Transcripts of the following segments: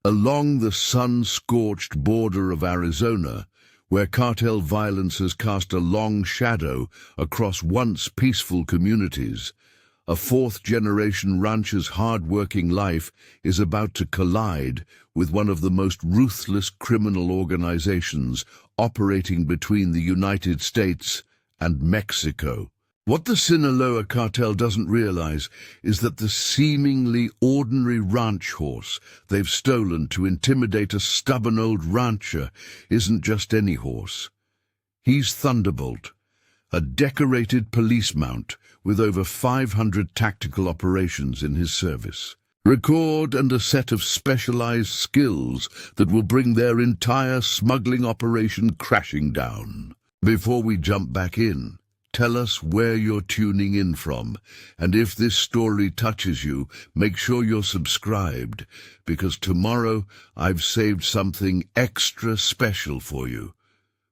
Along the sun-scorched border of Arizona, where cartel violence has cast a long shadow across once peaceful communities, a fourth-generation rancher's hard-working life is about to collide with one of the most ruthless criminal organizations operating between the United States and Mexico. What the Sinaloa cartel doesn't realize is that the seemingly ordinary ranch horse they've stolen to intimidate a stubborn old rancher isn't just any horse. He's Thunderbolt, a decorated police mount with over 500 tactical operations in his service. Record and a set of specialized skills that will bring their entire smuggling operation crashing down. Before we jump back in, tell us where you're tuning in from, and if this story touches you, make sure you're subscribed, because tomorrow I've saved something extra special for you.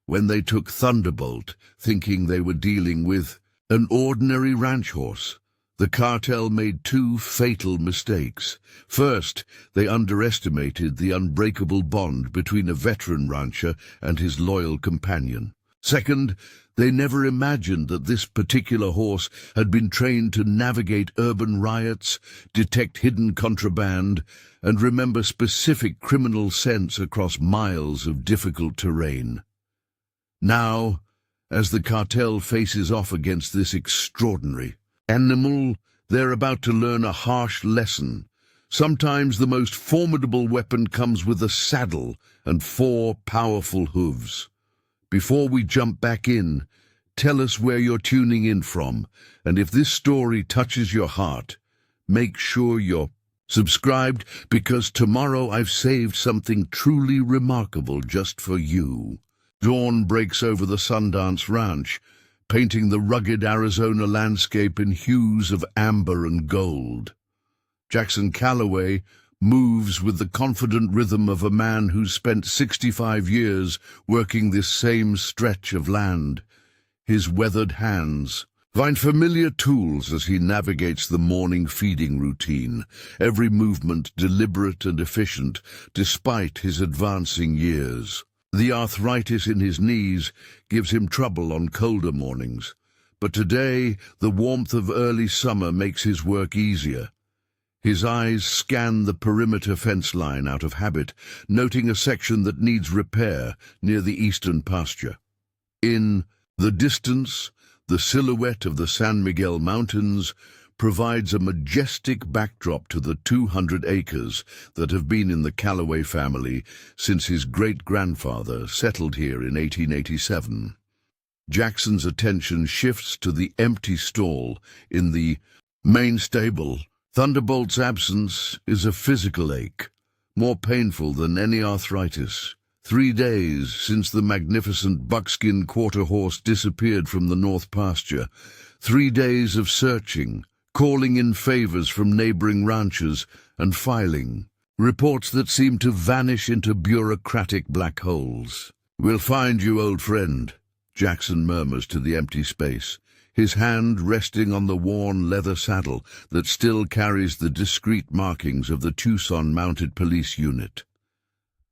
When they took Thunderbolt, thinking they were dealing with an ordinary ranch horse, the cartel made two fatal mistakes. First, they underestimated the unbreakable bond between a veteran rancher and his loyal companion. Second, they never imagined that this particular horse had been trained to navigate urban riots, detect hidden contraband, and remember specific criminal scents across miles of difficult terrain. Now, as the cartel faces off against this extraordinary animal, they're about to learn a harsh lesson. Sometimes the most formidable weapon comes with a saddle and 4 powerful hooves. Before we jump back in, tell us where you're tuning in from, and if this story touches your heart, make sure you're subscribed, because tomorrow I've saved something truly remarkable just for you. Dawn breaks over the Sundance Ranch, painting the rugged Arizona landscape in hues of amber and gold. Jackson Calloway moves with the confident rhythm of a man who's spent 65 years working this same stretch of land. His weathered hands find familiar tools as he navigates the morning feeding routine, every movement deliberate and efficient despite his advancing years. The arthritis in his knees gives him trouble on colder mornings, but today the warmth of early summer makes his work easier. His eyes scan the perimeter fence line out of habit, noting a section that needs repair near the eastern pasture. In the distance, the silhouette of the San Miguel Mountains provides a majestic backdrop to the 200 acres that have been in the Calloway family since his great-grandfather settled here in 1887. Jackson's attention shifts to the empty stall in the main stable. Thunderbolt's absence is a physical ache, more painful than any arthritis. 3 days since the magnificent buckskin quarter horse disappeared from the north pasture. 3 days of searching, calling in favors from neighboring ranchers, and filing reports that seem to vanish into bureaucratic black holes. "We'll find you, old friend," Jackson murmurs to the empty space, his hand resting on the worn leather saddle that still carries the discreet markings of the Tucson Mounted Police Unit.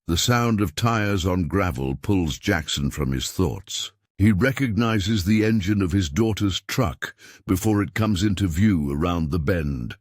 The sound of tires on gravel pulls Jackson from his thoughts. He recognizes the engine of his daughter's truck before it comes into view around the bend.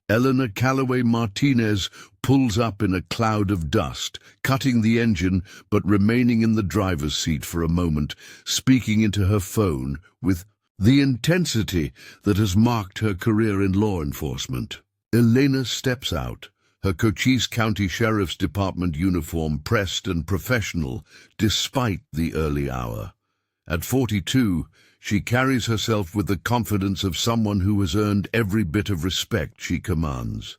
Eleanor Calloway Martinez pulls up in a cloud of dust, cutting the engine but remaining in the driver's seat for a moment, speaking into her phone with the intensity that has marked her career in law enforcement. Elena steps out, her Cochise County Sheriff's Department uniform pressed and professional despite the early hour. At 42, she carries herself with the confidence of someone who has earned every bit of respect she commands.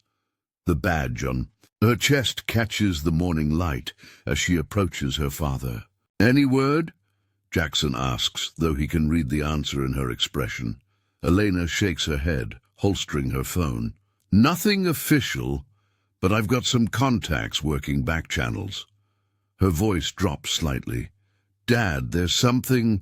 The badge on her chest catches the morning light as she approaches her father. "Any word?" Jackson asks, though he can read the answer in her expression. Elena shakes her head, holstering her phone. "Nothing official, but I've got some contacts working back channels." Her voice drops slightly. "Dad, there's something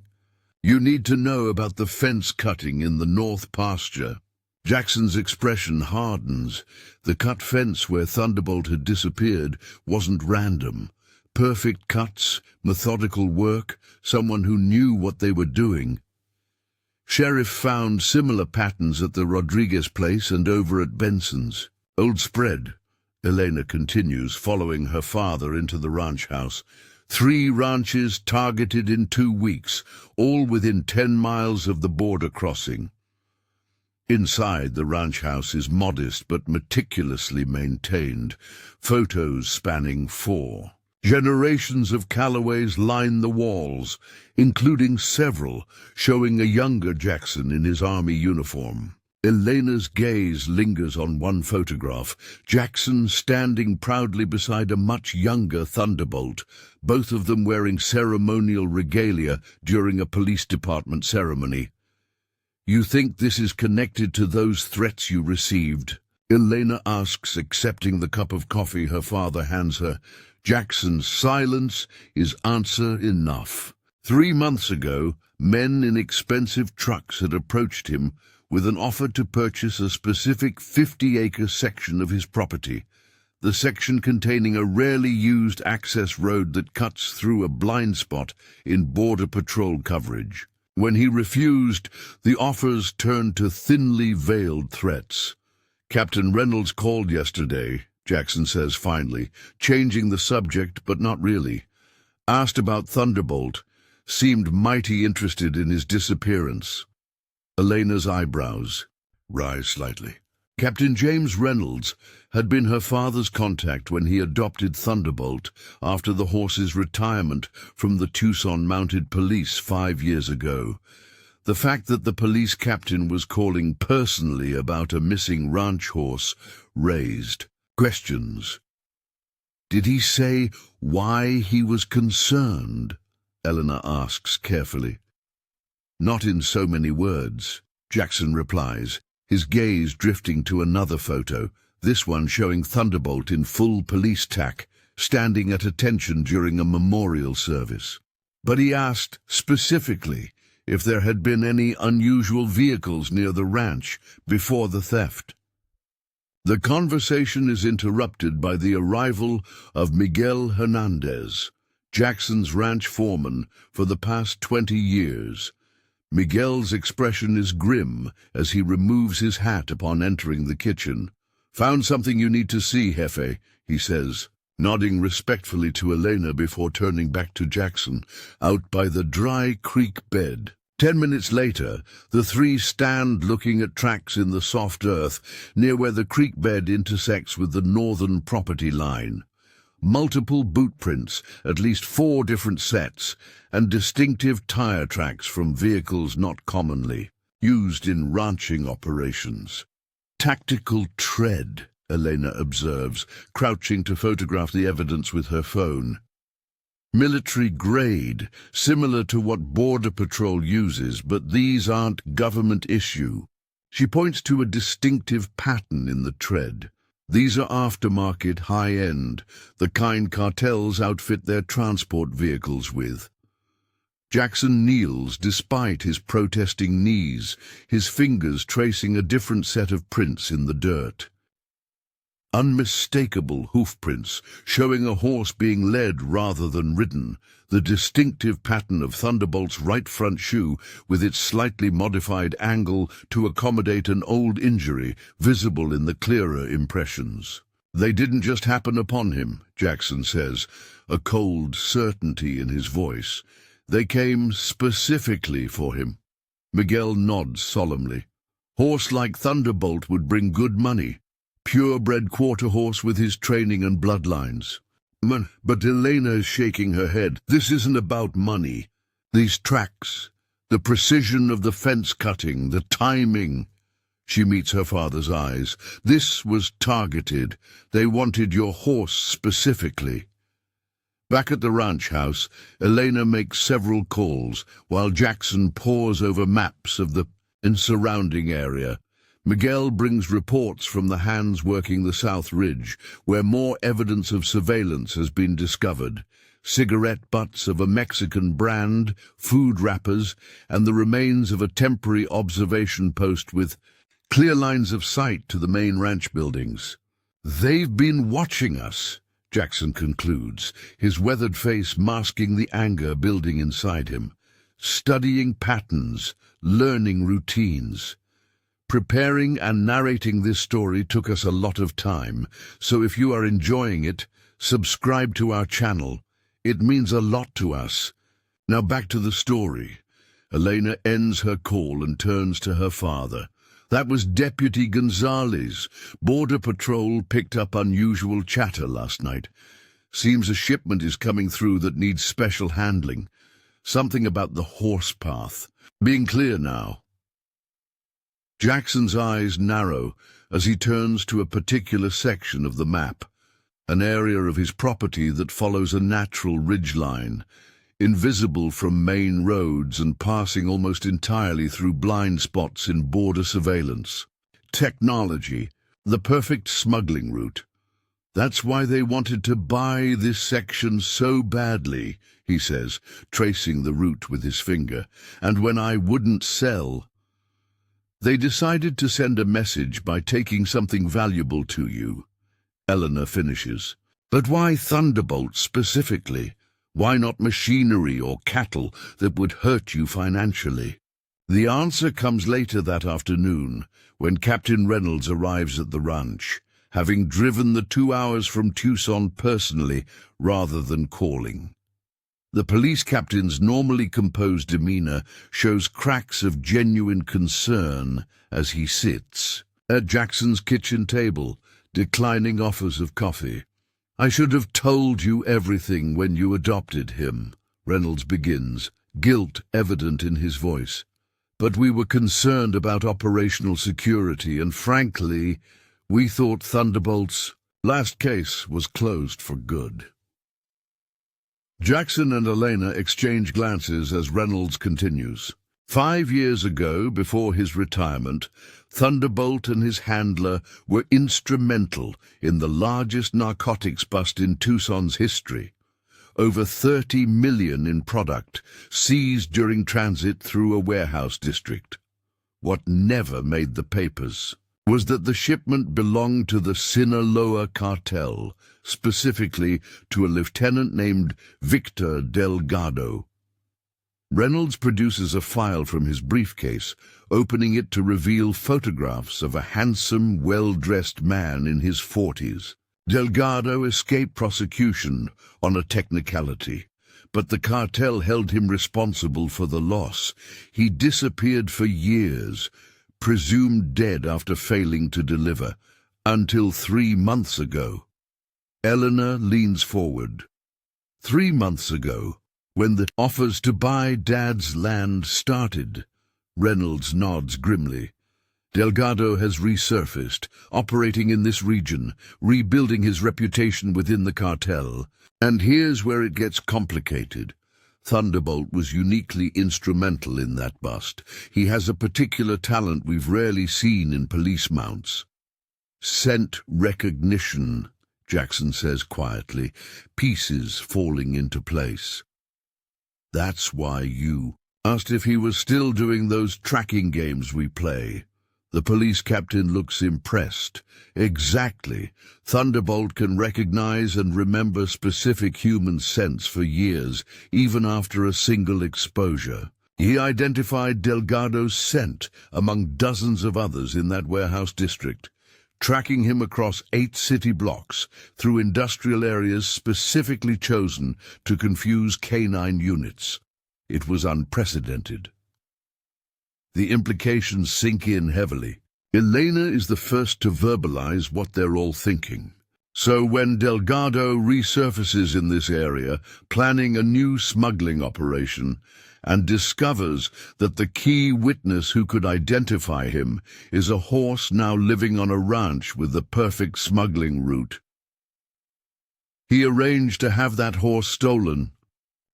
you need to know about the fence cutting in the north pasture." Jackson's expression hardens. The cut fence where Thunderbolt had disappeared wasn't random. Perfect cuts, methodical work, someone who knew what they were doing. Sheriff found similar patterns at the Rodriguez place and over at Benson's. Old spread, Elena continues, following her father into the ranch house. 3 ranches targeted in 2 weeks, all within 10 miles of the border crossing. Inside, the ranch house is modest but meticulously maintained. Photos spanning 4 generations of Callaways line the walls, including several showing a younger Jackson in his army uniform. Elena's gaze lingers on one photograph, Jackson standing proudly beside a much younger Thunderbolt, both of them wearing ceremonial regalia during a police department ceremony. "You think this is connected to those threats you received?" Elena asks, accepting the cup of coffee her father hands her. Jackson's silence is answer enough. 3 months ago, men in expensive trucks had approached him with an offer to purchase a specific 50-acre section of his property, the section containing a rarely used access road that cuts through a blind spot in Border Patrol coverage. When he refused, the offers turned to thinly veiled threats. "Captain Reynolds called yesterday," Jackson says finally, changing the subject but not really. Asked about Thunderbolt, seemed mighty interested in his disappearance. Elena's eyebrows rise slightly. Captain James Reynolds had been her father's contact when he adopted Thunderbolt after the horse's retirement from the Tucson Mounted Police 5 years ago. The fact that the police captain was calling personally about a missing ranch horse raised questions. "Did he say why he was concerned?" Elena asks carefully. "Not in so many words," Jackson replies, his gaze drifting to another photo, this one showing Thunderbolt in full police tack, standing at attention during a memorial service. But he asked specifically if there had been any unusual vehicles near the ranch before the theft. The conversation is interrupted by the arrival of Miguel Hernandez, Jackson's ranch foreman for the past 20 years. Miguel's expression is grim as he removes his hat upon entering the kitchen. "Found something you need to see, Jefe," he says, nodding respectfully to Elena before turning back to Jackson, out by the dry creek bed. 10 minutes later, the 3 stand looking at tracks in the soft earth near where the creek bed intersects with the northern property line. Multiple boot prints, at least 4 different sets, and distinctive tire tracks from vehicles not commonly used in ranching operations. "Tactical tread," Elena observes, crouching to photograph the evidence with her phone. "Military grade, similar to what Border Patrol uses, but these aren't government issue." She points to a distinctive pattern in the tread. "These are aftermarket, high-end, the kind cartels outfit their transport vehicles with." Jackson kneels despite his protesting knees, his fingers tracing a different set of prints in the dirt. Unmistakable hoof prints, showing a horse being led rather than ridden, the distinctive pattern of Thunderbolt's right front shoe with its slightly modified angle to accommodate an old injury visible in the clearer impressions. "They didn't just happen upon him," Jackson says, a cold certainty in his voice. "They came specifically for him." Miguel nods solemnly. "Horse like Thunderbolt would bring good money. Purebred quarter horse with his training and bloodlines." But Elena is shaking her head. "This isn't about money. These tracks, the precision of the fence cutting, the timing." She meets her father's eyes. "This was targeted. They wanted your horse specifically." Back at the ranch house, Elena makes several calls while Jackson pores over maps of the surrounding area. Miguel brings reports from the hands working the South Ridge, where more evidence of surveillance has been discovered. Cigarette butts of a Mexican brand, food wrappers, and the remains of a temporary observation post with Clear lines of sight to the main ranch buildings. "They've been watching us," Jackson concludes, his weathered face masking the anger building inside him. "Studying patterns, learning routines." Preparing and narrating this story took us a lot of time, so if you are enjoying it, subscribe to our channel. It means a lot to us. Now back to the story. Elena ends her call and turns to her father. "That was Deputy Gonzalez. Border Patrol picked up unusual chatter last night. Seems a shipment is coming through that needs special handling. Something about the horse path. Being clear now." Jackson's eyes narrow as he turns to a particular section of the map, an area of his property that follows a natural ridgeline, invisible from main roads and passing almost entirely through blind spots in border surveillance. Technology, the perfect smuggling route. "That's why they wanted to buy this section so badly," he says, tracing the route with his finger. "And when I wouldn't sell, they decided to send a message by taking something valuable to you." Eleanor finishes. "But why Thunderbolt specifically? Why not machinery or cattle that would hurt you financially?" The answer comes later that afternoon, when Captain Reynolds arrives at the ranch, having driven the 2 hours from Tucson personally rather than calling. The police captain's normally composed demeanor shows cracks of genuine concern as he sits at Jackson's kitchen table, declining offers of coffee. "I should have told you everything when you adopted him," Reynolds begins, guilt evident in his voice. "But we were concerned about operational security, and frankly, we thought Thunderbolt's last case was closed for good." Jackson and Elena exchange glances as Reynolds continues. 5 years ago, before his retirement, Thunderbolt and his handler were instrumental in the largest narcotics bust in Tucson's history. Over 30 million in product, seized during transit through a warehouse district. What never made the papers was that the shipment belonged to the Sinaloa Cartel, specifically to a lieutenant named Victor Delgado. Reynolds produces a file from his briefcase, opening it to reveal photographs of a handsome, well-dressed man in his 40s. Delgado escaped prosecution on a technicality, but the cartel held him responsible for the loss. He disappeared for years, presumed dead after failing to deliver, until 3 months ago. Eleanor leans forward. 3 months ago, when the offers to buy Dad's land started. Reynolds nods grimly. Delgado has resurfaced, operating in this region, rebuilding his reputation within the cartel. And here's where it gets complicated. Thunderbolt was uniquely instrumental in that bust. He has a particular talent we've rarely seen in police mounts. "Scent recognition," Jackson says quietly, pieces falling into place. "That's why you asked if he was still doing those tracking games we play." The police captain looks impressed. "Exactly. Thunderbolt can recognize and remember specific human scents for years, even after a single exposure. He identified Delgado's scent among dozens of others in that warehouse district, tracking him across 8 city blocks through industrial areas specifically chosen to confuse canine units. It was unprecedented." The implications sink in heavily. Elena is the first to verbalize what they're all thinking. So when Delgado resurfaces in this area, planning a new smuggling operation, and discovers that the key witness who could identify him is a horse now living on a ranch with the perfect smuggling route, he arranged to have that horse stolen.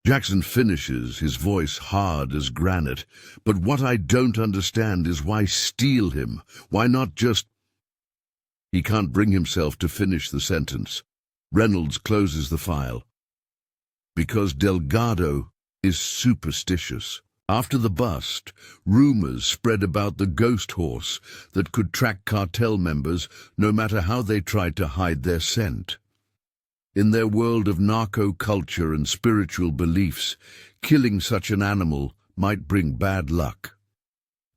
Jackson finishes, his voice hard as granite. "But what I don't understand is why steal him? Why not just—" He can't bring himself to finish the sentence. Reynolds closes the file. "Because Delgado is superstitious. After the bust, rumors spread about the ghost horse that could track cartel members no matter how they tried to hide their scent. In their world of narco-culture and spiritual beliefs, killing such an animal might bring bad luck.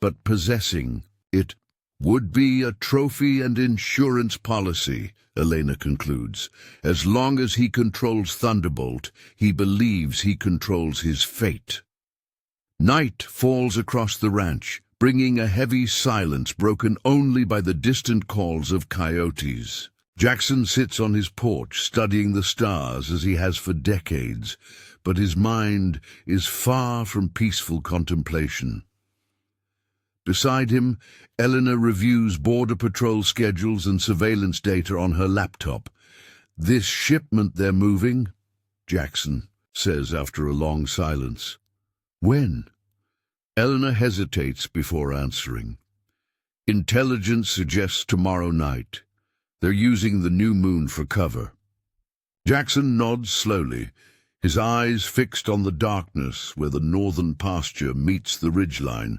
But possessing it would be a trophy and insurance policy, Elena concludes. As long as he controls Thunderbolt, he believes he controls his fate. Night falls across the ranch, bringing a heavy silence broken only by the distant calls of coyotes. Jackson sits on his porch studying the stars as he has for decades, but his mind is far from peaceful contemplation. Beside him, Eleanor reviews Border Patrol schedules and surveillance data on her laptop. "This shipment they're moving," Jackson says after a long silence. "When?" Eleanor hesitates before answering. "Intelligence suggests tomorrow night. They're using the new moon for cover." Jackson nods slowly, his eyes fixed on the darkness where the northern pasture meets the ridgeline,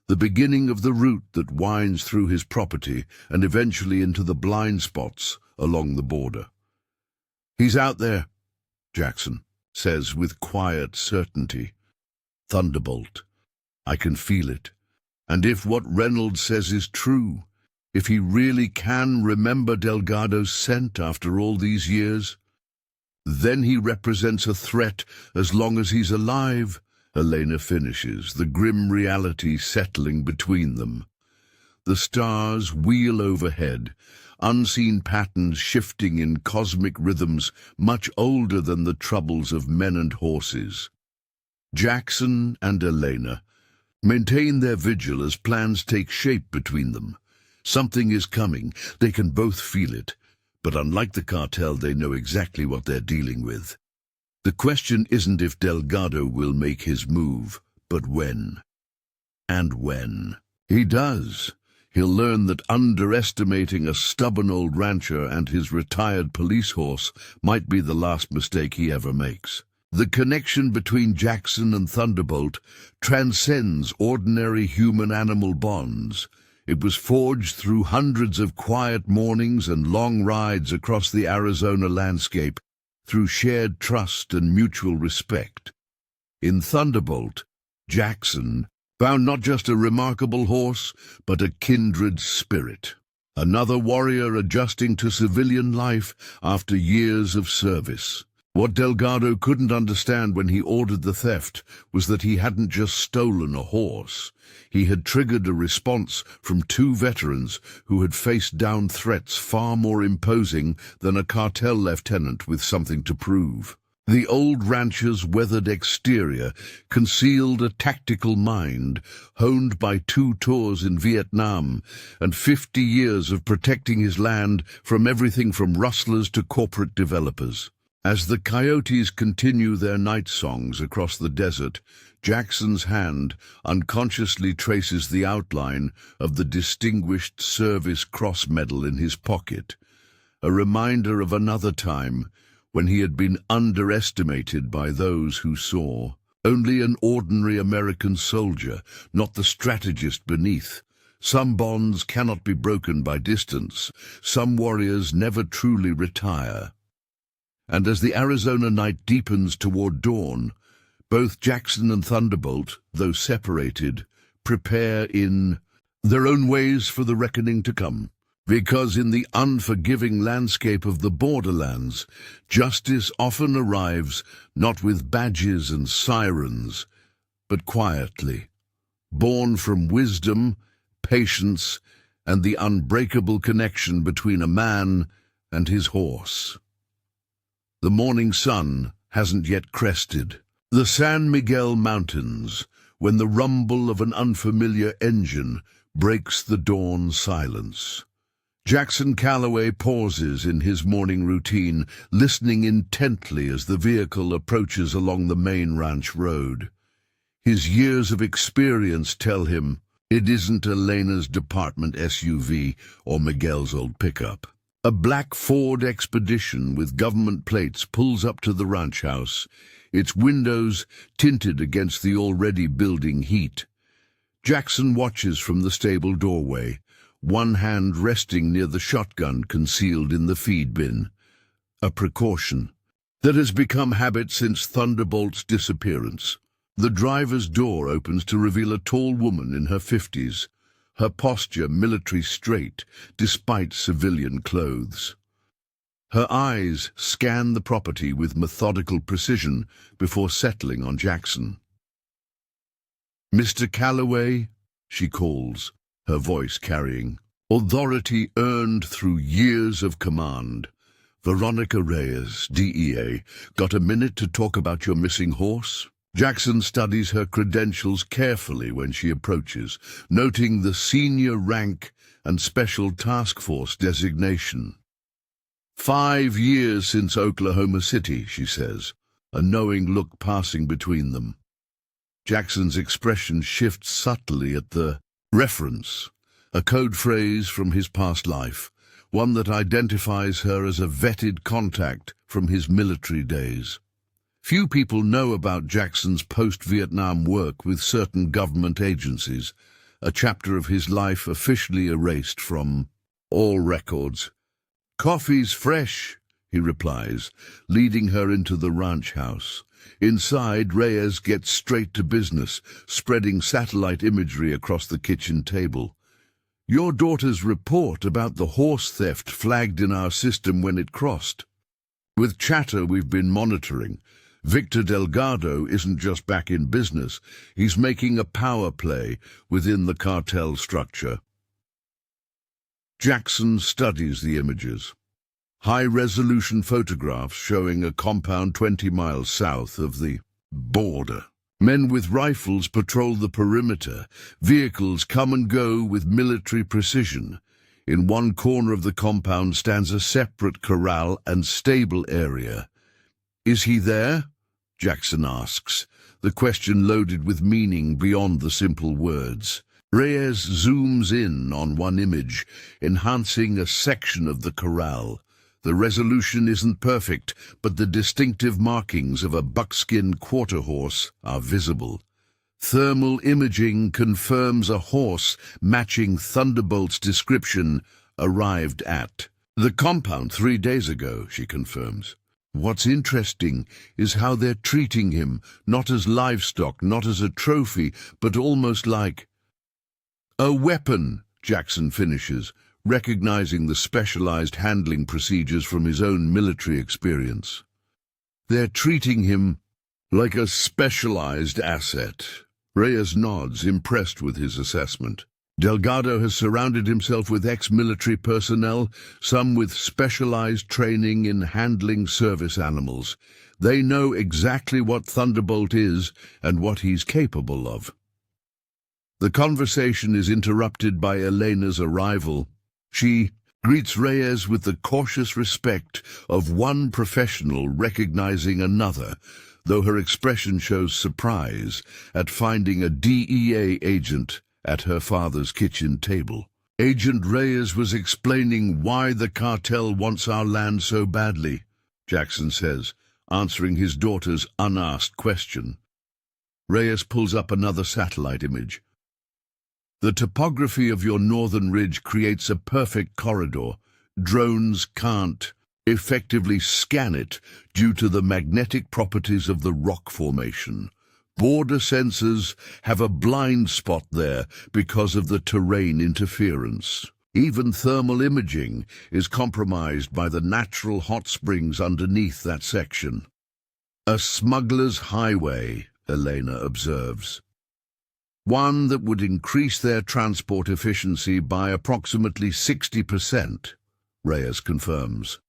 the beginning of the route that winds through his property and eventually into the blind spots along the border. "He's out there," Jackson says with quiet certainty. "Thunderbolt. I can feel it. And if what Reynolds says is true, if he really can remember Delgado's scent after all these years, then he represents a threat as long as he's alive," Elena finishes, the grim reality settling between them. The stars wheel overhead, unseen patterns shifting in cosmic rhythms much older than the troubles of men and horses. Jackson and Elena maintain their vigil as plans take shape between them. Something is coming, they can both feel it, but unlike the cartel, they know exactly what they're dealing with. The question isn't if Delgado will make his move, but when. And when he does, he'll learn that underestimating a stubborn old rancher and his retired police horse might be the last mistake he ever makes. The connection between Jackson and Thunderbolt transcends ordinary human-animal bonds. It was forged through hundreds of quiet mornings and long rides across the Arizona landscape, through shared trust and mutual respect. In Thunderbolt, Jackson found not just a remarkable horse, but a kindred spirit. Another warrior adjusting to civilian life after years of service. What Delgado couldn't understand when he ordered the theft was that he hadn't just stolen a horse. He had triggered a response from two veterans who had faced down threats far more imposing than a cartel lieutenant with something to prove. The old rancher's weathered exterior concealed a tactical mind honed by 2 tours in Vietnam and 50 years of protecting his land from everything from rustlers to corporate developers. As the coyotes continue their night songs across the desert, Jackson's hand unconsciously traces the outline of the Distinguished Service Cross Medal in his pocket, a reminder of another time when he had been underestimated by those who saw only an ordinary American soldier, not the strategist beneath. Some bonds cannot be broken by distance. Some warriors never truly retire. And as the Arizona night deepens toward dawn, both Jackson and Thunderbolt, though separated, prepare in their own ways for the reckoning to come. Because in the unforgiving landscape of the borderlands, justice often arrives not with badges and sirens, but quietly, born from wisdom, patience, and the unbreakable connection between a man and his horse. The morning sun hasn't yet crested the San Miguel Mountains when the rumble of an unfamiliar engine breaks the dawn silence. Jackson Calloway pauses in his morning routine, listening intently as the vehicle approaches along the main ranch road. His years of experience tell him it isn't Elena's department SUV or Miguel's old pickup. A black Ford Expedition with government plates pulls up to the ranch house, its windows tinted against the already building heat. Jackson watches from the stable doorway, one hand resting near the shotgun concealed in the feed bin. A precaution that has become habit since Thunderbolt's disappearance. The driver's door opens to reveal a tall woman in her 50s, her posture military straight despite civilian clothes. Her eyes scan the property with methodical precision before settling on Jackson. "Mr. Calloway," she calls, her voice carrying authority earned through years of command. "Veronica Reyes, DEA, got a minute to talk about your missing horse?" Jackson studies her credentials carefully when she approaches, noting the senior rank and special task force designation. 5 years since Oklahoma City, she says, a knowing look passing between them. Jackson's expression shifts subtly at the reference, a code phrase from his past life, one that identifies her as a vetted contact from his military days. Few people know about Jackson's post-Vietnam work with certain government agencies, a chapter of his life officially erased from all records. "Coffee's fresh," he replies, leading her into the ranch house. Inside, Reyes gets straight to business, spreading satellite imagery across the kitchen table. "Your daughter's report about the horse theft flagged in our system when it crossed. With chatter we've been monitoring. Victor Delgado isn't just back in business, he's making a power play within the cartel structure." Jackson studies the images. High-resolution photographs showing a compound 20 miles south of the border. Men with rifles patrol the perimeter. Vehicles come and go with military precision. In one corner of the compound stands a separate corral and stable area. "Is he there?" Jackson asks, the question loaded with meaning beyond the simple words. Reyes zooms in on one image, enhancing a section of the corral. The resolution isn't perfect, but the distinctive markings of a buckskin quarter horse are visible. Thermal imaging confirms a horse matching Thunderbolt's description arrived at the compound 3 days ago, she confirms. What's interesting is how they're treating him, not as livestock, not as a trophy, but almost like a weapon, Jackson finishes, recognizing the specialized handling procedures from his own military experience. They're treating him like a specialized asset. Reyes nods, impressed with his assessment. Delgado has surrounded himself with ex-military personnel, some with specialized training in handling service animals. They know exactly what Thunderbolt is and what he's capable of. The conversation is interrupted by Elena's arrival. She greets Reyes with the cautious respect of one professional recognizing another, though her expression shows surprise at finding a DEA agent at her father's kitchen table. Agent Reyes was explaining why the cartel wants our land so badly, Jackson says, answering his daughter's unasked question. Reyes pulls up another satellite image. The topography of your northern ridge creates a perfect corridor. Drones can't effectively scan it due to the magnetic properties of the rock formation. Border sensors have a blind spot there because of the terrain interference. Even thermal imaging is compromised by the natural hot springs underneath that section. A smuggler's highway, Elena observes. One that would increase their transport efficiency by approximately 60%, Reyes confirms.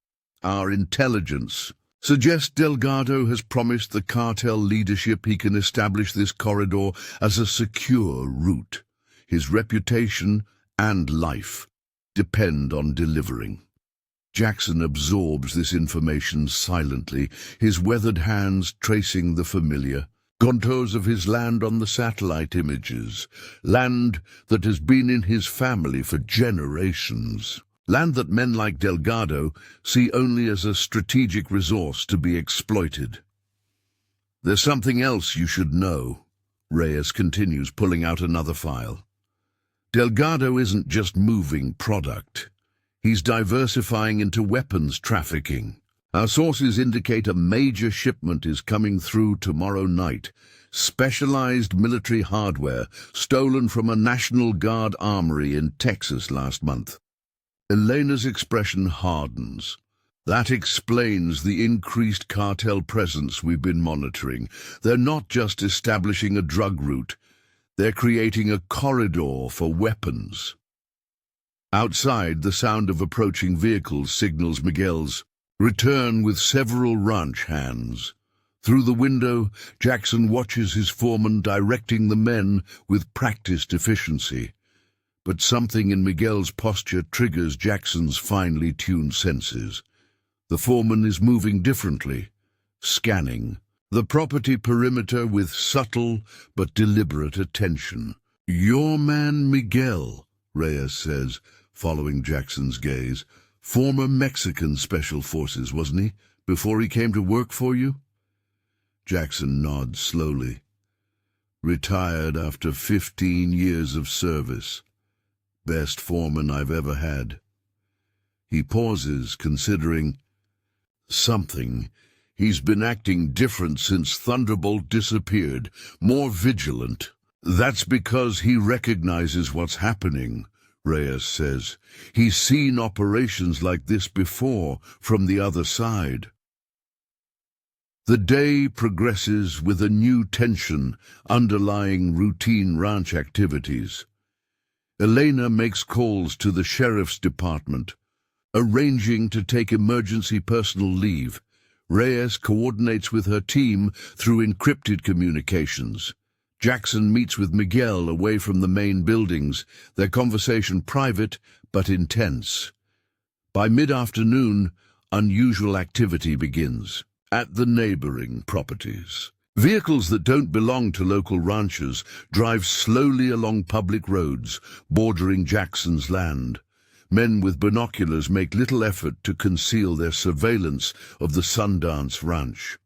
Our intelligence suggests Delgado has promised the cartel leadership he can establish this corridor as a secure route. His reputation and life depend on delivering. Jackson absorbs this information silently, his weathered hands tracing the familiar contours of his land on the satellite images, land that has been in his family for generations. land that men like Delgado see only as a strategic resource to be exploited. There's something else you should know, Reyes continues, pulling out another file. Delgado isn't just moving product. He's diversifying into weapons trafficking. Our sources indicate a major shipment is coming through tomorrow night. Specialized military hardware stolen from a National Guard armory in Texas last month. Elena's expression hardens. That explains the increased cartel presence we've been monitoring. They're not just establishing a drug route. They're creating a corridor for weapons. Outside, the sound of approaching vehicles signals Miguel's return with several ranch hands. Through the window, Jackson watches his foreman directing the men with practiced efficiency. But something in Miguel's posture triggers Jackson's finely tuned senses. The foreman is moving differently, scanning the property perimeter with subtle but deliberate attention. "Your man Miguel," Reyes says, following Jackson's gaze. "Former Mexican Special Forces, wasn't he, before he came to work for you?" Jackson nods slowly. "Retired after 15 years of service. Best foreman I've ever had." He pauses, considering something. He's been acting different since Thunderbolt disappeared, more vigilant. "That's because he recognizes what's happening," Reyes says. "He's seen operations like this before, from the other side." The day progresses with a new tension underlying routine ranch activities. Elena makes calls to the sheriff's department, arranging to take emergency personal leave. Reyes coordinates with her team through encrypted communications. Jackson meets with Miguel away from the main buildings, their conversation private but intense. By mid-afternoon, unusual activity begins at the neighboring properties. Vehicles that don't belong to local ranchers drive slowly along public roads bordering Jackson's land. Men with binoculars make little effort to conceal their surveillance of the Sundance Ranch.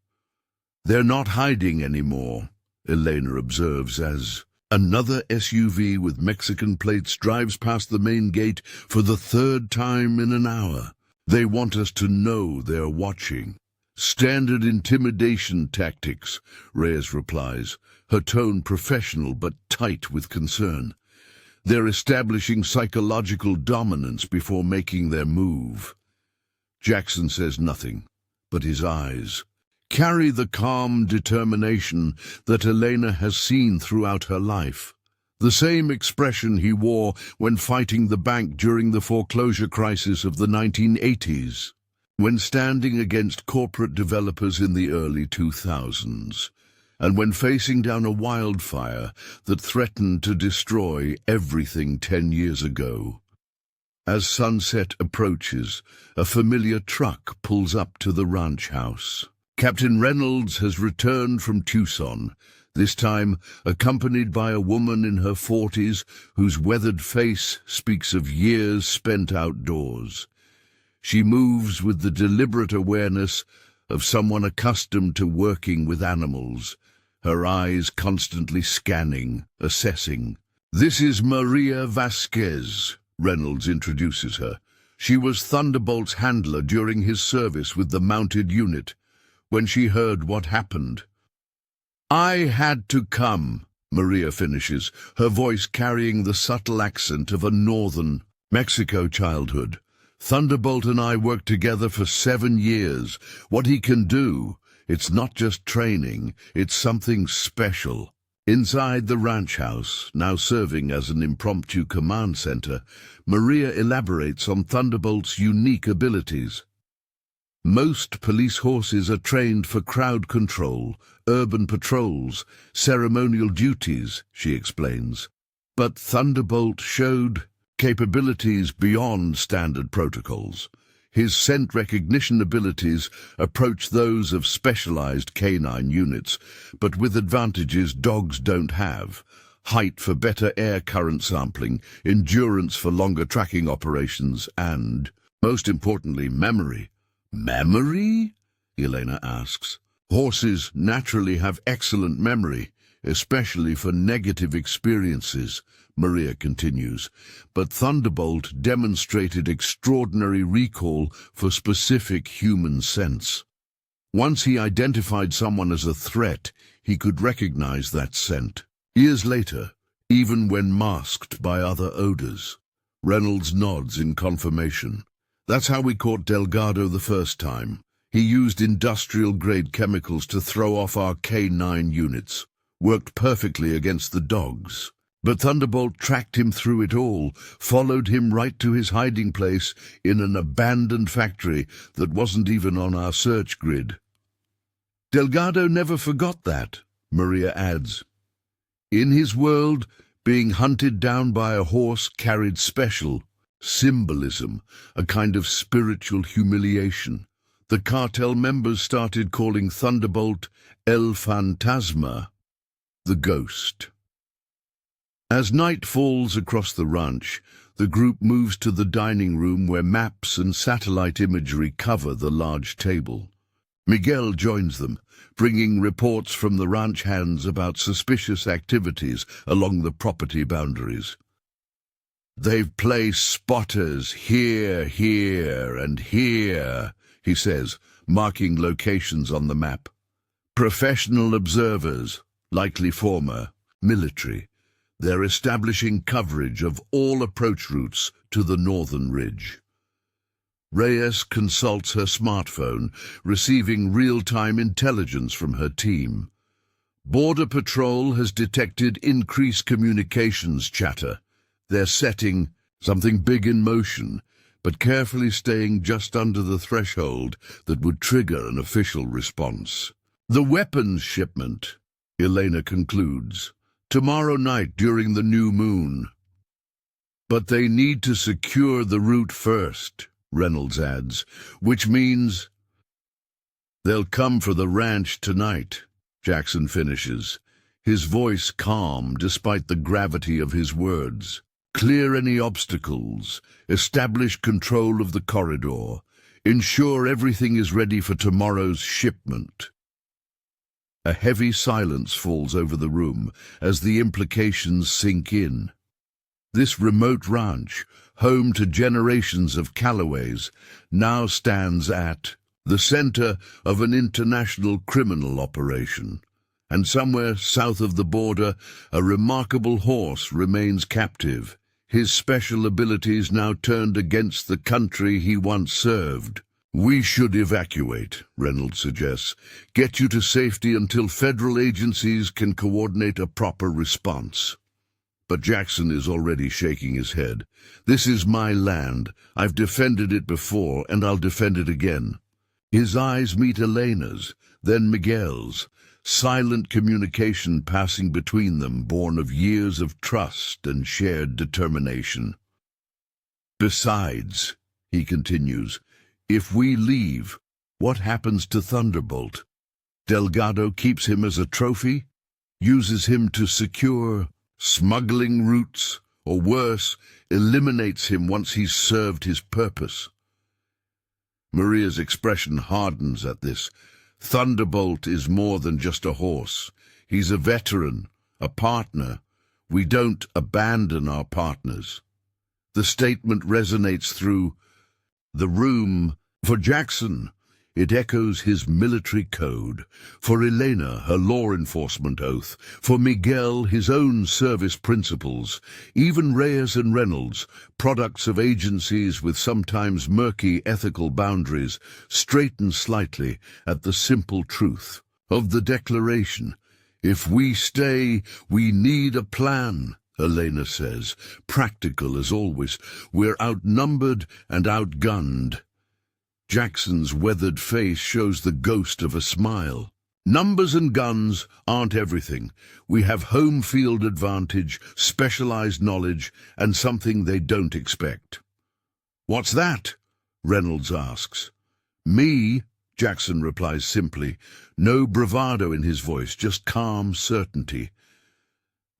"They're not hiding anymore," Elena observes as another SUV with Mexican plates drives past the main gate for the third time in an hour. "They want us to know they're watching." "Standard intimidation tactics," Reyes replies, her tone professional but tight with concern. "They're establishing psychological dominance before making their move." Jackson says nothing, but his eyes carry the calm determination that Elena has seen throughout her life. The same expression he wore when fighting the bank during the foreclosure crisis of the 1980s, when standing against corporate developers in the early 2000s, and when facing down a wildfire that threatened to destroy everything 10 years ago. As sunset approaches, a familiar truck pulls up to the ranch house. Captain Reynolds has returned from Tucson, this time accompanied by a woman in her 40s whose weathered face speaks of years spent outdoors. She moves with the deliberate awareness of someone accustomed to working with animals, her eyes constantly scanning, assessing. "This is Maria Vasquez," Reynolds introduces her. "She was Thunderbolt's handler during his service with the mounted unit. When she heard what happened, I had to come," Maria finishes, her voice carrying the subtle accent of a northern Mexico childhood. "Thunderbolt and I worked together for 7 years. What he can do, it's not just training, it's something special." Inside the ranch house, now serving as an impromptu command center, Maria elaborates on Thunderbolt's unique abilities. "Most police horses are trained for crowd control, urban patrols, ceremonial duties," she explains. "But Thunderbolt showed capabilities beyond standard protocols. His scent recognition abilities approach those of specialized canine units, but with advantages dogs don't have. height for better air current sampling, endurance for longer tracking operations, and, most importantly, memory. Memory? Elena asks. Horses naturally have excellent memory, especially for negative experiences, Maria continues, but Thunderbolt demonstrated extraordinary recall for specific human sense. Once he identified someone as a threat, he could recognize that scent. Years later, even when masked by other odors. Reynolds nods in confirmation. That's how we caught Delgado the first time. He used industrial-grade chemicals to throw off our K9 units. Worked perfectly against the dogs. But Thunderbolt tracked him through it all, followed him right to his hiding place in an abandoned factory that wasn't even on our search grid. Delgado never forgot that, Maria adds. In his world, being hunted down by a horse carried special symbolism, a kind of spiritual humiliation. The cartel members started calling Thunderbolt El Fantasma, the ghost. As night falls across the ranch, the group moves to the dining room where maps and satellite imagery cover the large table. Miguel joins them, bringing reports from the ranch hands about suspicious activities along the property boundaries. They've placed spotters here, here, and here, he says, marking locations on the map. Professional observers, likely former military. They're establishing coverage of all approach routes to the northern ridge. Reyes consults her smartphone, receiving real-time intelligence from her team. Border Patrol has detected increased communications chatter. They're setting something big in motion, but carefully staying just under the threshold that would trigger an official response. The weapons shipment, Elena concludes, tomorrow night during the new moon. But they need to secure the route first, Reynolds adds, which means they'll come for the ranch tonight, Jackson finishes, his voice calm despite the gravity of his words. Clear any obstacles, establish control of the corridor, ensure everything is ready for tomorrow's shipment. A heavy silence falls over the room as the implications sink in. This remote ranch, home to generations of Callaways, now stands at the center of an international criminal operation. And somewhere south of the border, a remarkable horse remains captive, his special abilities now turned against the country he once served. We should evacuate, Reynolds suggests. Get you to safety until federal agencies can coordinate a proper response. But Jackson is already shaking his head. This is my land. I've defended it before, and I'll defend it again. His eyes meet Elena's, then Miguel's. Silent communication passing between them, born of years of trust and shared determination. Besides, he continues, if we leave, what happens to Thunderbolt? Delgado keeps him as a trophy? Uses him to secure smuggling routes? Or worse, eliminates him once he's served his purpose? Maria's expression hardens at this. Thunderbolt is more than just a horse. He's a veteran, a partner. We don't abandon our partners. The statement resonates through the room. For Jackson, it echoes his military code. For Elena, her law enforcement oath. For Miguel, his own service principles. Even Reyes and Reynolds, products of agencies with sometimes murky ethical boundaries, straighten slightly at the simple truth of the declaration. If we stay, we need a plan, Elena says, practical as always. We're outnumbered and outgunned. Jackson's weathered face shows the ghost of a smile. Numbers and guns aren't everything. We have home field advantage, specialized knowledge, and something they don't expect. What's that? Reynolds asks. Me, Jackson replies simply, no bravado in his voice, just calm certainty.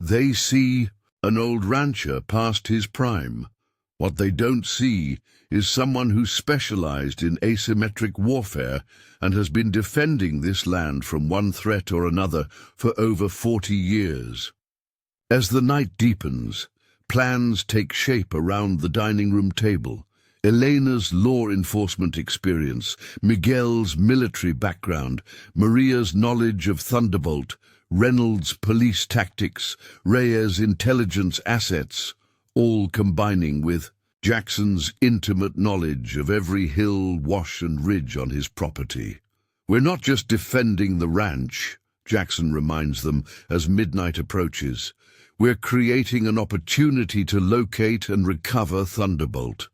They see an old rancher past his prime. What they don't see is someone who specialized in asymmetric warfare and has been defending this land from one threat or another for over 40 years. As the night deepens, plans take shape around the dining room table. Elena's law enforcement experience, Miguel's military background, Maria's knowledge of Thunderbolt, Reynolds' police tactics, Reyes' intelligence assets, all combining with Jackson's intimate knowledge of every hill, wash and ridge on his property. "We're not just defending the ranch," Jackson reminds them as midnight approaches. "We're creating an opportunity to locate and recover Thunderbolt."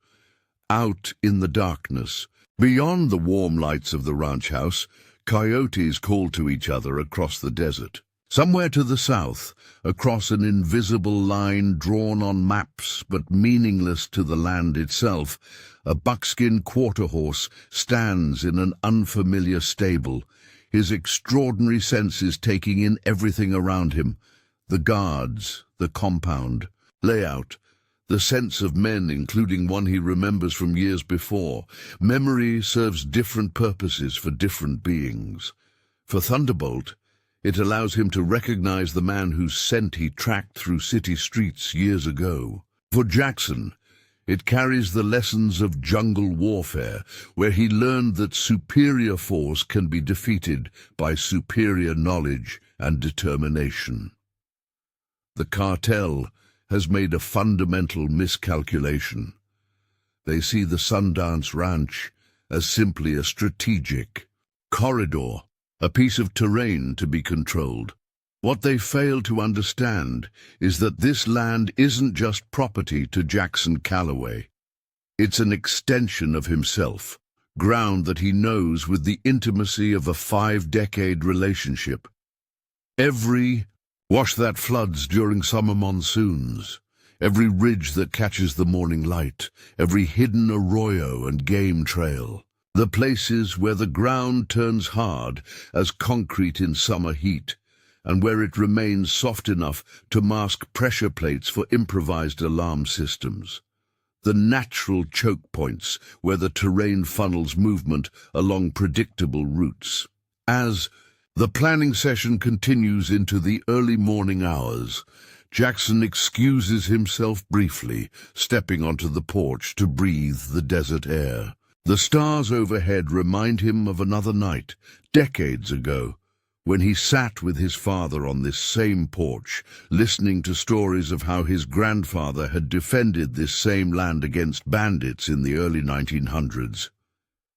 Out in the darkness, beyond the warm lights of the ranch house, coyotes call to each other across the desert. Somewhere to the south, across an invisible line drawn on maps but meaningless to the land itself, a buckskin quarter horse stands in an unfamiliar stable, his extraordinary senses taking in everything around him: the guards, the compound, layout, the sense of men, including one he remembers from years before. Memory serves different purposes for different beings. For Thunderbolt, it allows him to recognize the man whose scent he tracked through city streets years ago. For Jackson, it carries the lessons of jungle warfare, where he learned that superior force can be defeated by superior knowledge and determination. The cartel has made a fundamental miscalculation. They see the Sundance Ranch as simply a strategic corridor, a piece of terrain to be controlled. What they fail to understand is that this land isn't just property to Jackson Calloway. It's an extension of himself, ground that he knows with the intimacy of a 5-decade relationship. Every wash that floods during summer monsoons, every ridge that catches the morning light, every hidden arroyo and game trail, the places where the ground turns hard as concrete in summer heat, and where it remains soft enough to mask pressure plates for improvised alarm systems. The natural choke points where the terrain funnels movement along predictable routes. As the planning session continues into the early morning hours, Jackson excuses himself briefly, stepping onto the porch to breathe the desert air. The stars overhead remind him of another night, decades ago, when he sat with his father on this same porch, listening to stories of how his grandfather had defended this same land against bandits in the early 1900s.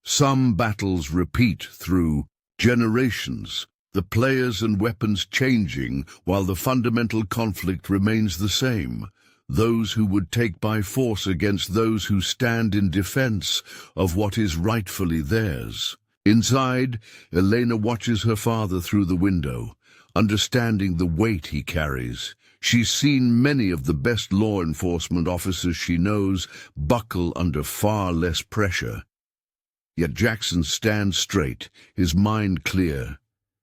Some battles repeat through generations, the players and weapons changing while the fundamental conflict remains the same: those who would take by force against those who stand in defense of what is rightfully theirs. Inside, Elena watches her father through the window, understanding the weight he carries. She's seen many of the best law enforcement officers she knows buckle under far less pressure. Yet Jackson stands straight, his mind clear,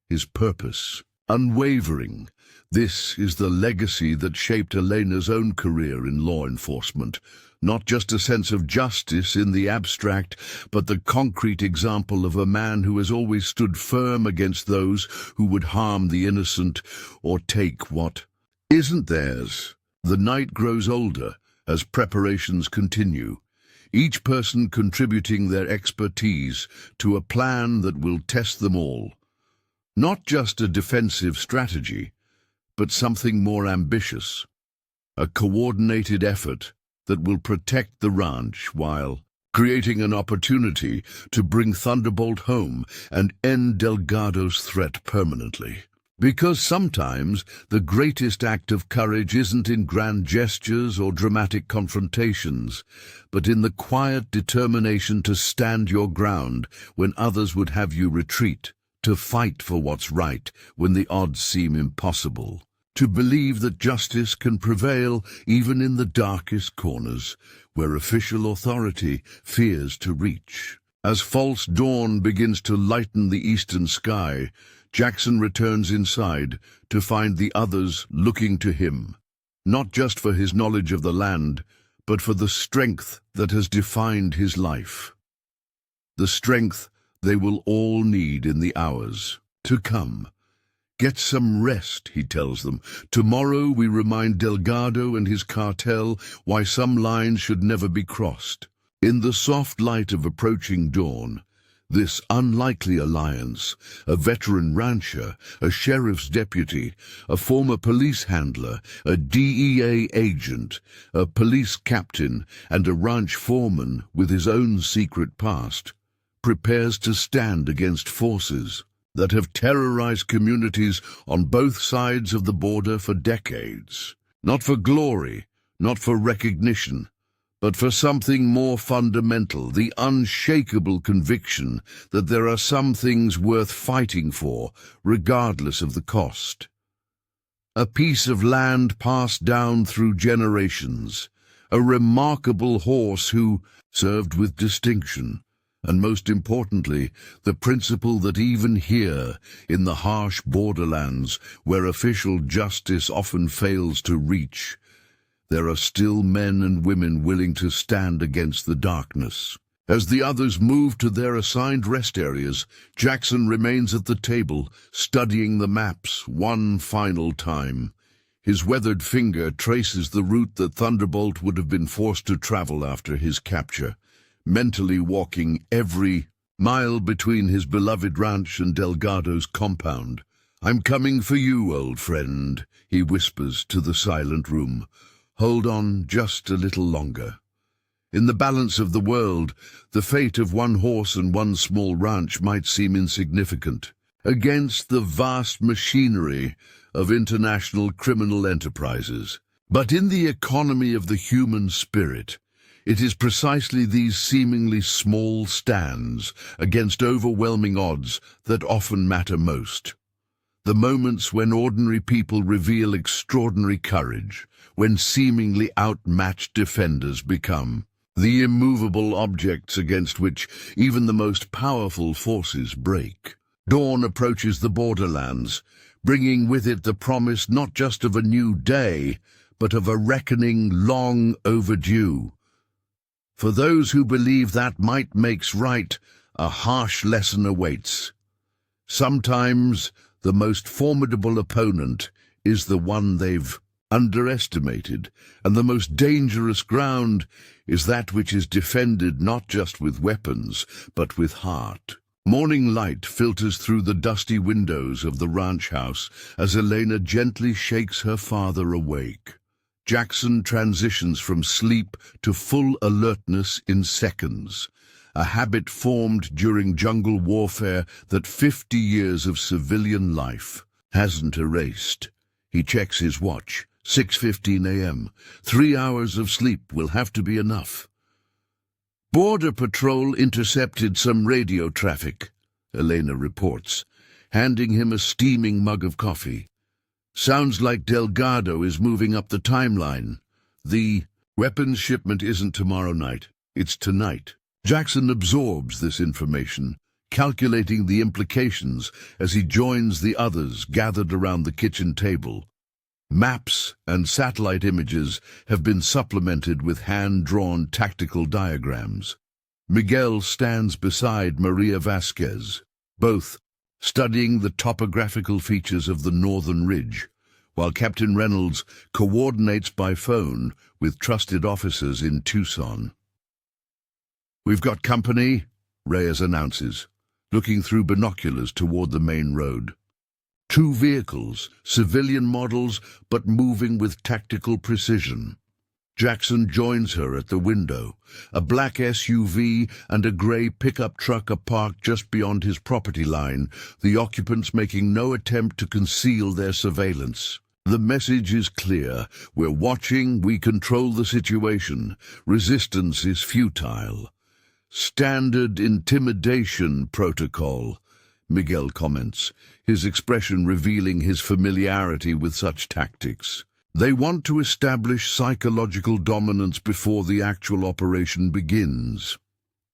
his purpose unwavering. This is the legacy that shaped Elena's own career in law enforcement. Not just a sense of justice in the abstract, but the concrete example of a man who has always stood firm against those who would harm the innocent or take what isn't theirs. The night grows older as preparations continue, each person contributing their expertise to a plan that will test them all. Not just a defensive strategy, but something more ambitious, a coordinated effort that will protect the ranch while creating an opportunity to bring Thunderbolt home and end Delgado's threat permanently. Because sometimes the greatest act of courage isn't in grand gestures or dramatic confrontations, but in the quiet determination to stand your ground when others would have you retreat, to fight for what's right when the odds seem impossible, to believe that justice can prevail even in the darkest corners where official authority fears to reach. As false dawn begins to lighten the eastern sky, Jackson returns inside to find the others looking to him, not just for his knowledge of the land, but for the strength that has defined his life. The strength they will all need in the hours to come. Get some rest, he tells them. Tomorrow we remind Delgado and his cartel why some lines should never be crossed. In the soft light of approaching dawn, this unlikely alliance, a veteran rancher, a sheriff's deputy, a former police handler, a DEA agent, a police captain, and a ranch foreman with his own secret past, prepares to stand against forces that have terrorized communities on both sides of the border for decades. Not for glory, not for recognition, but for something more fundamental, the unshakable conviction that there are some things worth fighting for, regardless of the cost. A piece of land passed down through generations, a remarkable horse who served with distinction, and most importantly, the principle that even here, in the harsh borderlands where official justice often fails to reach, there are still men and women willing to stand against the darkness. As the others move to their assigned rest areas, Jackson remains at the table, studying the maps one final time. His weathered finger traces the route that Thunderbolt would have been forced to travel after his capture, mentally walking every mile between his beloved ranch and Delgado's compound. "I'm coming for you, old friend," he whispers to the silent room. "Hold on just a little longer." In the balance of the world, the fate of one horse and one small ranch might seem insignificant against the vast machinery of international criminal enterprises. But in the economy of the human spirit, it is precisely these seemingly small stands against overwhelming odds that often matter most. The moments when ordinary people reveal extraordinary courage, when seemingly outmatched defenders become the immovable objects against which even the most powerful forces break. Dawn approaches the borderlands, bringing with it the promise not just of a new day, but of a reckoning long overdue. For those who believe that might makes right, a harsh lesson awaits. Sometimes the most formidable opponent is the one they've underestimated, and the most dangerous ground is that which is defended not just with weapons, but with heart. Morning light filters through the dusty windows of the ranch house as Elena gently shakes her father awake. Jackson transitions from sleep to full alertness in seconds, a habit formed during jungle warfare that 50 years of civilian life hasn't erased. He checks his watch. 6:15 a.m. 3 hours of sleep will have to be enough. Border Patrol intercepted some radio traffic, Elena reports, handing him a steaming mug of coffee. "Sounds like Delgado is moving up the timeline. The weapons shipment isn't tomorrow night, it's tonight." Jackson absorbs this information, calculating the implications as he joins the others gathered around the kitchen table. Maps and satellite images have been supplemented with hand-drawn tactical diagrams. Miguel stands beside Maria Vasquez, both studying the topographical features of the northern ridge, while Captain Reynolds coordinates by phone with trusted officers in Tucson. "We've got company," Reyes announces, looking through binoculars toward the main road. 2 vehicles, civilian models, but moving with tactical precision. Jackson joins her at the window. A black SUV and a grey pickup truck are parked just beyond his property line, the occupants making no attempt to conceal their surveillance. The message is clear. We're watching, we control the situation. Resistance is futile. "Standard intimidation protocol," Miguel comments, his expression revealing his familiarity with such tactics. "They want to establish psychological dominance before the actual operation begins."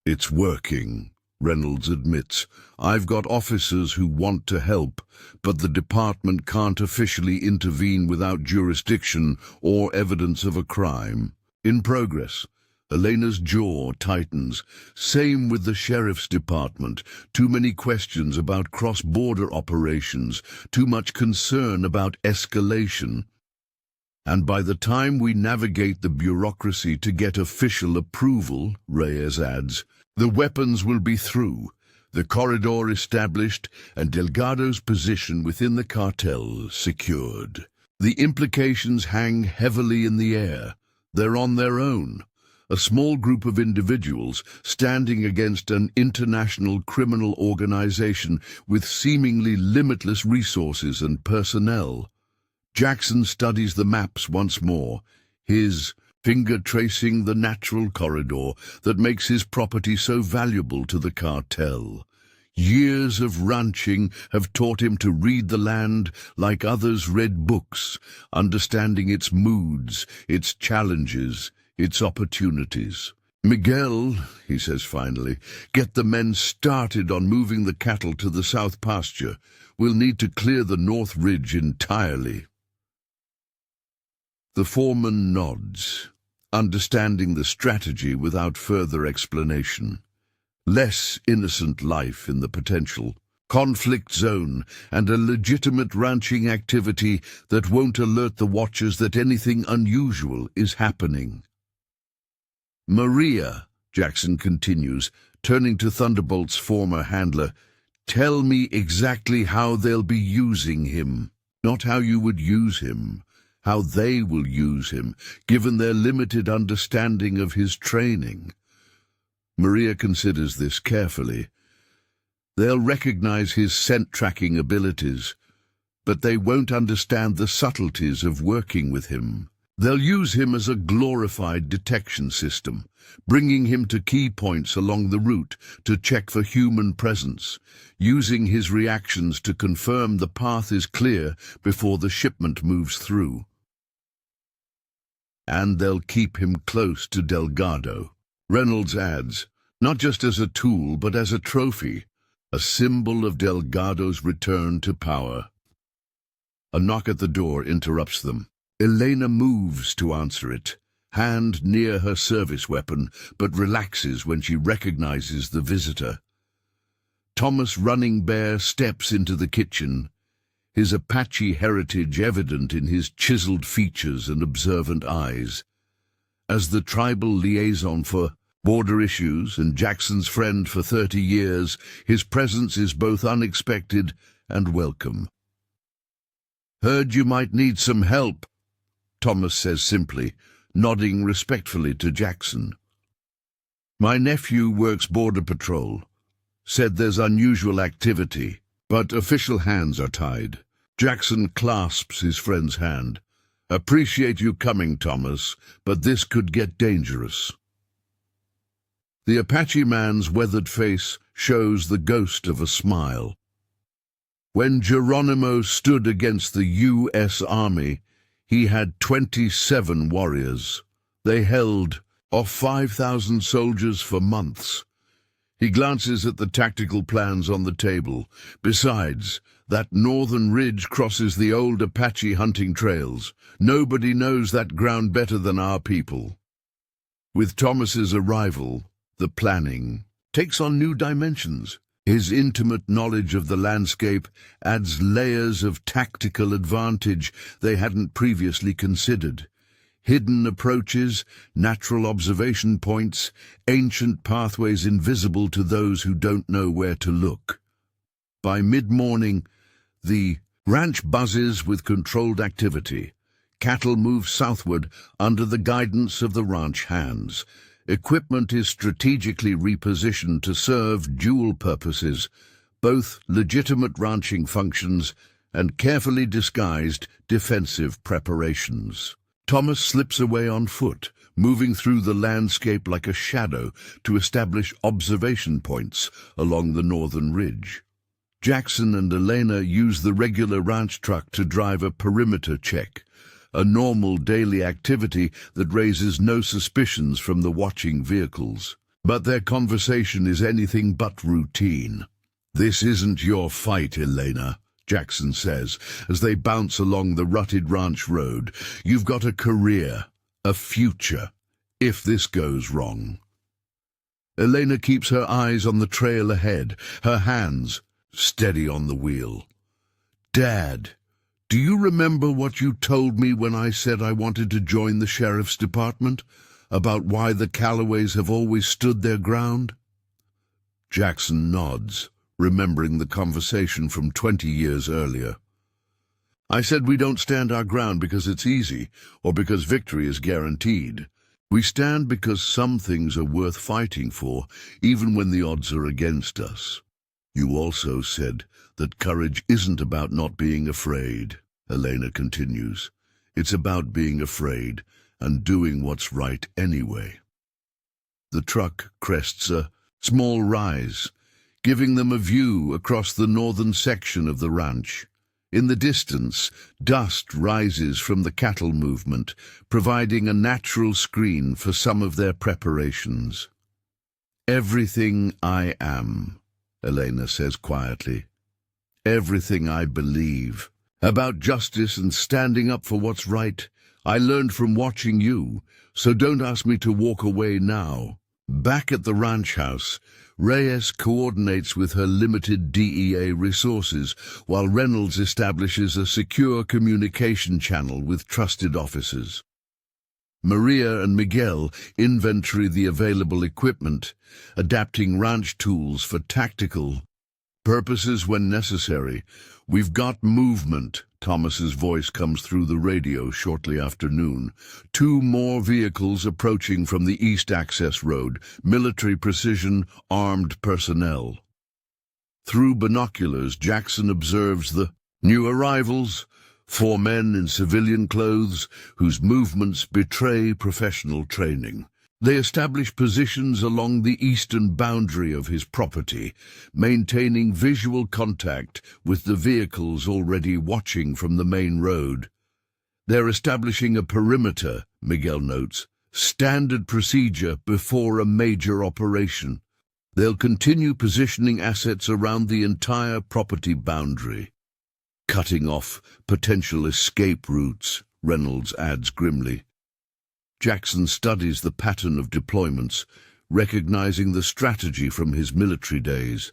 "It's working," Reynolds admits. "I've got officers who want to help, but the department can't officially intervene without jurisdiction or evidence of a crime." In progress. Elena's jaw tightens. Same with the sheriff's department. Too many questions about cross-border operations. Too much concern about escalation. "And by the time we navigate the bureaucracy to get official approval," Reyes adds, "the weapons will be through, the corridor established, and Delgado's position within the cartel secured. The implications hang heavily in the air. They're on their own. A small group of individuals standing against an international criminal organization with seemingly limitless resources and personnel." Jackson studies the maps once more, his finger tracing the natural corridor that makes his property so valuable to the cartel. Years of ranching have taught him to read the land like others read books, understanding its moods, its challenges, its opportunities. "Miguel," he says finally, "get the men started on moving the cattle to the south pasture. We'll need to clear the north ridge entirely." The foreman nods, understanding the strategy without further explanation. Less innocent life in the potential conflict zone, and a legitimate ranching activity that won't alert the watchers that anything unusual is happening. "Maria," Jackson continues, turning to Thunderbolt's former handler, "tell me exactly how they'll be using him. Not how you would use him, how they will use him, given their limited understanding of his training." Maria considers this carefully. They'll recognize his scent-tracking abilities, but they won't understand the subtleties of working with him. They'll use him as a glorified detection system, bringing him to key points along the route to check for human presence, using his reactions to confirm the path is clear before the shipment moves through. And they'll keep him close to Delgado. Reynolds adds, not just as a tool, but as a trophy, a symbol of Delgado's return to power. A knock at the door interrupts them. Elena moves to answer it, hand near her service weapon, but relaxes when she recognizes the visitor. Thomas Running Bear steps into the kitchen, his Apache heritage evident in his chiseled features and observant eyes. As the tribal liaison for border issues and Jackson's friend for 30 years, his presence is both unexpected and welcome. "Heard you might need some help," Thomas says simply, nodding respectfully to Jackson. "My nephew works Border Patrol. Said there's unusual activity, but official hands are tied." Jackson clasps his friend's hand. "Appreciate you coming, Thomas, but this could get dangerous." The Apache man's weathered face shows the ghost of a smile. When Geronimo stood against the U.S. Army, he had 27 warriors. They held off 5,000 soldiers for months. He glances at the tactical plans on the table. Besides, that northern ridge crosses the old Apache hunting trails. Nobody knows that ground better than our people. With Thomas's arrival, the planning takes on new dimensions. His intimate knowledge of the landscape adds layers of tactical advantage they hadn't previously considered. Hidden approaches, natural observation points, ancient pathways invisible to those who don't know where to look. By mid-morning, the ranch buzzes with controlled activity. Cattle move southward under the guidance of the ranch hands. Equipment is strategically repositioned to serve dual purposes, both legitimate ranching functions and carefully disguised defensive preparations. Thomas slips away on foot, moving through the landscape like a shadow to establish observation points along the northern ridge. Jackson and Elena use the regular ranch truck to drive a perimeter check, a normal daily activity that raises no suspicions from the watching vehicles. But their conversation is anything but routine. "This isn't your fight, Elena," Jackson says, as they bounce along the rutted ranch road. "You've got a career, a future, if this goes wrong." Elena keeps her eyes on the trail ahead, her hands steady on the wheel. "Dad, do you remember what you told me when I said I wanted to join the sheriff's department? About why the Callaways have always stood their ground?" Jackson nods, remembering the conversation from 20 years earlier. "I said we don't stand our ground because it's easy, or because victory is guaranteed. We stand because some things are worth fighting for, even when the odds are against us." "You also said that courage isn't about not being afraid," Elena continues. "It's about being afraid and doing what's right anyway." The truck crests a small rise, giving them a view across the northern section of the ranch. In the distance, dust rises from the cattle movement, providing a natural screen for some of their preparations. "Everything I am," Elena says quietly. "Everything I believe about justice and standing up for what's right, I learned from watching you, so don't ask me to walk away now." Back at the ranch house, Reyes coordinates with her limited DEA resources, while Reynolds establishes a secure communication channel with trusted officers. Maria and Miguel inventory the available equipment, adapting ranch tools for tactical purposes when necessary. "We've got movement," Thomas's voice comes through the radio shortly after noon. "2 more vehicles approaching from the east access road, military precision, armed personnel." Through binoculars, Jackson observes the new arrivals, 4 men in civilian clothes whose movements betray professional training. They establish positions along the eastern boundary of his property, maintaining visual contact with the vehicles already watching from the main road. "They're establishing a perimeter," Miguel notes, "standard procedure before a major operation. They'll continue positioning assets around the entire property boundary." "Cutting off potential escape routes," Reynolds adds grimly. Jackson studies the pattern of deployments, recognizing the strategy from his military days.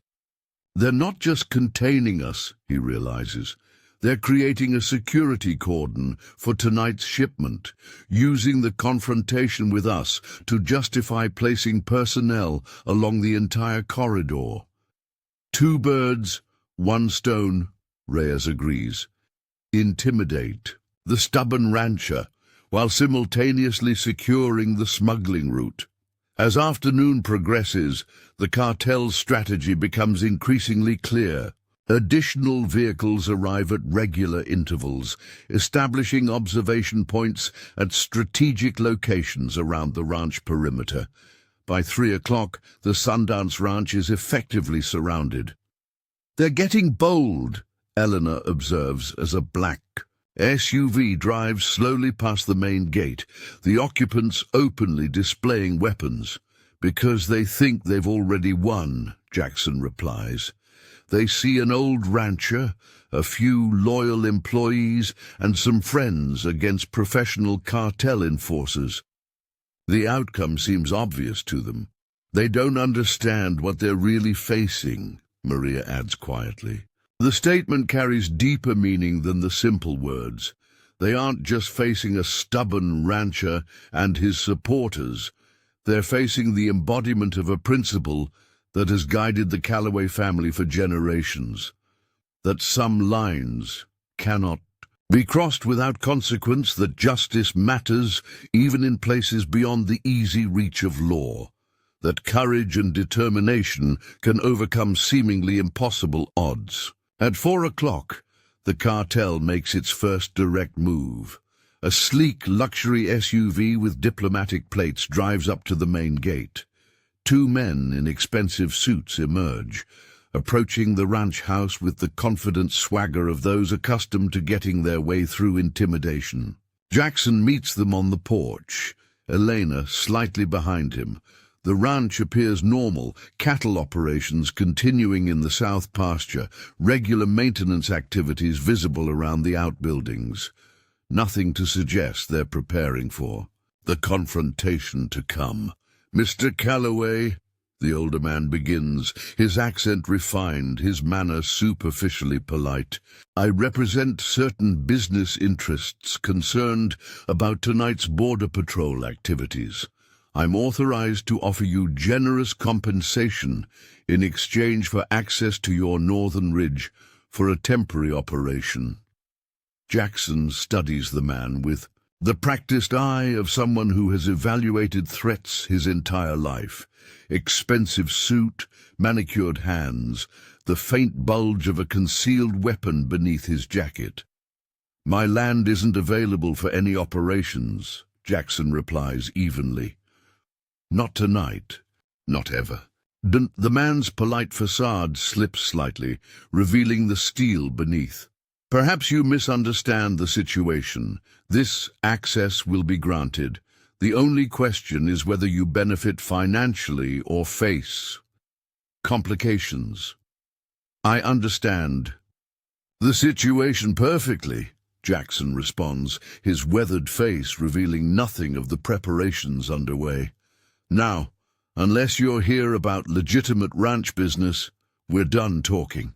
"They're not just containing us," he realizes. "They're creating a security cordon for tonight's shipment, using the confrontation with us to justify placing personnel along the entire corridor." "2 birds, 1 stone," Reyes agrees. "Intimidate the stubborn rancher, while simultaneously securing the smuggling route." As afternoon progresses, the cartel's strategy becomes increasingly clear. Additional vehicles arrive at regular intervals, establishing observation points at strategic locations around the ranch perimeter. By 3 o'clock, the Sundance Ranch is effectively surrounded. "They're getting bold," Eleanor observes as a black SUV drives slowly past the main gate, the occupants openly displaying weapons. "Because they think they've already won," Jackson replies. "They see an old rancher, a few loyal employees, and some friends against professional cartel enforcers. The outcome seems obvious to them. They don't understand what they're really facing," Maria adds quietly. The statement carries deeper meaning than the simple words. They aren't just facing a stubborn rancher and his supporters. They're facing the embodiment of a principle that has guided the Callaway family for generations: that some lines cannot be crossed without consequence, that justice matters even in places beyond the easy reach of law, that courage and determination can overcome seemingly impossible odds. At 4 o'clock, the cartel makes its first direct move. A sleek luxury SUV with diplomatic plates drives up to the main gate. 2 men in expensive suits emerge, approaching the ranch house with the confident swagger of those accustomed to getting their way through intimidation. Jackson meets them on the porch, Elena slightly behind him, The ranch appears normal, cattle operations continuing in the south pasture, regular maintenance activities visible around the outbuildings. Nothing to suggest they're preparing for the confrontation to come. "Mr. Calloway," the older man begins, his accent refined, his manner superficially polite. "I represent certain business interests concerned about tonight's Border Patrol activities. I'm authorized to offer you generous compensation in exchange for access to your northern ridge for a temporary operation." Jackson studies the man with the practiced eye of someone who has evaluated threats his entire life. Expensive suit, manicured hands, the faint bulge of a concealed weapon beneath his jacket. "My land isn't available for any operations," Jackson replies evenly. "Not tonight, not ever." The man's polite facade slips slightly, revealing the steel beneath. "Perhaps you misunderstand the situation. This access will be granted. The only question is whether you benefit financially or face complications." "I understand the situation perfectly," Jackson responds, his weathered face revealing nothing of the preparations underway. "Now, unless you're here about legitimate ranch business, we're done talking."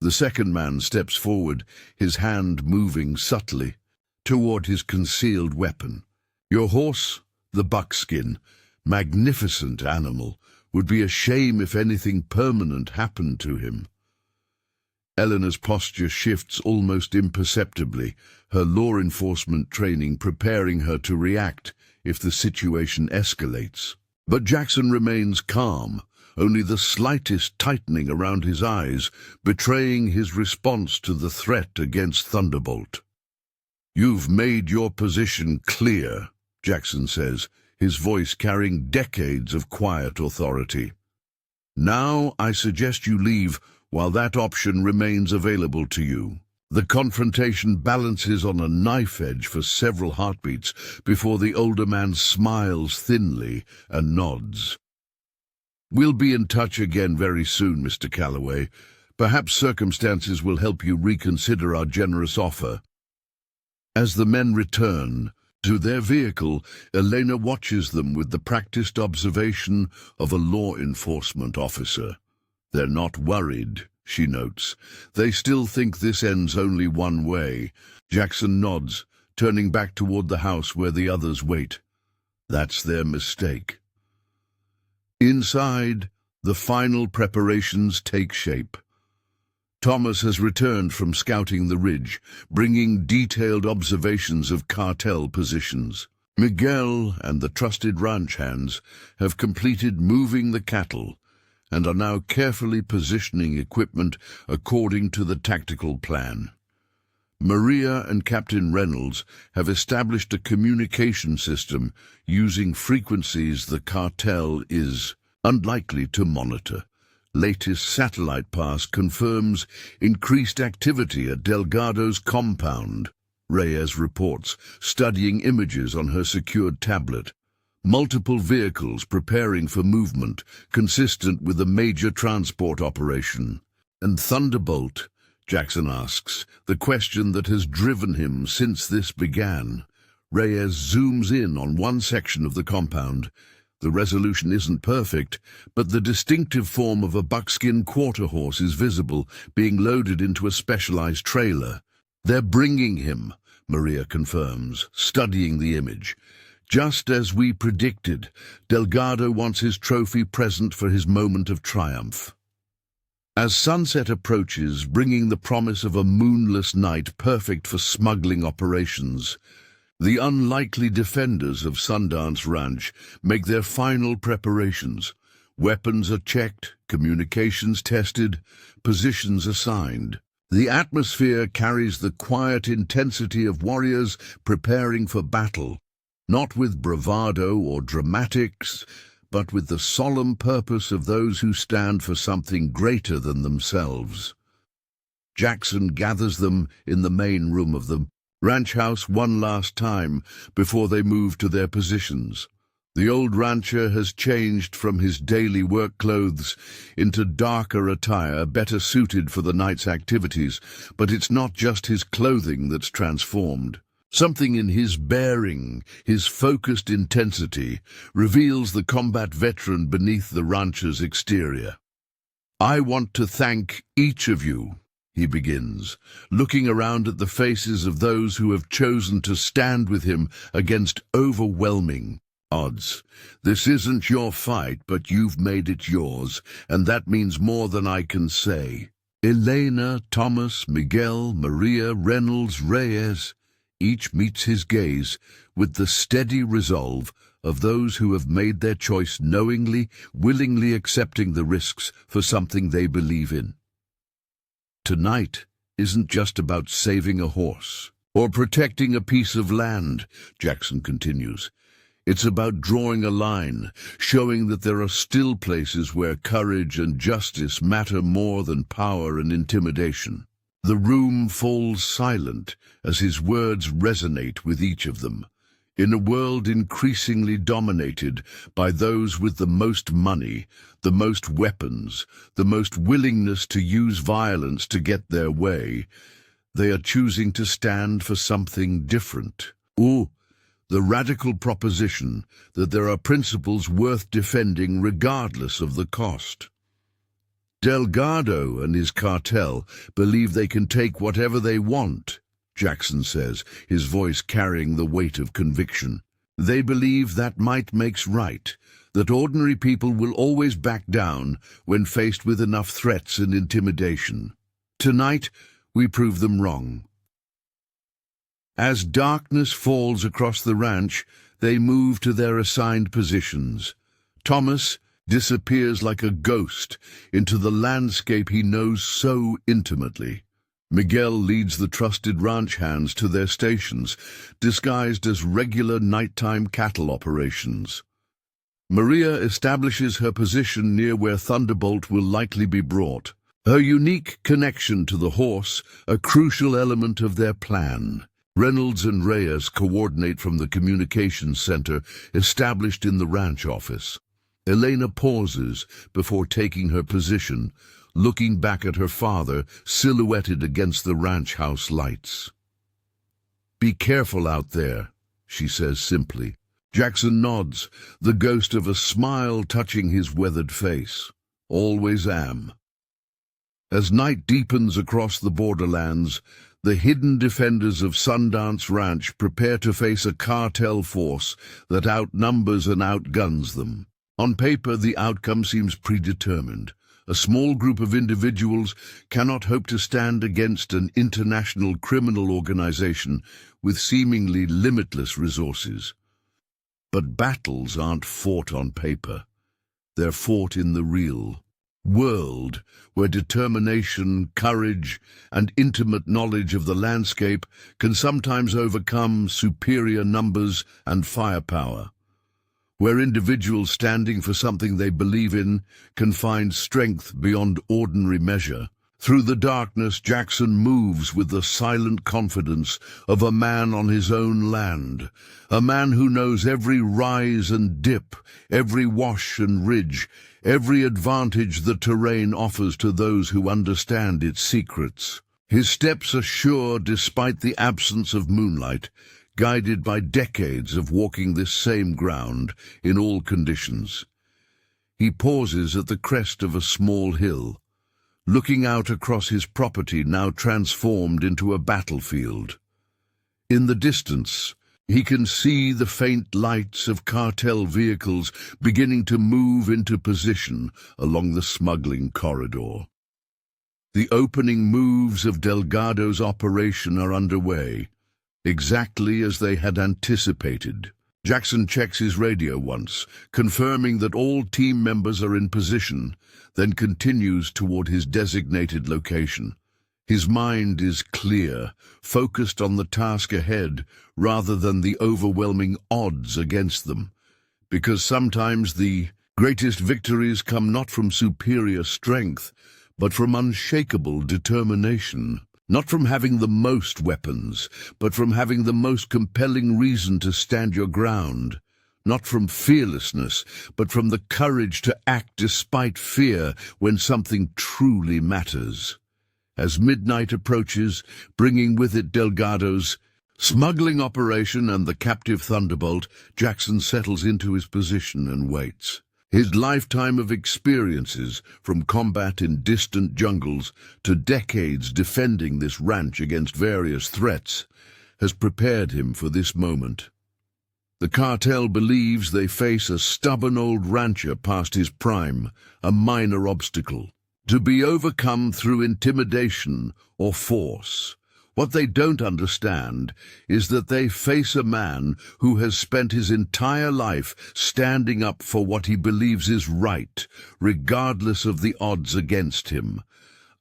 The second man steps forward, his hand moving subtly toward his concealed weapon. "Your horse, the buckskin, magnificent animal, would be a shame if anything permanent happened to him." Eleanor's posture shifts almost imperceptibly, her law enforcement training preparing her to react if the situation escalates. But Jackson remains calm, only the slightest tightening around his eyes betraying his response to the threat against Thunderbolt. "You've made your position clear," Jackson says, his voice carrying decades of quiet authority. "Now I suggest you leave while that option remains available to you." The confrontation balances on a knife edge for several heartbeats before the older man smiles thinly and nods. "We'll be in touch again very soon, Mr. Calloway. Perhaps circumstances will help you reconsider our generous offer." As the men return to their vehicle, Elena watches them with the practiced observation of a law enforcement officer. "They're not worried," she notes. "They still think this ends only one way." Jackson nods, turning back toward the house where the others wait. That's their mistake. Inside, the final preparations take shape. Thomas has returned from scouting the ridge, bringing detailed observations of cartel positions. Miguel and the trusted ranch hands have completed moving the cattle and are now carefully positioning equipment according to the tactical plan. Maria and Captain Reynolds have established a communication system using frequencies the cartel is unlikely to monitor. Latest satellite pass confirms increased activity at Delgado's compound, Reyes reports, studying images on her secured tablet. Multiple vehicles preparing for movement, consistent with a major transport operation. And Thunderbolt, Jackson asks, the question that has driven him since this began. Reyes zooms in on one section of the compound. The resolution isn't perfect, but the distinctive form of a buckskin quarter horse is visible, being loaded into a specialized trailer. "They're bringing him," Maria confirms, studying the image. "Just as we predicted, Delgado wants his trophy present for his moment of triumph." As sunset approaches, bringing the promise of a moonless night perfect for smuggling operations, the unlikely defenders of Sundance Ranch make their final preparations. Weapons are checked, communications tested, positions assigned. The atmosphere carries the quiet intensity of warriors preparing for battle, not with bravado or dramatics, but with the solemn purpose of those who stand for something greater than themselves. Jackson gathers them in the main room of the ranch house one last time before they move to their positions. The old rancher has changed from his daily work clothes into darker attire better suited for the night's activities, but it's not just his clothing that's transformed. Something in his bearing, his focused intensity, reveals the combat veteran beneath the rancher's exterior. "I want to thank each of you," he begins, looking around at the faces of those who have chosen to stand with him against overwhelming odds. "This isn't your fight, but you've made it yours, and that means more than I can say." Elena, Thomas, Miguel, Maria, Reynolds, Reyes, each meets his gaze with the steady resolve of those who have made their choice knowingly, willingly accepting the risks for something they believe in. Tonight isn't just about saving a horse or protecting a piece of land, Jackson continues. It's about drawing a line, showing that there are still places where courage and justice matter more than power and intimidation. The room falls silent as his words resonate with each of them. In a world increasingly dominated by those with the most money, the most weapons, the most willingness to use violence to get their way, they are choosing to stand for something different. The radical proposition that there are principles worth defending regardless of the cost. Delgado and his cartel believe they can take whatever they want, Jackson says, his voice carrying the weight of conviction. They believe that might makes right, that ordinary people will always back down when faced with enough threats and intimidation. Tonight, we prove them wrong. As darkness falls across the ranch, they move to their assigned positions. Thomas disappears like a ghost into the landscape he knows so intimately. Miguel leads the trusted ranch hands to their stations, disguised as regular nighttime cattle operations. Maria establishes her position near where Thunderbolt will likely be brought. Her unique connection to the horse, a crucial element of their plan. Reynolds and Reyes coordinate from the communications center established in the ranch office. Elena pauses before taking her position, looking back at her father silhouetted against the ranch house lights. "Be careful out there," she says simply. Jackson nods, the ghost of a smile touching his weathered face. "Always am." As night deepens across the borderlands, the hidden defenders of Sundance Ranch prepare to face a cartel force that outnumbers and outguns them. On paper, the outcome seems predetermined. A small group of individuals cannot hope to stand against an international criminal organization with seemingly limitless resources. But battles aren't fought on paper. They're fought in the real world, where determination, courage, and intimate knowledge of the landscape can sometimes overcome superior numbers and firepower. Where individuals standing for something they believe in can find strength beyond ordinary measure. Through the darkness, Jackson moves with the silent confidence of a man on his own land, a man who knows every rise and dip, every wash and ridge, every advantage the terrain offers to those who understand its secrets. His steps are sure despite the absence of moonlight, guided by decades of walking this same ground in all conditions. He pauses at the crest of a small hill, looking out across his property now transformed into a battlefield. In the distance, he can see the faint lights of cartel vehicles beginning to move into position along the smuggling corridor. The opening moves of Delgado's operation are underway, exactly as they had anticipated. Jackson checks his radio once, confirming that all team members are in position, then continues toward his designated location. His mind is clear, focused on the task ahead rather than the overwhelming odds against them, because sometimes the greatest victories come not from superior strength, but from unshakable determination. Not from having the most weapons, but from having the most compelling reason to stand your ground. not from fearlessness, but from the courage to act despite fear when something truly matters. As midnight approaches, bringing with it Delgado's smuggling operation and the captive Thunderbolt, Jackson settles into his position and waits. His lifetime of experiences, from combat in distant jungles to decades defending this ranch against various threats, has prepared him for this moment. The cartel believes they face a stubborn old rancher past his prime, a minor obstacle, to be overcome through intimidation or force. What they don't understand is that they face a man who has spent his entire life standing up for what he believes is right, regardless of the odds against him.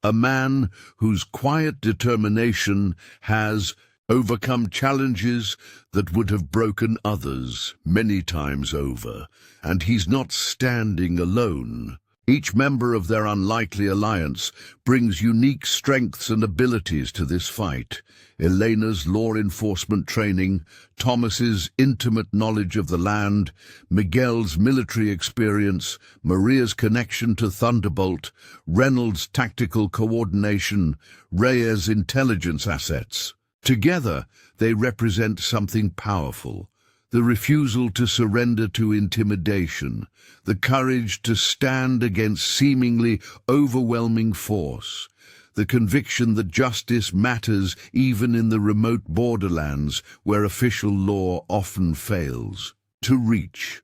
A man whose quiet determination has overcome challenges that would have broken others many times over, and he's not standing alone. Each member of their unlikely alliance brings unique strengths and abilities to this fight. Elena's law enforcement training, Thomas's intimate knowledge of the land, Miguel's military experience, Maria's connection to Thunderbolt, Reynolds' tactical coordination, Reyes' intelligence assets. Together, they represent something powerful. The refusal to surrender to intimidation, the courage to stand against seemingly overwhelming force, the conviction that justice matters even in the remote borderlands where official law often fails to reach.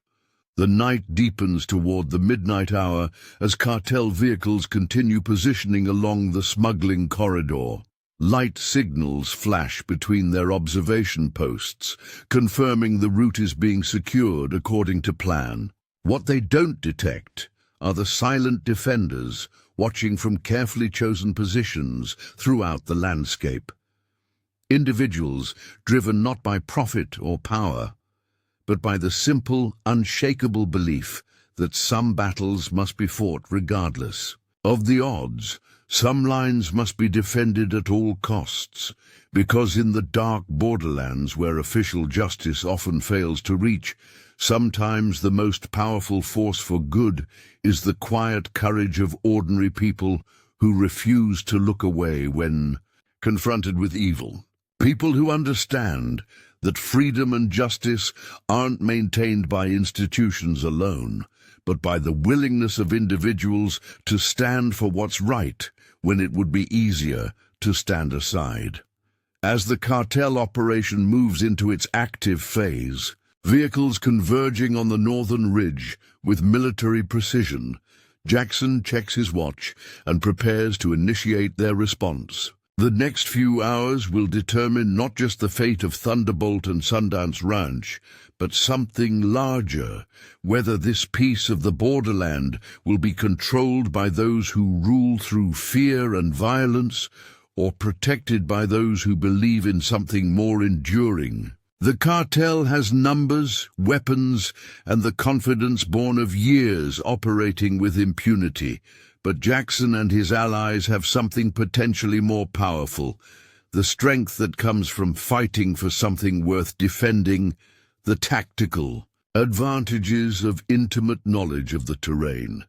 The night deepens toward the midnight hour as cartel vehicles continue positioning along the smuggling corridor. Light signals flash between their observation posts, confirming the route is being secured according to plan. What they don't detect are the silent defenders watching from carefully chosen positions throughout the landscape. Individuals driven not by profit or power, but by the simple, unshakable belief that some battles must be fought regardless of the odds. Some lines must be defended at all costs, because in the dark borderlands where official justice often fails to reach, sometimes the most powerful force for good is the quiet courage of ordinary people who refuse to look away when confronted with evil. People who understand that freedom and justice aren't maintained by institutions alone, but by the willingness of individuals to stand for what's right when it would be easier to stand aside. As the cartel operation moves into its active phase, vehicles converging on the northern ridge with military precision, Jackson checks his watch and prepares to initiate their response. The next few hours will determine not just the fate of Thunderbolt and Sundance Ranch, but something larger, whether this piece of the borderland will be controlled by those who rule through fear and violence, or protected by those who believe in something more enduring. The cartel has numbers, weapons, and the confidence born of years operating with impunity, but Jackson and his allies have something potentially more powerful, the strength that comes from fighting for something worth defending, the tactical advantages of intimate knowledge of the terrain,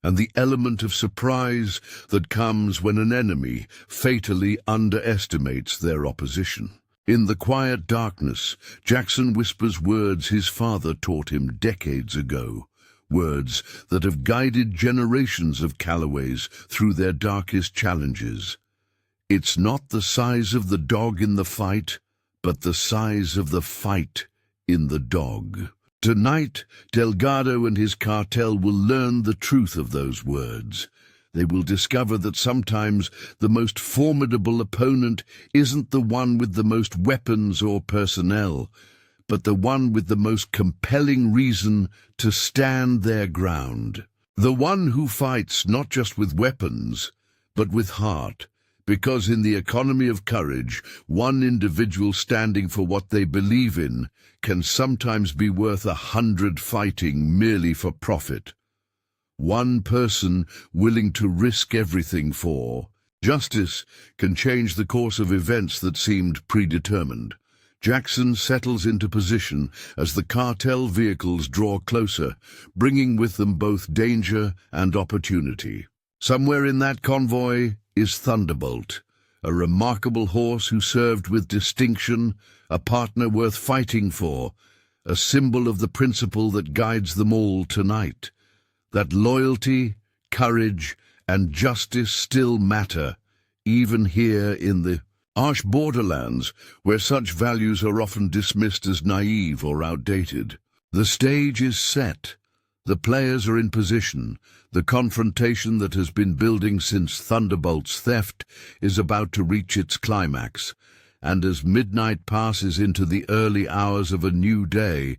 and the element of surprise that comes when an enemy fatally underestimates their opposition. In the quiet darkness, Jackson whispers words his father taught him decades ago, words that have guided generations of Callaways through their darkest challenges. It's not the size of the dog in the fight, but the size of the fight in the dog. Tonight, Delgado and his cartel will learn the truth of those words. They will discover that sometimes the most formidable opponent isn't the one with the most weapons or personnel, but the one with the most compelling reason to stand their ground. The one who fights not just with weapons, but with heart. Because in the economy of courage, one individual standing for what they believe in can sometimes be worth 100 fighting merely for profit. One person willing to risk everything for justice can change the course of events that seemed predetermined. Jackson settles into position as the cartel vehicles draw closer, bringing with them both danger and opportunity. Somewhere in that convoy is Thunderbolt, a remarkable horse who served with distinction, a partner worth fighting for, a symbol of the principle that guides them all tonight, that loyalty, courage, and justice still matter, even here in the harsh borderlands, where such values are often dismissed as naive or outdated. The stage is set. The players are in position. The confrontation that has been building since Thunderbolt's theft is about to reach its climax. And as midnight passes into the early hours of a new day,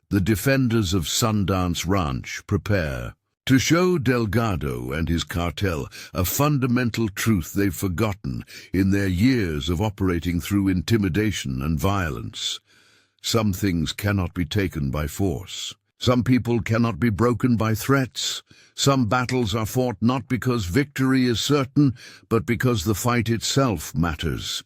the defenders of Sundance Ranch prepare to show Delgado and his cartel a fundamental truth they've forgotten in their years of operating through intimidation and violence. Some things cannot be taken by force. Some people cannot be broken by threats. Some battles are fought not because victory is certain, but because the fight itself matters.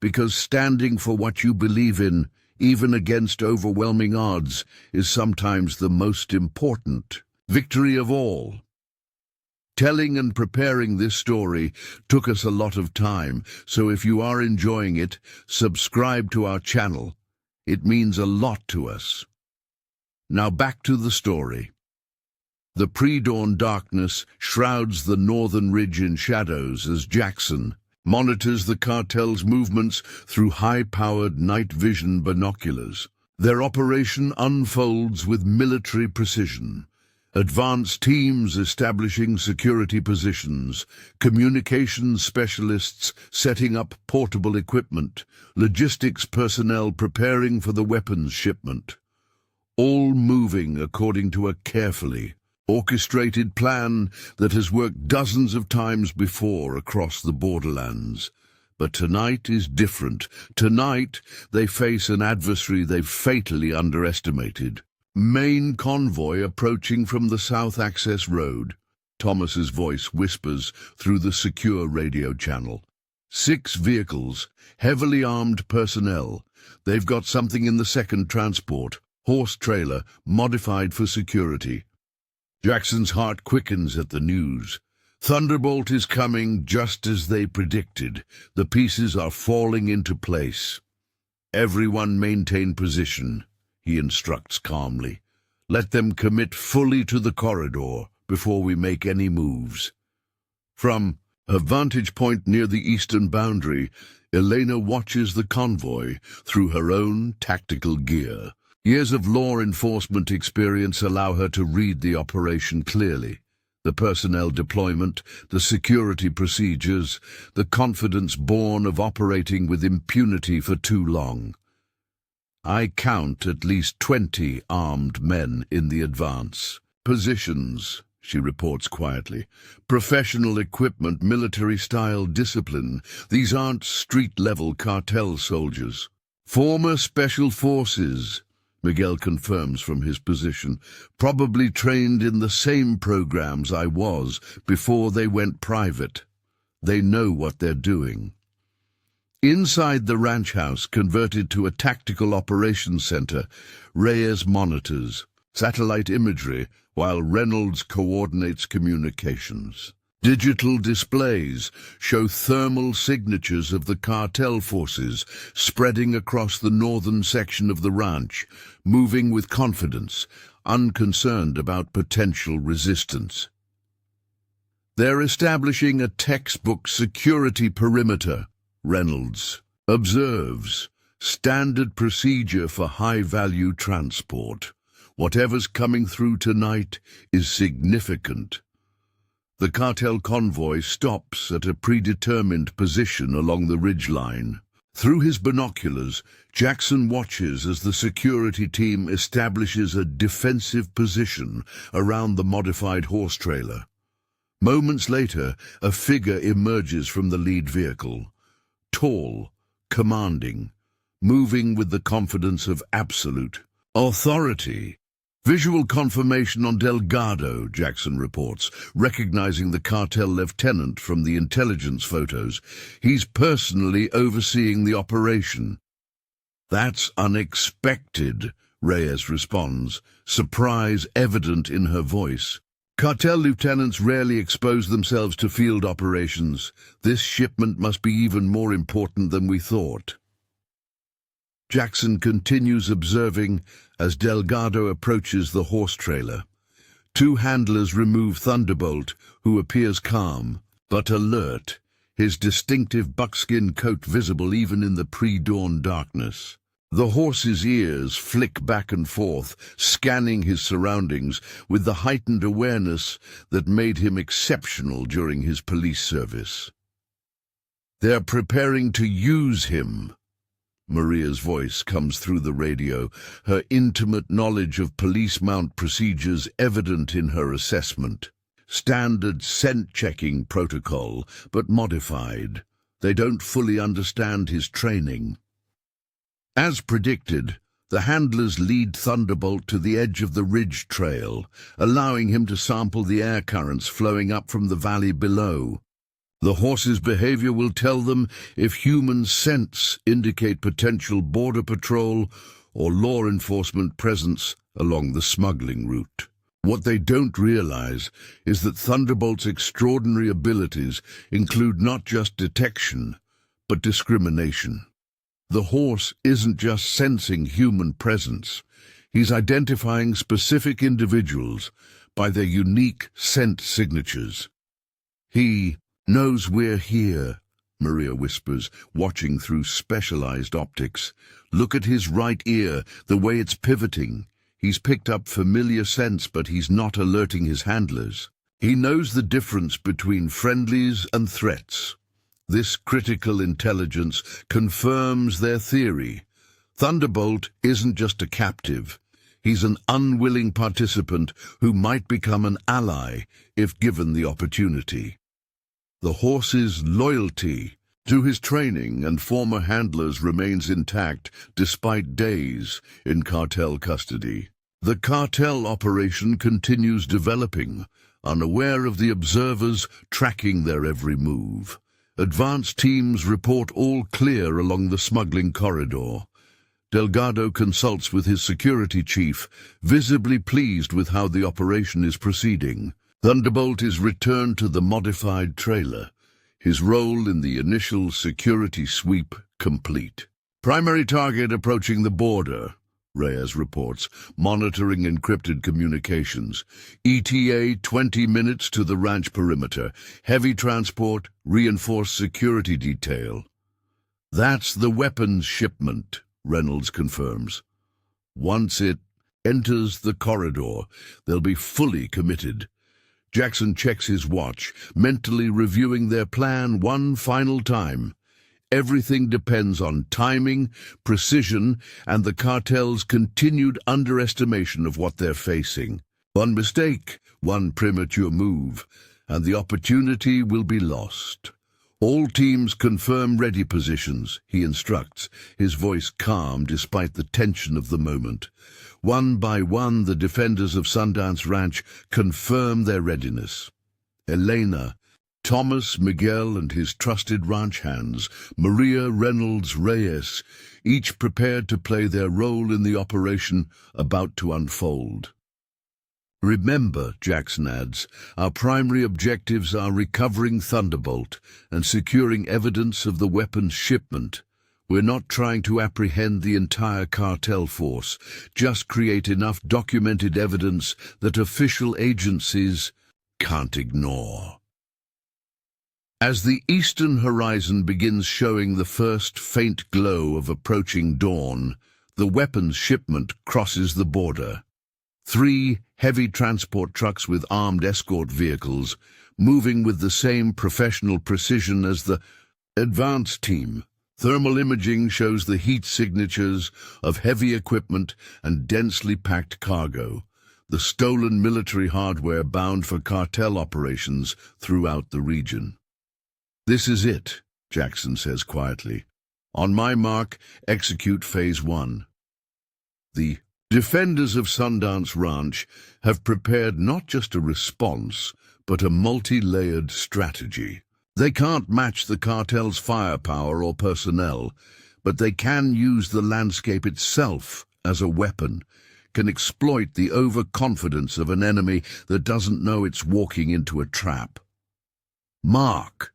Because standing for what you believe in, even against overwhelming odds, is sometimes the most important victory of all. Telling and preparing this story took us a lot of time, so if you are enjoying it, subscribe to our channel. It means a lot to us. Now back to the story. The pre-dawn darkness shrouds the northern ridge in shadows as Jackson monitors the cartel's movements through high-powered night vision binoculars. Their operation unfolds with military precision. Advanced teams establishing security positions, communications specialists setting up portable equipment, logistics personnel preparing for the weapons shipment. All moving according to a carefully orchestrated plan that has worked dozens of times before across the borderlands. But tonight is different. Tonight they face an adversary they've fatally underestimated. Main convoy approaching from the South Access Road. Thomas's voice whispers through the secure radio channel. 6 vehicles, heavily armed personnel. They've got something in the second transport, horse trailer, modified for security. Jackson's heart quickens at the news. Thunderbolt is coming just as they predicted. The pieces are falling into place. Everyone maintain position, he instructs calmly. Let them commit fully to the corridor before we make any moves. From a vantage point near the eastern boundary, Elena watches the convoy through her own tactical gear. Years of law enforcement experience allow her to read the operation clearly. The personnel deployment, the security procedures, the confidence born of operating with impunity for too long. I count at least 20 armed men in the advance. Positions, she reports quietly. Professional equipment, military-style discipline. These aren't street-level cartel soldiers. Former special forces, Miguel confirms from his position. Probably trained in the same programs I was before they went private. They know what they're doing. Inside the ranch house, converted to a tactical operations center, Reyes monitors satellite imagery while Reynolds coordinates communications. Digital displays show thermal signatures of the cartel forces spreading across the northern section of the ranch, moving with confidence, unconcerned about potential resistance. They're establishing a textbook security perimeter, Reynolds observes. Standard procedure for high-value transport. Whatever's coming through tonight is significant. The cartel convoy stops at a predetermined position along the ridgeline. Through his binoculars, Jackson watches as the security team establishes a defensive position around the modified horse trailer. Moments later, a figure emerges from the lead vehicle. Tall, commanding, moving with the confidence of absolute authority. Visual confirmation on Delgado, Jackson reports, recognizing the cartel lieutenant from the intelligence photos. He's personally overseeing the operation. "That's unexpected," Reyes responds, surprise evident in her voice. "Cartel lieutenants rarely expose themselves to field operations. This shipment must be even more important than we thought." Jackson continues observing as Delgado approaches the horse trailer. Two handlers remove Thunderbolt, who appears calm, but alert, his distinctive buckskin coat visible even in the pre-dawn darkness. The horse's ears flick back and forth, scanning his surroundings with the heightened awareness that made him exceptional during his police service. "They're preparing to use him." Maria's voice comes through the radio, her intimate knowledge of police mount procedures evident in her assessment. Standard scent-checking protocol, but modified. They don't fully understand his training. As predicted, the handlers lead Thunderbolt to the edge of the ridge trail, allowing him to sample the air currents flowing up from the valley below. The horse's behavior will tell them if human scents indicate potential border patrol or law enforcement presence along the smuggling route. What they don't realize is that Thunderbolt's extraordinary abilities include not just detection, but discrimination. The horse isn't just sensing human presence. He's identifying specific individuals by their unique scent signatures. "He knows we're here," Maria whispers, watching through specialized optics. "Look at his right ear, the way it's pivoting. He's picked up familiar scents, but he's not alerting his handlers. He knows the difference between friendlies and threats." This critical intelligence confirms their theory. Thunderbolt isn't just a captive. He's an unwilling participant who might become an ally if given the opportunity. The horse's loyalty to his training and former handlers remains intact despite days in cartel custody. The cartel operation continues developing, unaware of the observers tracking their every move. Advance teams report all clear along the smuggling corridor. Delgado consults with his security chief, visibly pleased with how the operation is proceeding. Thunderbolt is returned to the modified trailer, his role in the initial security sweep complete. "Primary target approaching the border," Reyes reports, monitoring encrypted communications. "ETA 20 minutes to the ranch perimeter. Heavy transport, reinforced security detail." "That's the weapons shipment," Reynolds confirms. "Once it enters the corridor, they'll be fully committed." Jackson checks his watch, mentally reviewing their plan one final time. Everything depends on timing, precision, and the cartel's continued underestimation of what they're facing. One mistake, one premature move, and the opportunity will be lost. "All teams confirm ready positions," he instructs, his voice calm despite the tension of the moment. One by one, the defenders of Sundance Ranch confirm their readiness. Elena, Thomas, Miguel, and his trusted ranch hands, Maria, Reynolds, Reyes, each prepared to play their role in the operation about to unfold. "Remember," Jackson adds, "our primary objectives are recovering Thunderbolt and securing evidence of the weapons shipment. We're not trying to apprehend the entire cartel force, just create enough documented evidence that official agencies can't ignore." As the eastern horizon begins showing the first faint glow of approaching dawn, the weapons shipment crosses the border. 3 heavy transport trucks with armed escort vehicles, moving with the same professional precision as the advance team. Thermal imaging shows the heat signatures of heavy equipment and densely packed cargo, the stolen military hardware bound for cartel operations throughout the region. "This is it," Jackson says quietly. "On my mark, execute Phase 1. The defenders of Sundance Ranch have prepared not just a response, but a multi-layered strategy. They can't match the cartel's firepower or personnel, but they can use the landscape itself as a weapon, can exploit the overconfidence of an enemy that doesn't know it's walking into a trap. Mark.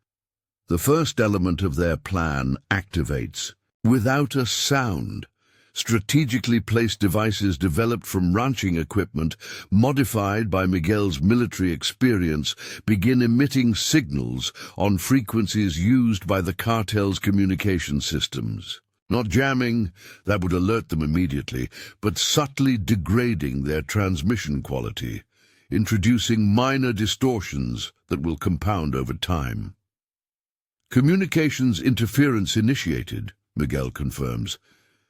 The first element of their plan activates, without a sound. Strategically placed devices developed from ranching equipment, modified by Miguel's military experience, begin emitting signals on frequencies used by the cartel's communication systems. Not jamming, that would alert them immediately, but subtly degrading their transmission quality, introducing minor distortions that will compound over time. Communications interference initiated, Miguel confirms.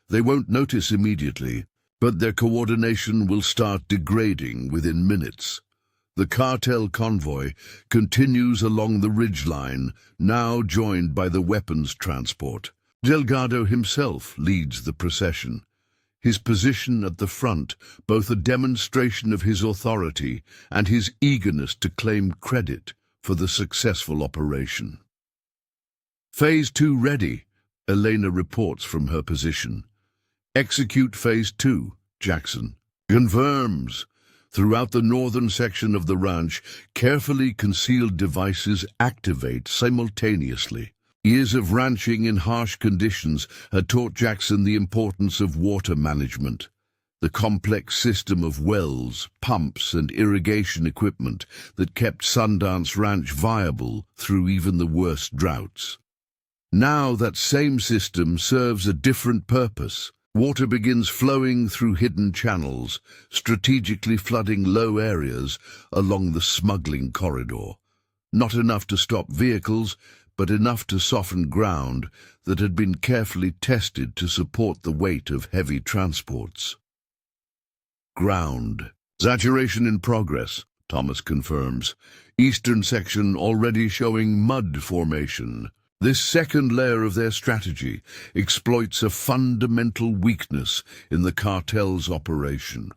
They won't notice immediately, but their coordination will start degrading within minutes. The cartel convoy continues along the ridgeline, now joined by the weapons transport. Delgado himself leads the procession, his position at the front both a demonstration of his authority and his eagerness to claim credit for the successful operation. Phase 2 ready, Elena reports from her position. Execute Phase 2, Jackson confirms. Throughout the northern section of the ranch, carefully concealed devices activate simultaneously. Years of ranching in harsh conditions had taught Jackson the importance of water management. The complex system of wells, pumps, and irrigation equipment that kept Sundance Ranch viable through even the worst droughts. Now that same system serves a different purpose. Water begins flowing through hidden channels, strategically flooding low areas along the smuggling corridor. Not enough to stop vehicles, but enough to soften ground that had been carefully tested to support the weight of heavy transports. Ground. Saturation in progress, Thomas confirms. Eastern section already showing mud formation. This second layer of their strategy exploits a fundamental weakness in the cartel's operation.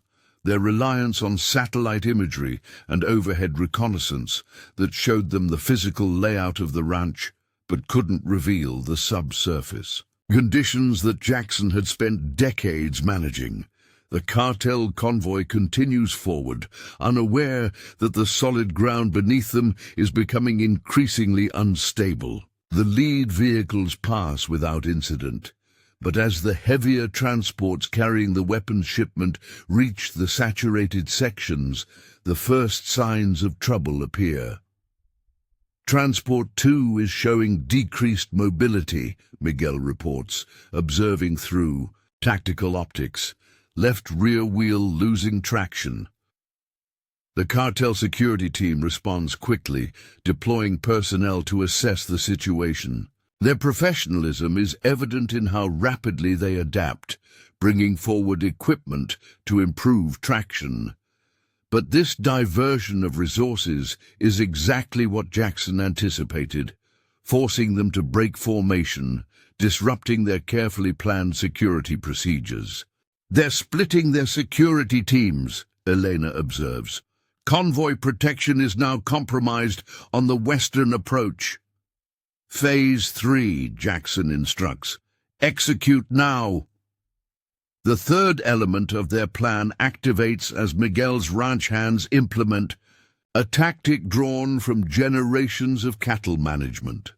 Their reliance on satellite imagery and overhead reconnaissance that showed them the physical layout of the ranch, but couldn't reveal the subsurface. Conditions that Jackson had spent decades managing. The cartel convoy continues forward, unaware that the solid ground beneath them is becoming increasingly unstable. The lead vehicles pass without incident, but as the heavier transports carrying the weapons shipment reach the saturated sections, the first signs of trouble appear. Transport 2 is showing decreased mobility, Miguel reports, observing through tactical optics, left rear wheel losing traction. The cartel security team responds quickly, deploying personnel to assess the situation. Their professionalism is evident in how rapidly they adapt, bringing forward equipment to improve traction. But this diversion of resources is exactly what Jackson anticipated, forcing them to break formation, disrupting their carefully planned security procedures. They're splitting their security teams, Elena observes. Convoy protection is now compromised on the western approach. Phase 3, Jackson instructs. Execute now. The third element of their plan activates as Miguel's ranch hands implement a tactic drawn from generations of cattle management.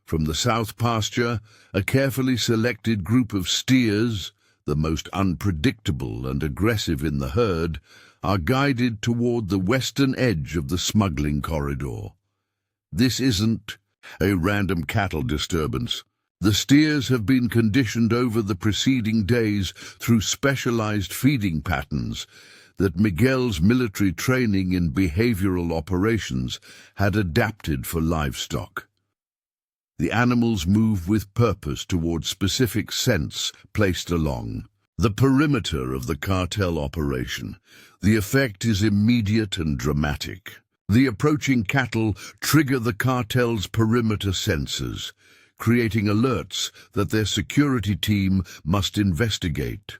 From the south pasture, a carefully selected group of steers, the most unpredictable and aggressive in the herd, are guided toward the western edge of the smuggling corridor. This isn't a random cattle disturbance. The steers have been conditioned over the preceding days through specialized feeding patterns that Miguel's military training in behavioral operations had adapted for livestock. The animals move with purpose toward specific scents placed along the perimeter of the cartel operation. The effect is immediate and dramatic. The approaching cattle trigger the cartel's perimeter sensors, creating alerts that their security team must investigate.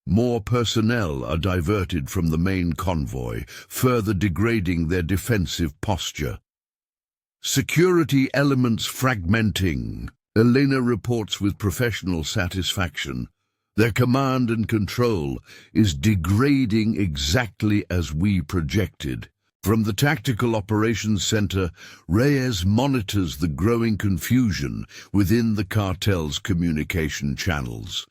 More personnel are diverted from the main convoy, further degrading their defensive posture. Security elements fragmenting, Elena reports with professional satisfaction. Their command and control is degrading exactly as we projected. From the Tactical Operations Center, Reyes monitors the growing confusion within the cartel's communication channels.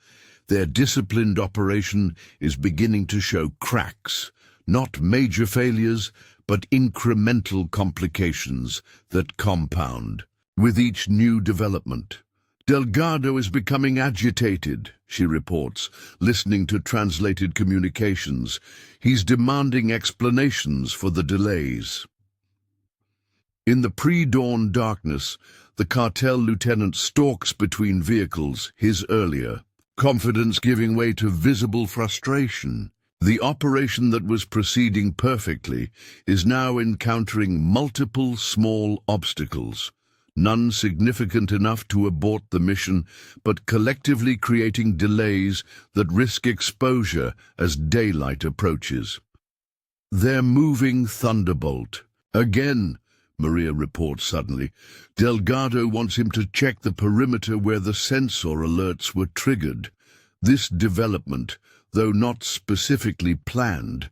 Their disciplined operation is beginning to show cracks, not major failures, but incremental complications that compound. With each new development, Delgado is becoming agitated, she reports, listening to translated communications. He's demanding explanations for the delays. In the pre-dawn darkness, the cartel lieutenant stalks between vehicles, his earlier confidence giving way to visible frustration. The operation that was proceeding perfectly is now encountering multiple small obstacles, none significant enough to abort the mission, but collectively creating delays that risk exposure as daylight approaches. They're moving Thunderbolt. Again, Maria reports suddenly. Delgado wants him to check the perimeter where the sensor alerts were triggered. This development, though not specifically planned,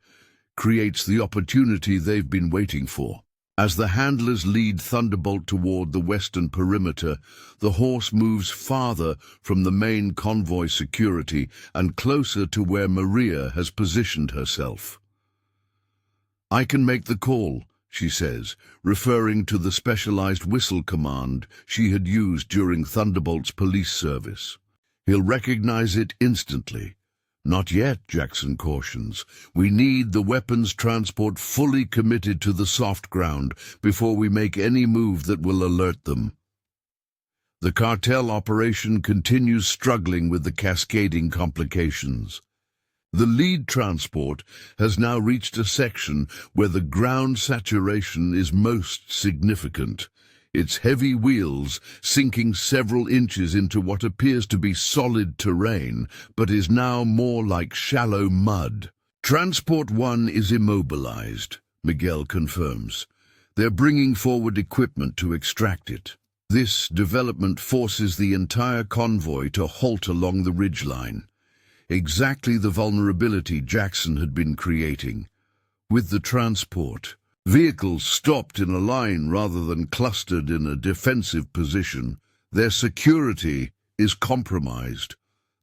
creates the opportunity they've been waiting for. As the handlers lead Thunderbolt toward the western perimeter, the horse moves farther from the main convoy security and closer to where Maria has positioned herself. "I can make the call," she says, referring to the specialized whistle command she had used during Thunderbolt's police service. "He'll recognize it instantly." "Not yet," Jackson cautions. "We need the weapons transport fully committed to the soft ground before we make any move that will alert them." The cartel operation continues struggling with the cascading complications. The lead transport has now reached a section where the ground saturation is most significant, its heavy wheels sinking several inches into what appears to be solid terrain, but is now more like shallow mud. Transport 1 is immobilized, Miguel confirms. They're bringing forward equipment to extract it. This development forces the entire convoy to halt along the ridgeline. Exactly the vulnerability Jackson had been creating. With the transport, vehicles stopped in a line rather than clustered in a defensive position, their security is compromised.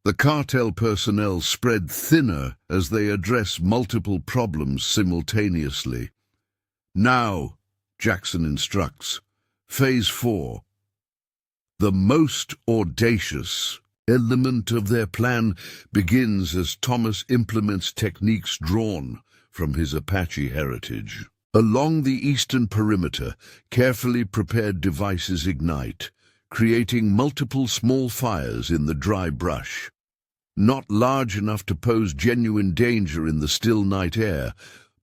The cartel personnel spread thinner as they address multiple problems simultaneously. "Now," Jackson instructs, Phase 4. The most audacious element of their plan begins as Thomas implements techniques drawn from his Apache heritage. Along the eastern perimeter, carefully prepared devices ignite, creating multiple small fires in the dry brush. Not large enough to pose genuine danger in the still night air,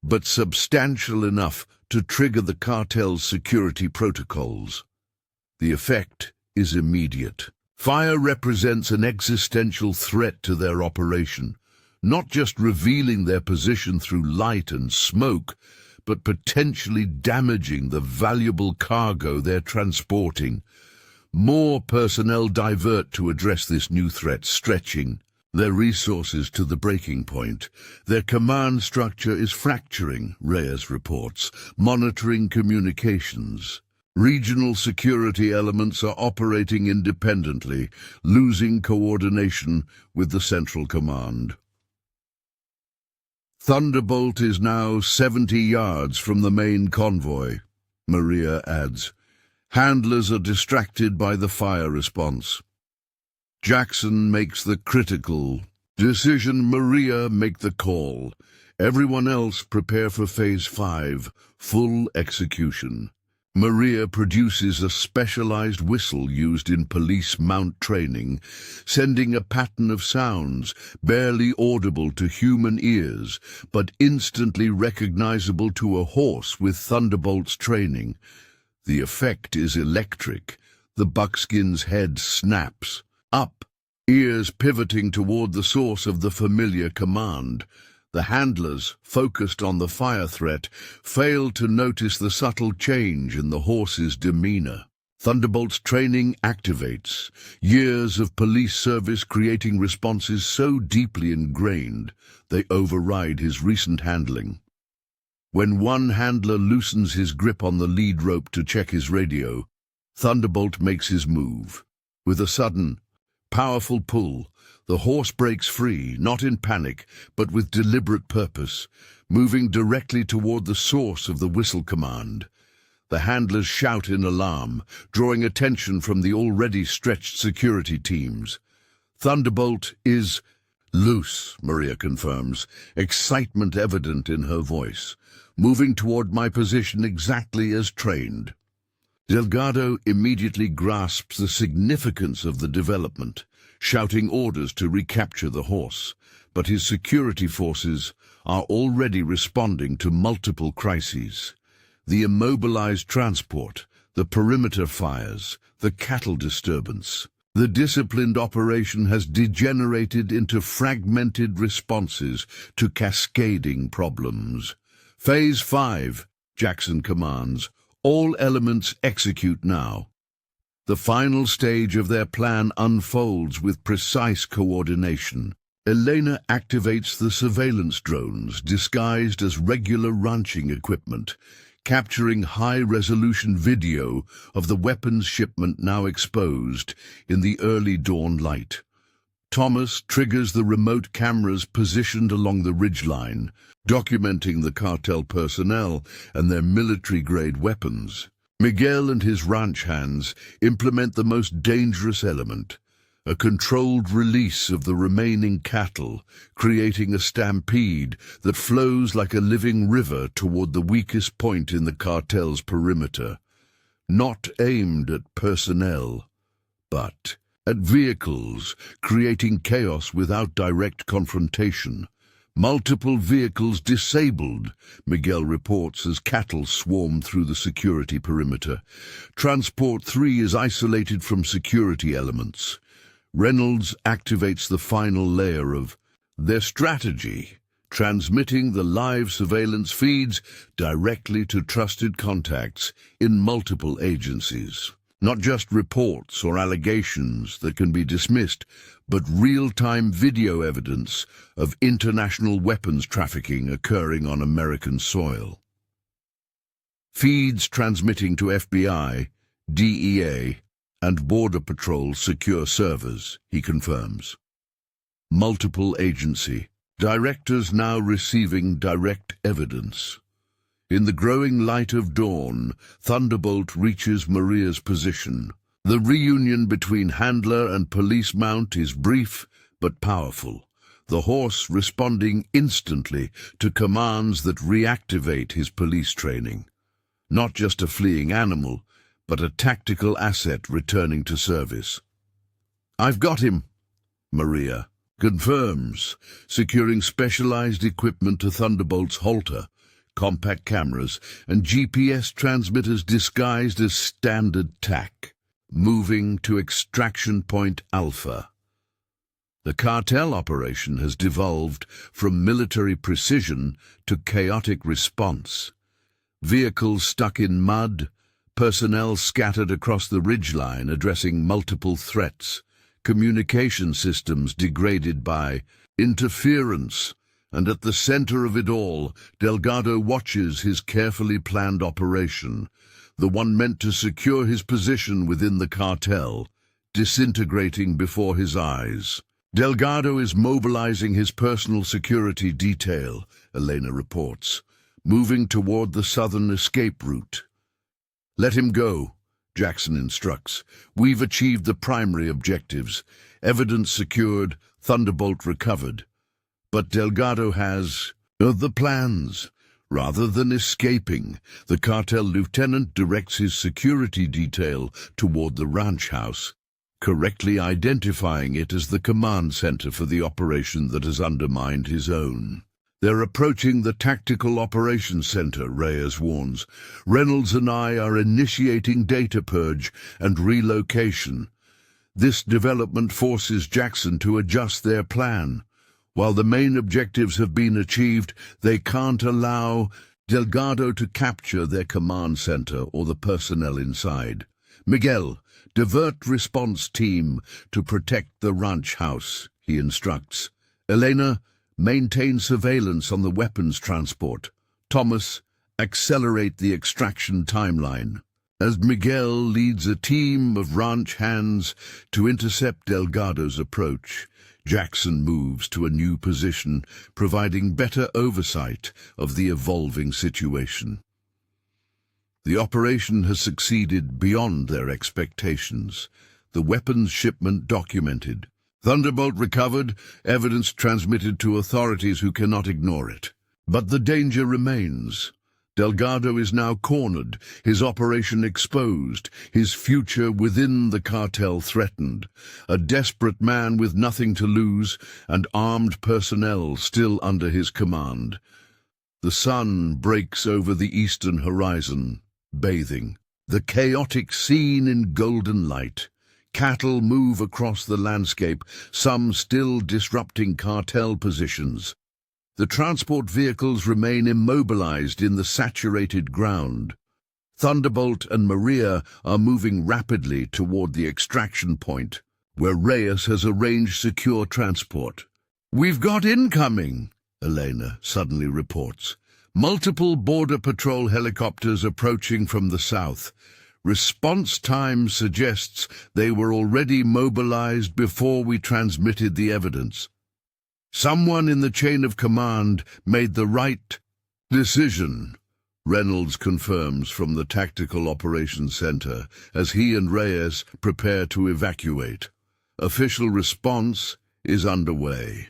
but substantial enough to trigger the cartel's security protocols. The effect is immediate. Fire represents an existential threat to their operation, not just revealing their position through light and smoke, but potentially damaging the valuable cargo they're transporting. More personnel divert to address this new threat, stretching their resources to the breaking point. Their command structure is fracturing, Reyes reports, monitoring communications. Regional security elements are operating independently, losing coordination with the central command. Thunderbolt is now 70 yards from the main convoy, Maria adds. Handlers are distracted by the fire response. Jackson makes the critical decision. Maria make the call. Everyone else prepare for Phase 5, full execution. Maria produces a specialized whistle used in police mount training, sending a pattern of sounds barely audible to human ears, but instantly recognizable to a horse with Thunderbolt's training. The effect is electric. The buckskin's head snaps up, ears pivoting toward the source of the familiar command. The handlers, focused on the fire threat, failed to notice the subtle change in the horse's demeanor. Thunderbolt's training activates, years of police service creating responses so deeply ingrained they override his recent handling. When one handler loosens his grip on the lead rope to check his radio, Thunderbolt makes his move. With a sudden, powerful pull, the horse breaks free, not in panic, but with deliberate purpose, moving directly toward the source of the whistle command. The handlers shout in alarm, drawing attention from the already stretched security teams. Thunderbolt is loose, Maria confirms, excitement evident in her voice, moving toward my position exactly as trained. Delgado immediately grasps the significance of the development, shouting orders to recapture the horse, but his security forces are already responding to multiple crises. The immobilized transport, the perimeter fires, the cattle disturbance. The disciplined operation has degenerated into fragmented responses to cascading problems. Phase 5, Jackson commands. All elements execute now. The final stage of their plan unfolds with precise coordination. Elena activates the surveillance drones disguised as regular ranching equipment, capturing high-resolution video of the weapons shipment now exposed in the early dawn light. Thomas triggers the remote cameras positioned along the ridgeline, documenting the cartel personnel and their military-grade weapons. Miguel and his ranch hands implement the most dangerous element, a controlled release of the remaining cattle, creating a stampede that flows like a living river toward the weakest point in the cartel's perimeter, not aimed at personnel, but at vehicles, creating chaos without direct confrontation. Multiple vehicles disabled, Miguel reports as cattle swarm through the security perimeter. Transport 3 is isolated from security elements. Reynolds activates the final layer of their strategy, transmitting the live surveillance feeds directly to trusted contacts in multiple agencies. Not just reports or allegations that can be dismissed, but real-time video evidence of international weapons trafficking occurring on American soil. Feeds transmitting to FBI, DEA, and Border Patrol secure servers, he confirms. Multiple agency directors now receiving direct evidence. In the growing light of dawn, Thunderbolt reaches Maria's position. The reunion between handler and police mount is brief but powerful, the horse responding instantly to commands that reactivate his police training. Not just a fleeing animal, but a tactical asset returning to service. "I've got him," Maria confirms, securing specialized equipment to Thunderbolt's halter, compact cameras, and GPS transmitters disguised as standard TAC, moving to Extraction Point Alpha. The cartel operation has devolved from military precision to chaotic response. Vehicles stuck in mud, personnel scattered across the ridgeline addressing multiple threats, communication systems degraded by interference, and at the center of it all, Delgado watches his carefully planned operation, the one meant to secure his position within the cartel, disintegrating before his eyes. Delgado is mobilizing his personal security detail, Elena reports, moving toward the southern escape route. "Let him go," Jackson instructs. "We've achieved the primary objectives. Evidence secured, Thunderbolt recovered. But Delgado has the plans. Rather than escaping, the cartel lieutenant directs his security detail toward the ranch house, correctly identifying it as the command center for the operation that has undermined his own. "They're approaching the Tactical Operations Center," Reyes warns. "Reynolds and I are initiating data purge and relocation. This development forces Jackson to adjust their plan. While the main objectives have been achieved, they can't allow Delgado to capture their command center or the personnel inside. Miguel, divert response team to protect the ranch house, he instructs. Elena, maintain surveillance on the weapons transport. Thomas, accelerate the extraction timeline. As Miguel leads a team of ranch hands to intercept Delgado's approach, Jackson moves to a new position, providing better oversight of the evolving situation. The operation has succeeded beyond their expectations. The weapons shipment documented. Thunderbolt recovered, evidence transmitted to authorities who cannot ignore it. But the danger remains. Delgado is now cornered, his operation exposed, his future within the cartel threatened. A desperate man with nothing to lose and armed personnel still under his command. The sun breaks over the eastern horizon, bathing the chaotic scene in golden light. Cattle move across the landscape, some still disrupting cartel positions. The transport vehicles remain immobilized in the saturated ground. Thunderbolt and Maria are moving rapidly toward the extraction point, where Reyes has arranged secure transport. "We've got incoming," Elena suddenly reports. "Multiple Border Patrol helicopters approaching from the south. Response time suggests they were already mobilized before we transmitted the evidence. Someone in the chain of command made the right decision," Reynolds confirms from the Tactical Operations Center as he and Reyes prepare to evacuate. Official response is underway.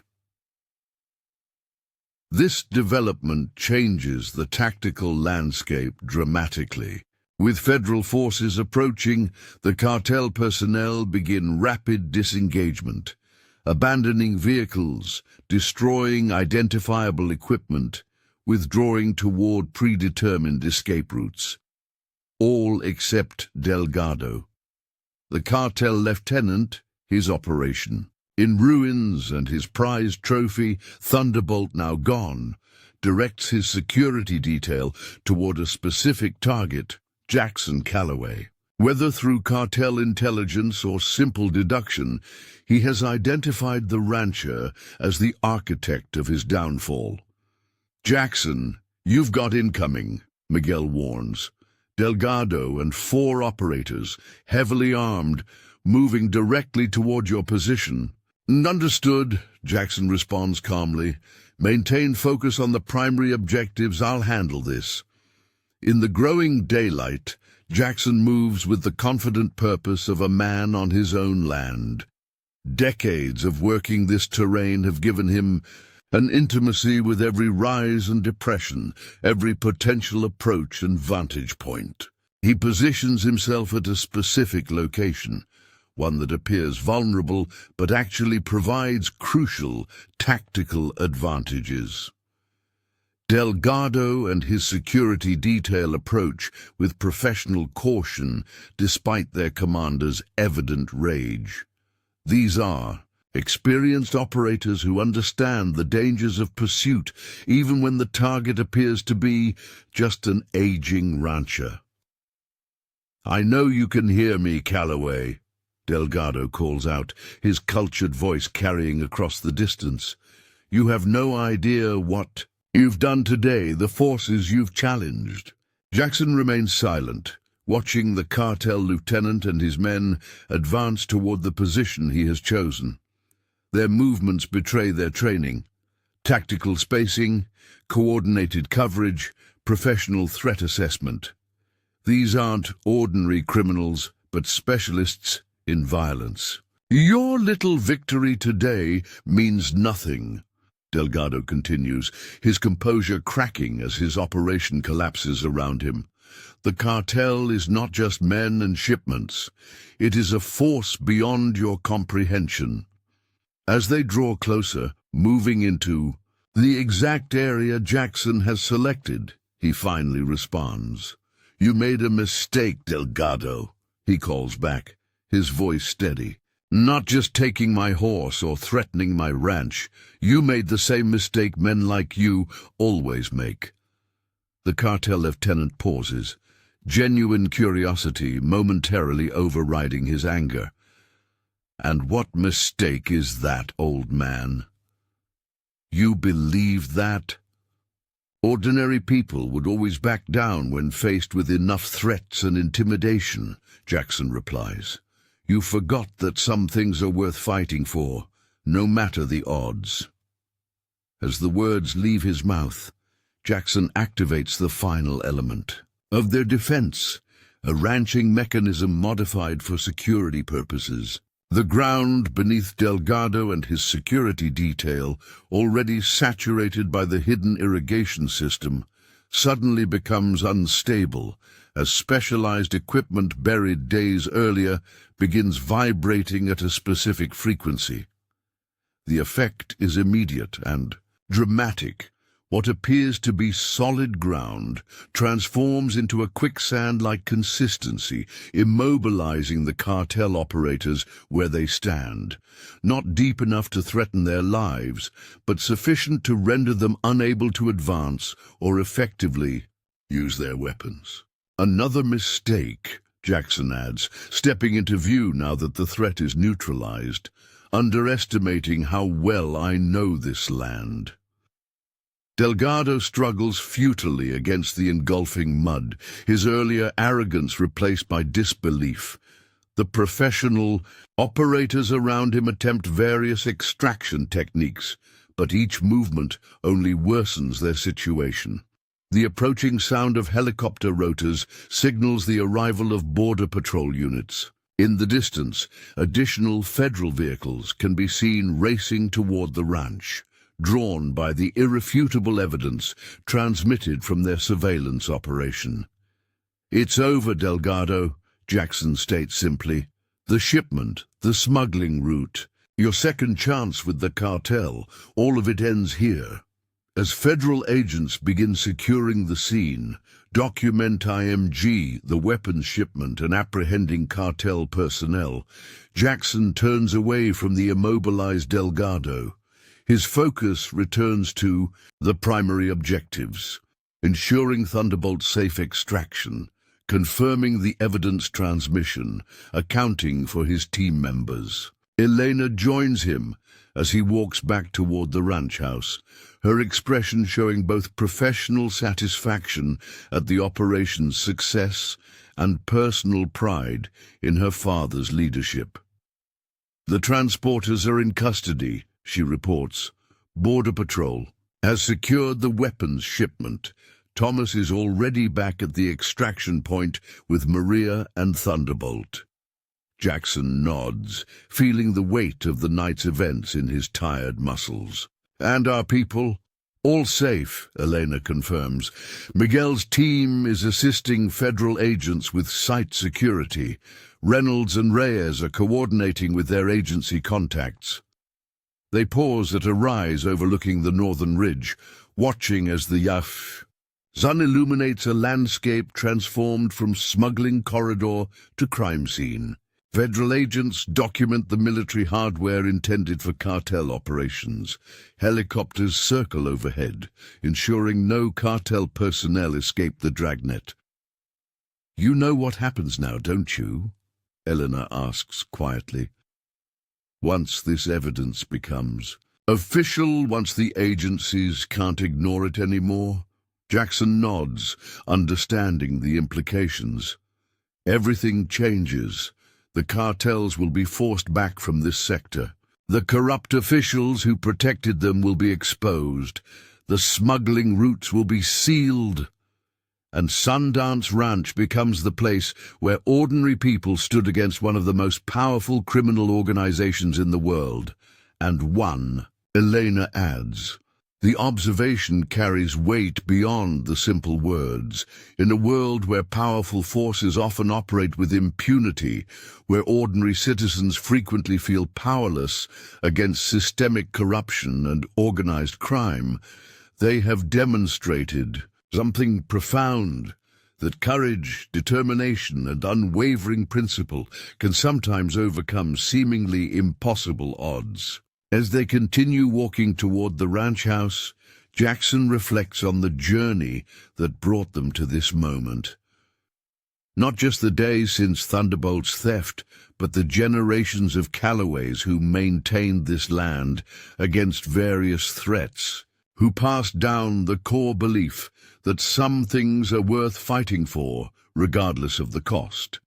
This development changes the tactical landscape dramatically. With federal forces approaching, the cartel personnel begin rapid disengagement, abandoning vehicles, destroying identifiable equipment, withdrawing toward predetermined escape routes. All except Delgado. The cartel lieutenant, his operation, in ruins and his prized trophy, Thunderbolt now gone, directs his security detail toward a specific target, Jackson Calloway. Whether through cartel intelligence or simple deduction, he has identified the rancher as the architect of his downfall. "Jackson, you've got incoming," Miguel warns. Delgado and 4 operators, heavily armed, moving directly toward your position. "Understood," Jackson responds calmly. "Maintain focus on the primary objectives. I'll handle this." In the growing daylight, Jackson moves with the confident purpose of a man on his own land. Decades of working this terrain have given him an intimacy with every rise and depression, every potential approach and vantage point. He positions himself at a specific location, one that appears vulnerable but actually provides crucial tactical advantages. Delgado and his security detail approach with professional caution despite their commander's evident rage. These are experienced operators who understand the dangers of pursuit even when the target appears to be just an aging rancher. "I know you can hear me, Calloway," Delgado calls out, his cultured voice carrying across the distance. "You have no idea what you've done today, the forces you've challenged." Jackson remains silent, watching the cartel lieutenant and his men advance toward the position he has chosen. Their movements betray their training. Tactical spacing, coordinated coverage, professional threat assessment. These aren't ordinary criminals, but specialists in violence. "Your little victory today means nothing," Delgado continues, his composure cracking as his operation collapses around him. "The cartel is not just men and shipments. It is a force beyond your comprehension." As they draw closer, moving into the exact area Jackson has selected, he finally responds. "You made a mistake, Delgado," he calls back, his voice steady. "Not just taking my horse or threatening my ranch. You made the same mistake men like you always make." The cartel lieutenant pauses, genuine curiosity momentarily overriding his anger. "And what mistake is that, old man? You believe that?" "Ordinary people would always back down when faced with enough threats and intimidation," Jackson replies. "You forgot that some things are worth fighting for, no matter the odds." As the words leave his mouth, Jackson activates the final element of their defense, a ranching mechanism modified for security purposes. The ground beneath Delgado and his security detail, already saturated by the hidden irrigation system, suddenly becomes unstable as specialized equipment buried days earlier begins vibrating at a specific frequency. The effect is immediate and dramatic. What appears to be solid ground transforms into a quicksand-like consistency, immobilizing the cartel operators where they stand, not deep enough to threaten their lives, but sufficient to render them unable to advance or effectively use their weapons. "Another mistake," Jackson adds, stepping into view now that the threat is neutralized, "underestimating how well I know this land." Delgado struggles futilely against the engulfing mud, his earlier arrogance replaced by disbelief. The professional operators around him attempt various extraction techniques, but each movement only worsens their situation. The approaching sound of helicopter rotors signals the arrival of Border Patrol units. In the distance, additional federal vehicles can be seen racing toward the ranch, drawn by the irrefutable evidence transmitted from their surveillance operation. "It's over, Delgado," Jackson states simply. "The shipment, the smuggling route, your second chance with the cartel, all of it ends here." As federal agents begin securing the scene, document IMG, the weapons shipment, and apprehending cartel personnel, Jackson turns away from the immobilized Delgado. His focus returns to the primary objectives: ensuring Thunderbolt's safe extraction, confirming the evidence transmission, accounting for his team members. Elena joins him as he walks back toward the ranch house, her expression showing both professional satisfaction at the operation's success and personal pride in her father's leadership. "The transporters are in custody," she reports. "Border Patrol has secured the weapons shipment. Thomas is already back at the extraction point with Maria and Thunderbolt." Jackson nods, feeling the weight of the night's events in his tired muscles. "And our people? All safe," Elena confirms. "Miguel's team is assisting federal agents with site security. Reynolds and Reyes are coordinating with their agency contacts." They pause at a rise overlooking the northern ridge, watching as the sun illuminates a landscape transformed from smuggling corridor to crime scene. Federal agents document the military hardware intended for cartel operations. Helicopters circle overhead, ensuring no cartel personnel escape the dragnet. "You know what happens now, don't you?" Eleanor asks quietly. "Once this evidence becomes official, once the agencies can't ignore it anymore?" Jackson nods, understanding the implications. "Everything changes. The cartels will be forced back from this sector. The corrupt officials who protected them will be exposed. The smuggling routes will be sealed. And Sundance Ranch becomes the place where ordinary people stood against one of the most powerful criminal organizations in the world. And won," Elena adds. The observation carries weight beyond the simple words. In a world where powerful forces often operate with impunity, where ordinary citizens frequently feel powerless against systemic corruption and organized crime, they have demonstrated something profound, that courage, determination, and unwavering principle can sometimes overcome seemingly impossible odds. As they continue walking toward the ranch house, Jackson reflects on the journey that brought them to this moment. Not just the days since Thunderbolt's theft, but the generations of Callaways who maintained this land against various threats, who passed down the core belief that some things are worth fighting for, regardless of the cost.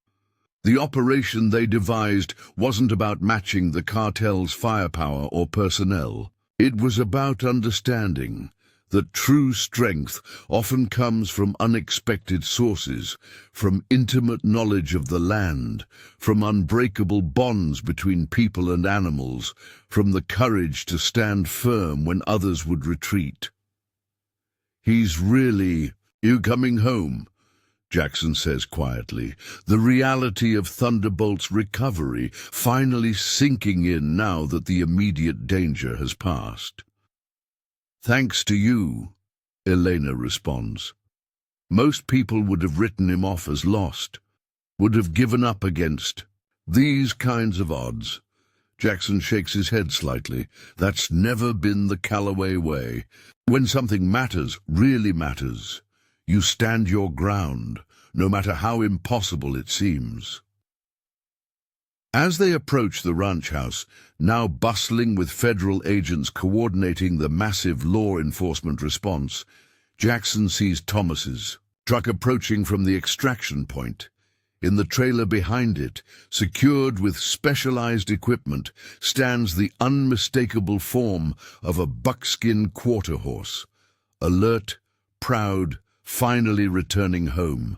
The operation they devised wasn't about matching the cartel's firepower or personnel. It was about understanding that true strength often comes from unexpected sources, from intimate knowledge of the land, from unbreakable bonds between people and animals, from the courage to stand firm when others would retreat. "He's really... You coming home?" Jackson says quietly, the reality of Thunderbolt's recovery finally sinking in now that the immediate danger has passed. "Thanks to you," Elena responds. Most people would have written him off as lost, would have given up against these kinds of odds. Jackson shakes his head slightly. That's never been the Callaway way. When something matters, really matters, you stand your ground, no matter how impossible it seems. As they approach the ranch house, now bustling with federal agents coordinating the massive law enforcement response, Jackson sees Thomas's truck approaching from the extraction point. In the trailer behind it, secured with specialized equipment, stands the unmistakable form of a buckskin quarter horse, alert, proud, finally returning home.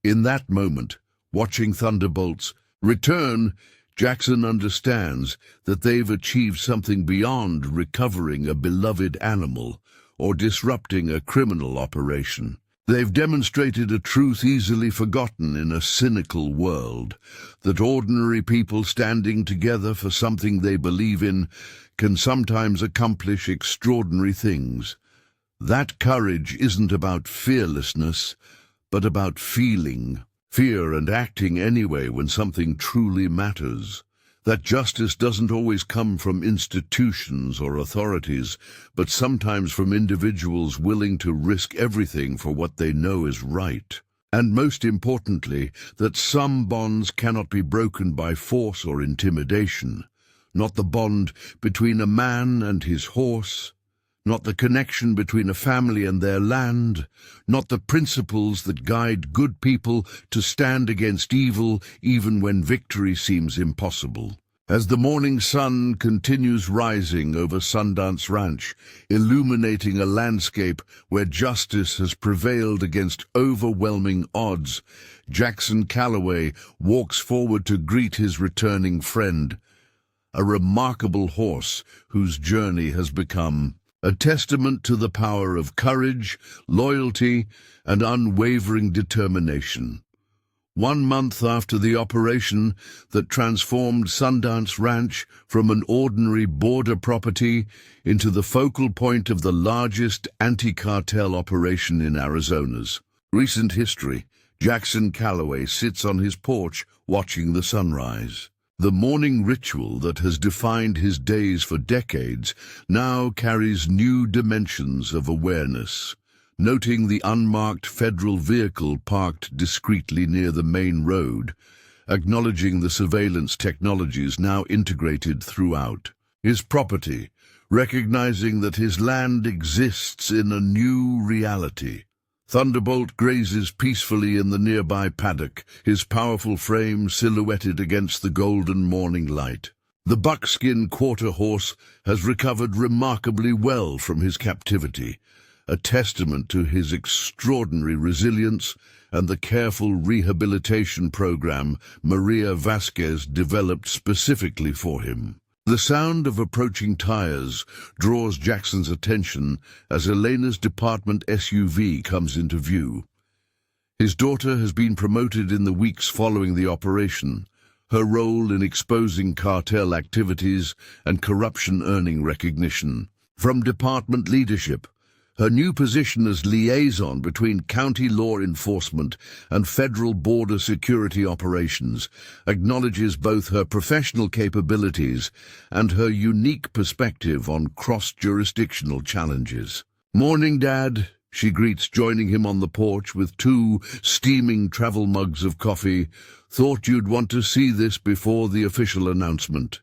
In that moment, watching Thunderbolt's return, Jackson understands that they've achieved something beyond recovering a beloved animal or disrupting a criminal operation. They've demonstrated a truth easily forgotten in a cynical world, that ordinary people standing together for something they believe in can sometimes accomplish extraordinary things. That courage isn't about fearlessness, but about feeling fear and acting anyway when something truly matters. That justice doesn't always come from institutions or authorities, but sometimes from individuals willing to risk everything for what they know is right. And most importantly, that some bonds cannot be broken by force or intimidation. Not the bond between a man and his horse, not the connection between a family and their land, not the principles that guide good people to stand against evil even when victory seems impossible. As the morning sun continues rising over Sundance Ranch, illuminating a landscape where justice has prevailed against overwhelming odds, Jackson Callaway walks forward to greet his returning friend, a remarkable horse whose journey has become a testament to the power of courage, loyalty, and unwavering determination. 1 month after the operation that transformed Sundance Ranch from an ordinary border property into the focal point of the largest anti-cartel operation in Arizona's recent history, Jackson Callaway sits on his porch watching the sunrise. The morning ritual that has defined his days for decades now carries new dimensions of awareness. Noting the unmarked federal vehicle parked discreetly near the main road, acknowledging the surveillance technologies now integrated throughout his property, recognizing that his land exists in a new reality. Thunderbolt grazes peacefully in the nearby paddock, his powerful frame silhouetted against the golden morning light. The buckskin quarter horse has recovered remarkably well from his captivity, a testament to his extraordinary resilience and the careful rehabilitation program Maria Vasquez developed specifically for him. The sound of approaching tires draws Jackson's attention as Elena's department SUV comes into view. His daughter has been promoted in the weeks following the operation, her role in exposing cartel activities and corruption earning recognition from department leadership. Her new position as liaison between county law enforcement and federal border security operations acknowledges both her professional capabilities and her unique perspective on cross-jurisdictional challenges. "Morning, Dad," She greets, joining him on the porch with 2 steaming travel mugs of coffee. "Thought you'd want to see this before the official announcement."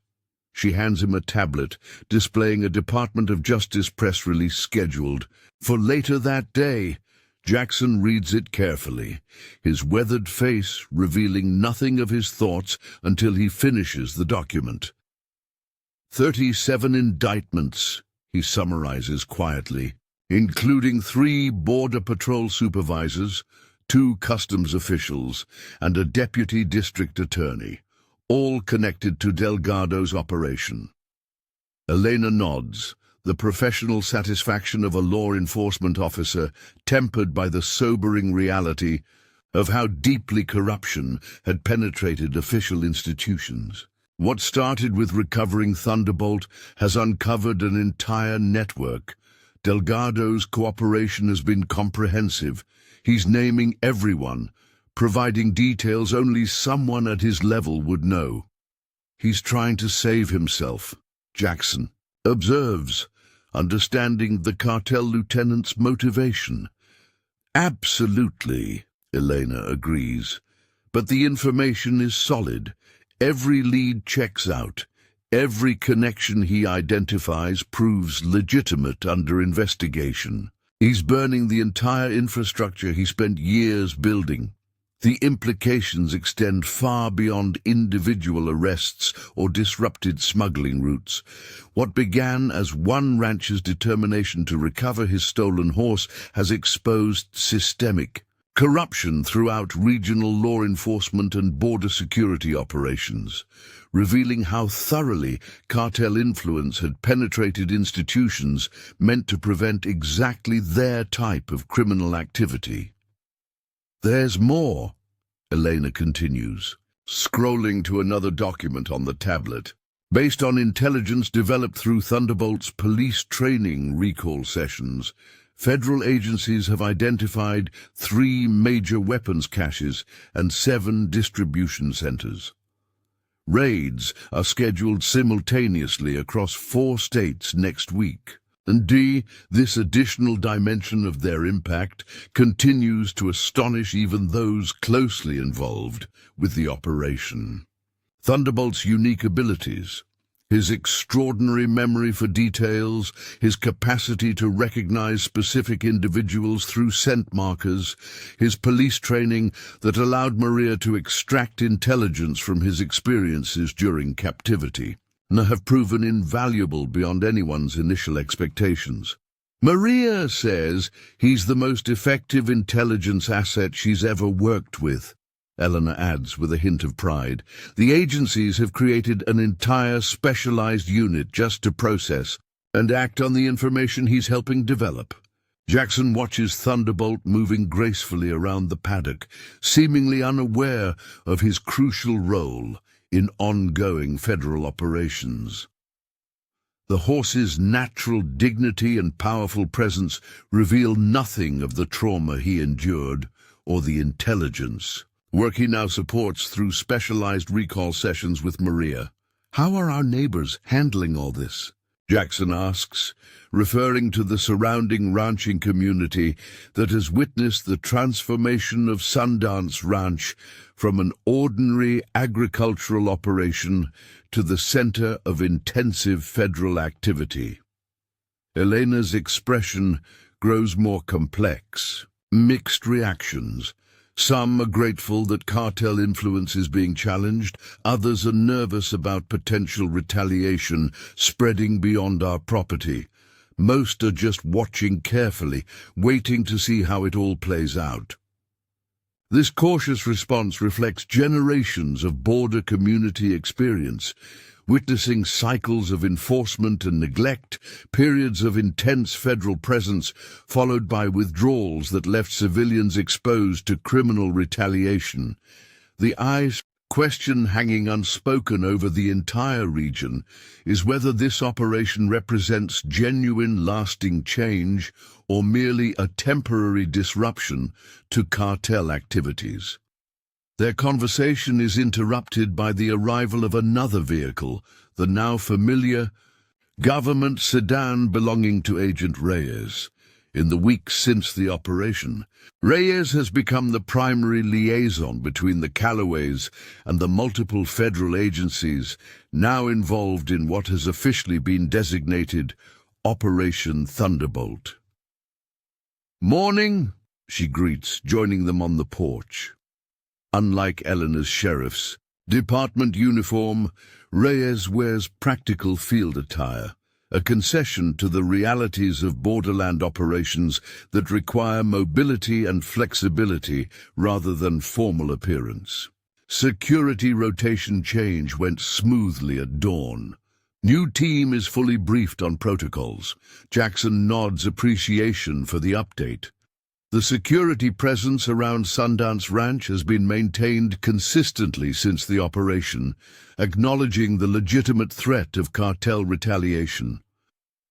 She hands him a tablet, displaying a Department of Justice press release scheduled for later that day. Jackson reads it carefully, his weathered face revealing nothing of his thoughts until he finishes the document. 37 indictments, he summarizes quietly, including 3 Border Patrol supervisors, 2 customs officials, and a deputy district attorney, all connected to Delgado's operation. Elena nods, the professional satisfaction of a law enforcement officer tempered by the sobering reality of how deeply corruption had penetrated official institutions. What started with recovering Thunderbolt has uncovered an entire network. Delgado's cooperation has been comprehensive. He's naming everyone, providing details only someone at his level would know. He's trying to save himself, Jackson observes, understanding the cartel lieutenant's motivation. Absolutely, Elena agrees. But the information is solid. Every lead checks out. Every connection he identifies proves legitimate under investigation. He's burning the entire infrastructure he spent years building. The implications extend far beyond individual arrests or disrupted smuggling routes. What began as one rancher's determination to recover his stolen horse has exposed systemic corruption throughout regional law enforcement and border security operations, revealing how thoroughly cartel influence had penetrated institutions meant to prevent exactly their type of criminal activity. "There's more," Elena continues, scrolling to another document on the tablet. "Based on intelligence developed through Thunderbolt's police training recall sessions, federal agencies have identified 3 major weapons caches and 7 distribution centers. Raids are scheduled simultaneously across 4 states next week. And this additional dimension of their impact continues to astonish even those closely involved with the operation. Thunderbolt's unique abilities, his extraordinary memory for details, his capacity to recognize specific individuals through scent markers, his police training that allowed Maria to extract intelligence from his experiences during captivity, have proven invaluable beyond anyone's initial expectations. Maria says he's the most effective intelligence asset she's ever worked with, Eleanor adds with a hint of pride. The agencies have created an entire specialized unit just to process and act on the information he's helping develop. Jackson watches Thunderbolt moving gracefully around the paddock, seemingly unaware of his crucial role in ongoing federal operations. The horse's natural dignity and powerful presence reveal nothing of the trauma he endured or the intelligence work he now supports through specialized recall sessions with Maria. "How are our neighbors handling all this?" Jackson asks, referring to the surrounding ranching community that has witnessed the transformation of Sundance Ranch from an ordinary agricultural operation to the center of intensive federal activity. Elena's expression grows more complex. Mixed reactions. Some are grateful that cartel influence is being challenged, others are nervous about potential retaliation spreading beyond our property. Most are just watching carefully, waiting to see how it all plays out. This cautious response reflects generations of border community experience, witnessing cycles of enforcement and neglect, periods of intense federal presence, followed by withdrawals that left civilians exposed to criminal retaliation. The question hanging unspoken over the entire region is whether this operation represents genuine, lasting change or merely a temporary disruption to cartel activities. Their conversation is interrupted by the arrival of another vehicle, the now familiar government sedan belonging to Agent Reyes. In the weeks since the operation, Reyes has become the primary liaison between the Callaways and the multiple federal agencies now involved in what has officially been designated Operation Thunderbolt. "Morning," she greets, joining them on the porch. Unlike Eleanor's sheriff's department uniform, Reyes wears practical field attire, a concession to the realities of borderland operations that require mobility and flexibility rather than formal appearance. Security rotation change went smoothly at dawn. New team is fully briefed on protocols. Jackson nods appreciation for the update. The security presence around Sundance Ranch has been maintained consistently since the operation, acknowledging the legitimate threat of cartel retaliation.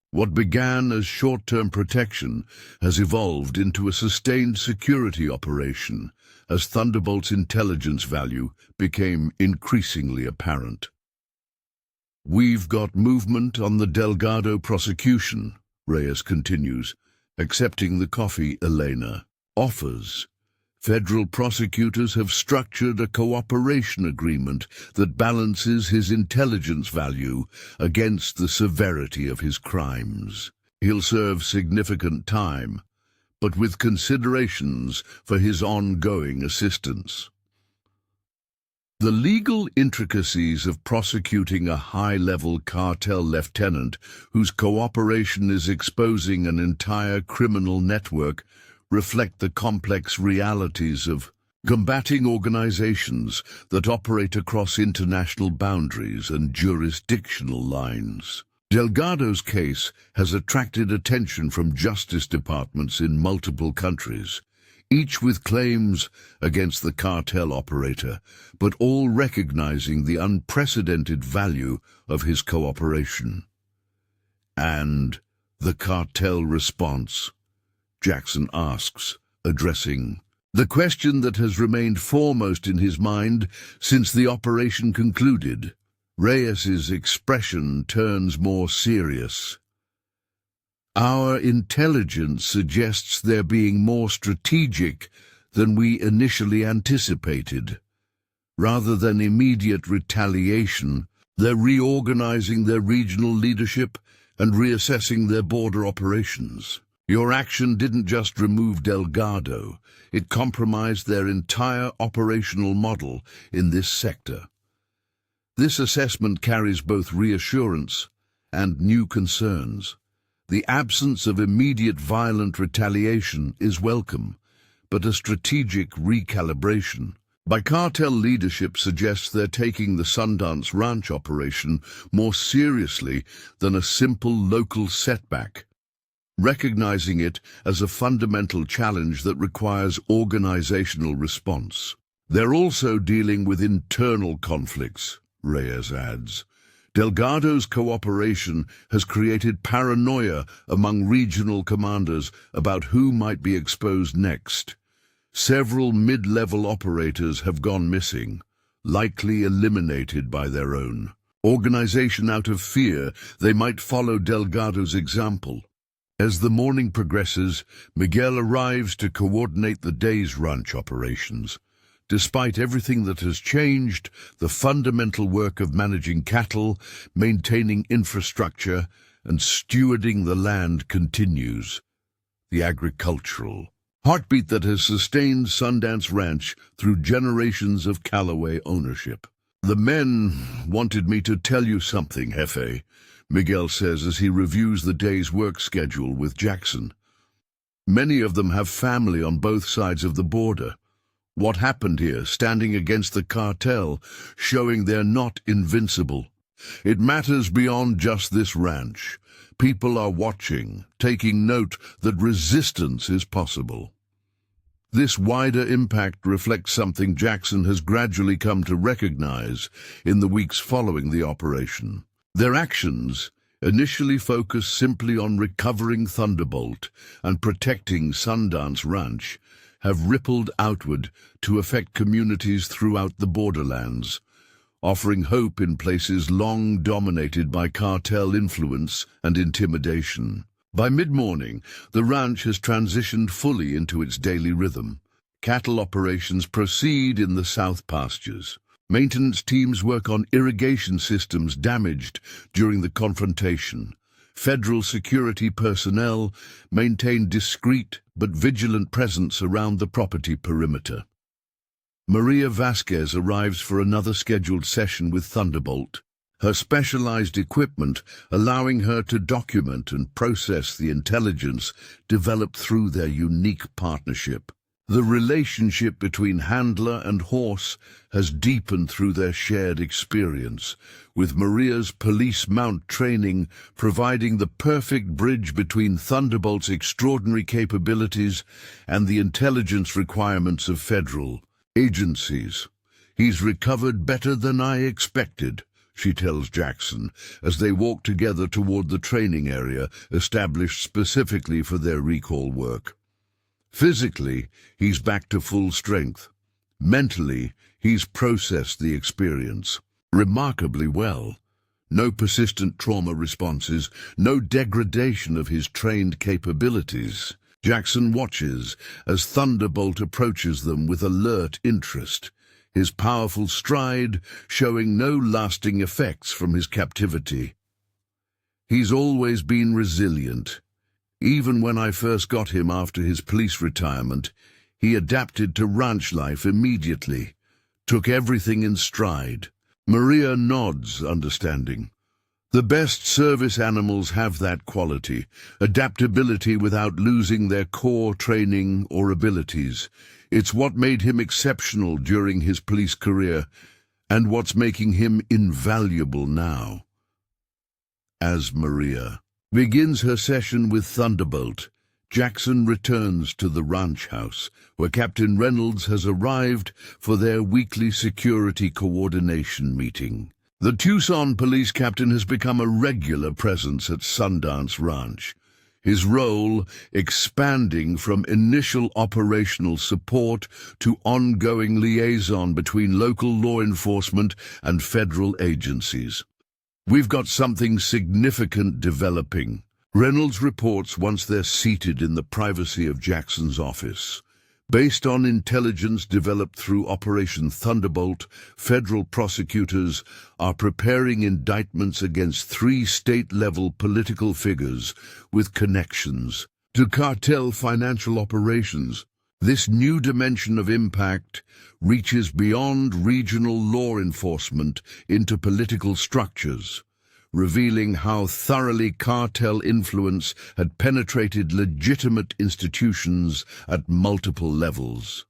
What began as short-term protection has evolved into a sustained security operation as Thunderbolt's intelligence value became increasingly apparent. "We've got movement on the Delgado prosecution," Reyes continues, accepting the coffee Elena offers. Federal prosecutors have structured a cooperation agreement that balances his intelligence value against the severity of his crimes. He'll serve significant time, but with considerations for his ongoing assistance. The legal intricacies of prosecuting a high-level cartel lieutenant whose cooperation is exposing an entire criminal network reflect the complex realities of combating organizations that operate across international boundaries and jurisdictional lines. Delgado's case has attracted attention from justice departments in multiple countries, each with claims against the cartel operator, but all recognizing the unprecedented value of his cooperation. "And the cartel response?" Jackson asks, addressing the question that has remained foremost in his mind since the operation concluded. Reyes's expression turns more serious. "Our intelligence suggests they're being more strategic than we initially anticipated. Rather than immediate retaliation, they're reorganizing their regional leadership and reassessing their border operations. Your action didn't just remove Delgado, it compromised their entire operational model in this sector." This assessment carries both reassurance and new concerns. The absence of immediate violent retaliation is welcome, but a strategic recalibration by cartel leadership suggests they're taking the Sundance Ranch operation more seriously than a simple local setback, recognizing it as a fundamental challenge that requires organizational response. "They're also dealing with internal conflicts," Reyes adds. "Delgado's cooperation has created paranoia among regional commanders about who might be exposed next. Several mid-level operators have gone missing, likely eliminated by their own organization out of fear they might follow Delgado's example." As the morning progresses, Miguel arrives to coordinate the day's ranch operations. Despite everything that has changed, the fundamental work of managing cattle, maintaining infrastructure, and stewarding the land continues. The agricultural heartbeat that has sustained Sundance Ranch through generations of Callaway ownership. "The men wanted me to tell you something, Jefe," Miguel says as he reviews the day's work schedule with Jackson. "Many of them have family on both sides of the border. What happened here, standing against the cartel, showing they're not invincible. It matters beyond just this ranch. People are watching, taking note that resistance is possible." This wider impact reflects something Jackson has gradually come to recognize in the weeks following the operation. Their actions, initially focused simply on recovering Thunderbolt and protecting Sundance Ranch, have rippled outward to affect communities throughout the borderlands, offering hope in places long dominated by cartel influence and intimidation. By mid-morning, the ranch has transitioned fully into its daily rhythm. Cattle operations proceed in the south pastures. Maintenance teams work on irrigation systems damaged during the confrontation. Federal security personnel maintain discreet but vigilant presence around the property perimeter. Maria Vasquez arrives for another scheduled session with Thunderbolt, her specialized equipment allowing her to document and process the intelligence developed through their unique partnership. The relationship between handler and horse has deepened through their shared experience, with Maria's police mount training providing the perfect bridge between Thunderbolt's extraordinary capabilities and the intelligence requirements of federal agencies. "He's recovered better than I expected," she tells Jackson, as they walk together toward the training area established specifically for their recall work. Physically, he's back to full strength. Mentally, he's processed the experience remarkably well. No persistent trauma responses, no degradation of his trained capabilities. Jackson watches as Thunderbolt approaches them with alert interest, his powerful stride showing no lasting effects from his captivity. "He's always been resilient. Even when I first got him after his police retirement, he adapted to ranch life immediately, took everything in stride." Maria nods, understanding. The best service animals have that quality, adaptability without losing their core training or abilities. It's what made him exceptional during his police career, and what's making him invaluable now. As Maria begins her session with Thunderbolt, Jackson returns to the ranch house, where Captain Reynolds has arrived for their weekly security coordination meeting. The Tucson police captain has become a regular presence at Sundance Ranch, his role expanding from initial operational support to ongoing liaison between local law enforcement and federal agencies. "We've got something significant developing," Reynolds reports once they're seated in the privacy of Jackson's office. Based on intelligence developed through Operation Thunderbolt, federal prosecutors are preparing indictments against 3 state-level political figures with connections to cartel financial operations. This new dimension of impact reaches beyond regional law enforcement into political structures, revealing how thoroughly cartel influence had penetrated legitimate institutions at multiple levels.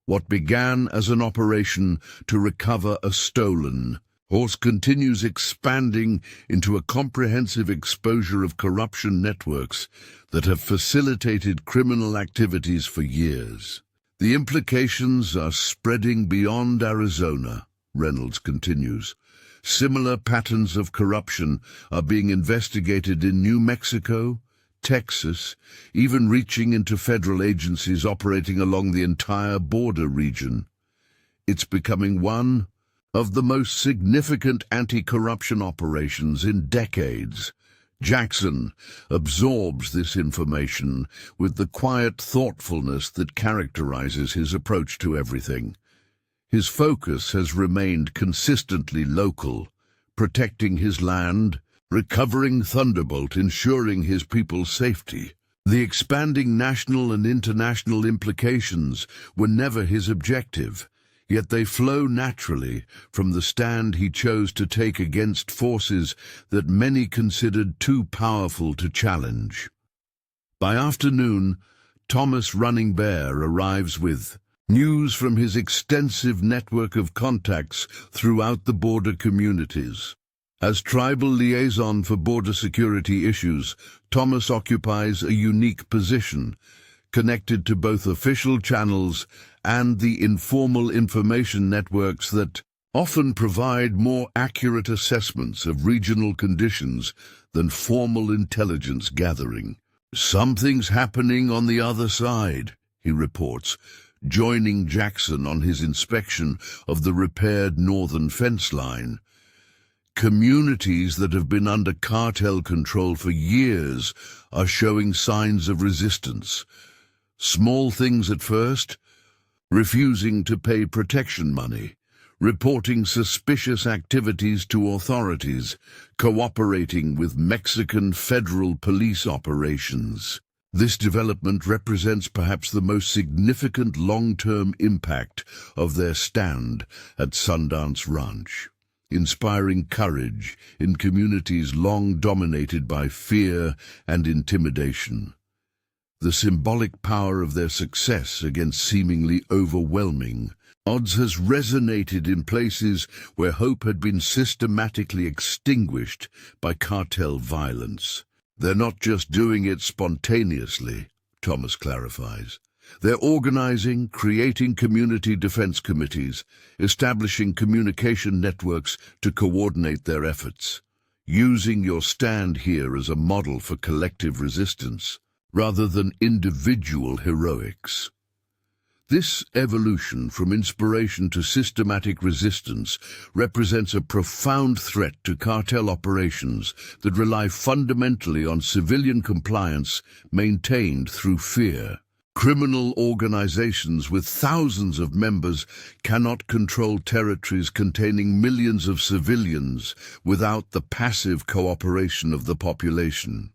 What began as an operation to recover a stolen horse continues expanding into a comprehensive exposure of corruption networks that have facilitated criminal activities for years. "The implications are spreading beyond Arizona," Reynolds continues. "Similar patterns of corruption are being investigated in New Mexico, Texas, even reaching into federal agencies operating along the entire border region. It's becoming one of the most significant anti-corruption operations in decades." Jackson absorbs this information with the quiet thoughtfulness that characterizes his approach to everything. His focus has remained consistently local, protecting his land, recovering Thunderbolt, ensuring his people's safety. The expanding national and international implications were never his objective, yet they flow naturally from the stand he chose to take against forces that many considered too powerful to challenge. By afternoon, Thomas Running Bear arrives with news from his extensive network of contacts throughout the border communities. As tribal liaison for border security issues, Thomas occupies a unique position, connected to both official channels and the informal information networks that often provide more accurate assessments of regional conditions than formal intelligence gathering. "Something's happening on the other side," he reports, joining Jackson on his inspection of the repaired northern fence line. Communities that have been under cartel control for years are showing signs of resistance. Small things at first: refusing to pay protection money, reporting suspicious activities to authorities, cooperating with Mexican federal police operations. This development represents perhaps the most significant long-term impact of their stand at Sundance Ranch, inspiring courage in communities long dominated by fear and intimidation. The symbolic power of their success against seemingly overwhelming odds has resonated in places where hope had been systematically extinguished by cartel violence. They're not just doing it spontaneously, Thomas clarifies. They're organizing, creating community defense committees, establishing communication networks to coordinate their efforts, using your stand here as a model for collective resistance, rather than individual heroics. This evolution from inspiration to systematic resistance represents a profound threat to cartel operations that rely fundamentally on civilian compliance maintained through fear. Criminal organizations with thousands of members cannot control territories containing millions of civilians without the passive cooperation of the population.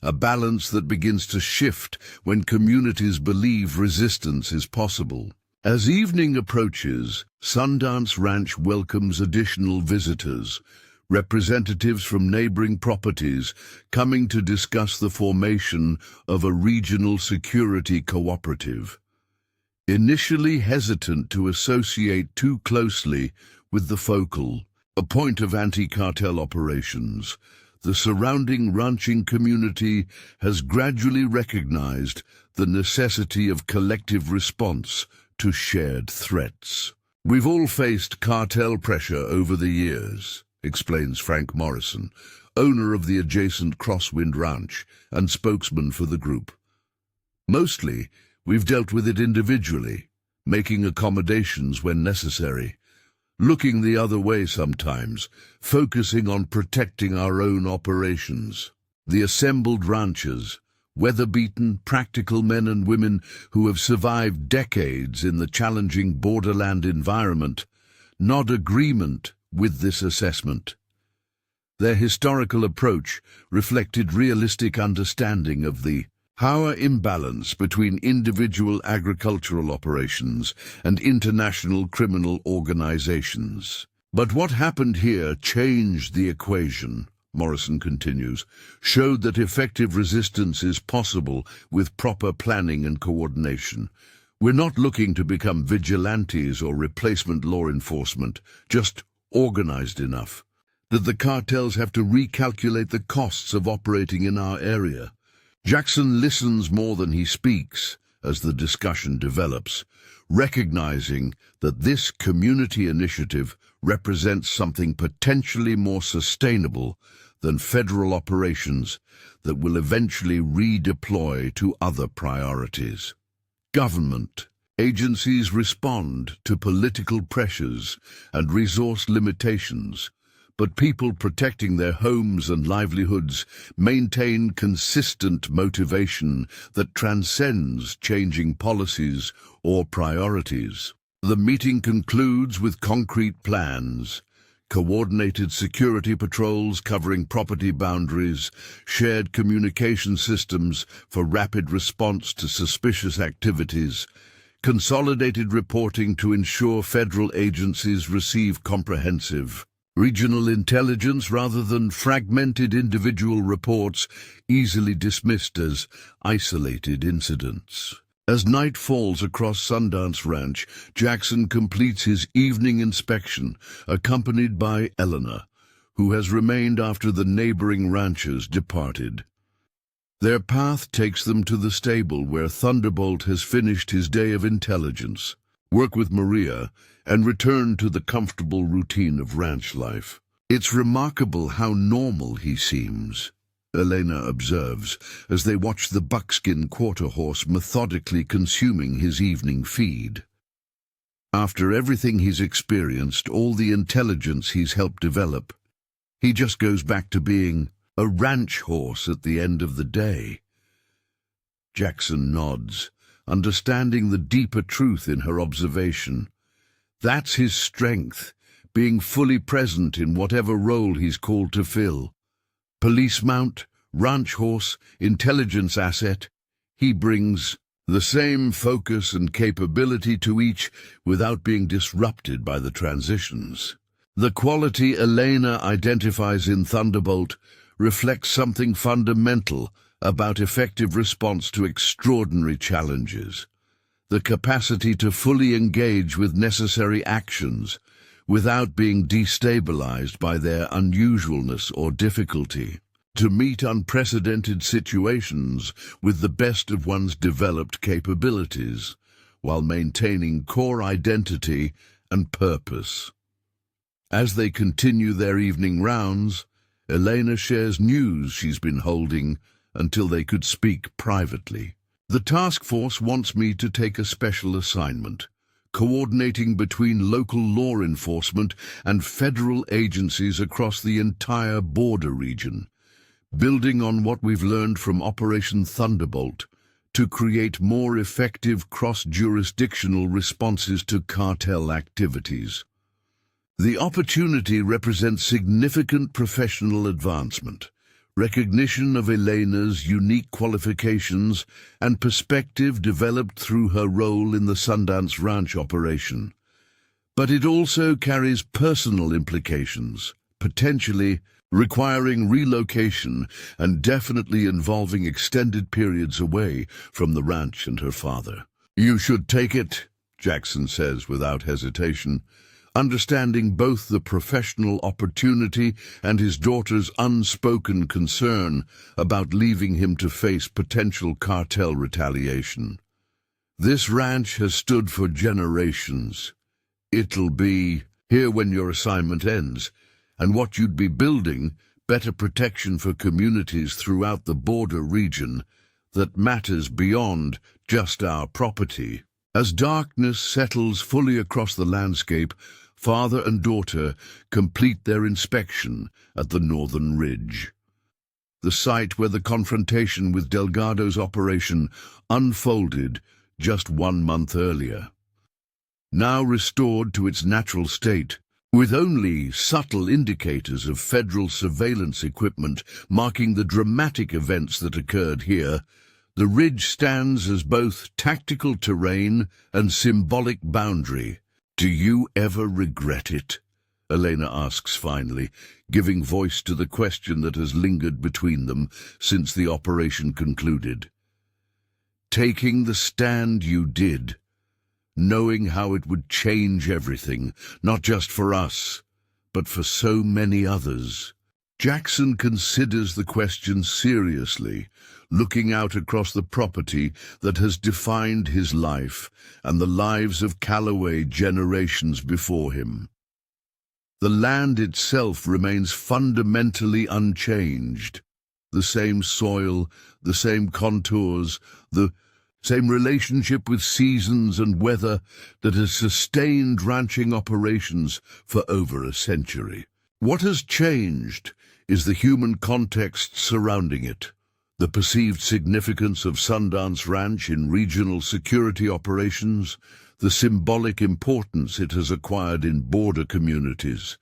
A balance that begins to shift when communities believe resistance is possible. As evening approaches, Sundance Ranch welcomes additional visitors, representatives from neighboring properties coming to discuss the formation of a regional security cooperative. Initially hesitant to associate too closely with the focal, a point of anti-cartel operations, the surrounding ranching community has gradually recognized the necessity of collective response to shared threats. We've all faced cartel pressure over the years, explains Frank Morrison, owner of the adjacent Crosswind Ranch and spokesman for the group. Mostly, we've dealt with it individually, making accommodations when necessary, looking the other way sometimes, focusing on protecting our own operations. The assembled ranchers, weather-beaten, practical men and women who have survived decades in the challenging borderland environment, nod agreement with this assessment. Their historical approach reflected realistic understanding of the power imbalance between individual agricultural operations and international criminal organizations. But what happened here changed the equation, Morrison continues, showed that effective resistance is possible with proper planning and coordination. We're not looking to become vigilantes or replacement law enforcement, just organized enough that the cartels have to recalculate the costs of operating in our area. Jackson listens more than he speaks as the discussion develops, recognizing that this community initiative represents something potentially more sustainable than federal operations that will eventually redeploy to other priorities. Government agencies respond to political pressures and resource limitations, but people protecting their homes and livelihoods maintain consistent motivation that transcends changing policies or priorities. The meeting concludes with concrete plans, coordinated security patrols covering property boundaries, shared communication systems for rapid response to suspicious activities, consolidated reporting to ensure federal agencies receive comprehensive regional intelligence rather than fragmented individual reports easily dismissed as isolated incidents. As night falls across Sundance Ranch, Jackson completes his evening inspection, accompanied by Eleanor, who has remained after the neighboring ranchers departed. Their path takes them to the stable where Thunderbolt has finished his day of intelligence, work with Maria, and return to the comfortable routine of ranch life. It's remarkable how normal he seems, Elena observes, as they watch the buckskin quarter horse methodically consuming his evening feed. After everything he's experienced, all the intelligence he's helped develop, He just goes back to being a ranch horse at the end of the day. Jackson nods, understanding the deeper truth in her observation. That's his strength, being fully present in whatever role he's called to fill. Police mount, ranch horse, intelligence asset, he brings the same focus and capability to each without being disrupted by the transitions. The quality Elena identifies in Thunderbolt reflects something fundamental about effective response to extraordinary challenges. The capacity to fully engage with necessary actions without being destabilized by their unusualness or difficulty. To meet unprecedented situations with the best of one's developed capabilities, while maintaining core identity and purpose. As they continue their evening rounds, Elena shares news she's been holding until they could speak privately. The task force wants me to take a special assignment, coordinating between local law enforcement and federal agencies across the entire border region, building on what we've learned from Operation Thunderbolt to create more effective cross-jurisdictional responses to cartel activities. The opportunity represents significant professional advancement, recognition of Elena's unique qualifications and perspective developed through her role in the Sundance Ranch operation. But it also carries personal implications, potentially requiring relocation and definitely involving extended periods away from the ranch and her father. "You should take it," Jackson says without hesitation, understanding both the professional opportunity and his daughter's unspoken concern about leaving him to face potential cartel retaliation. "This ranch has stood for generations. It'll be here when your assignment ends, and what you'd be building, better protection for communities throughout the border region that matters beyond just our property." As darkness settles fully across the landscape, father and daughter complete their inspection at the northern ridge, the site where the confrontation with Delgado's operation unfolded just 1 month earlier. Now restored to its natural state, with only subtle indicators of federal surveillance equipment marking the dramatic events that occurred here, the ridge stands as both tactical terrain and symbolic boundary. "Do you ever regret it?" Elena asks finally, giving voice to the question that has lingered between them since the operation concluded. "Taking the stand you did, knowing how it would change everything, not just for us, but for so many others." Jackson considers the question seriously, looking out across the property that has defined his life and the lives of Callaway generations before him. The land itself remains fundamentally unchanged. The same soil, the same contours, the same relationship with seasons and weather that has sustained ranching operations for over a century. What has changed is the human context surrounding it. The perceived significance of Sundance Ranch in regional security operations, the symbolic importance it has acquired in border communities,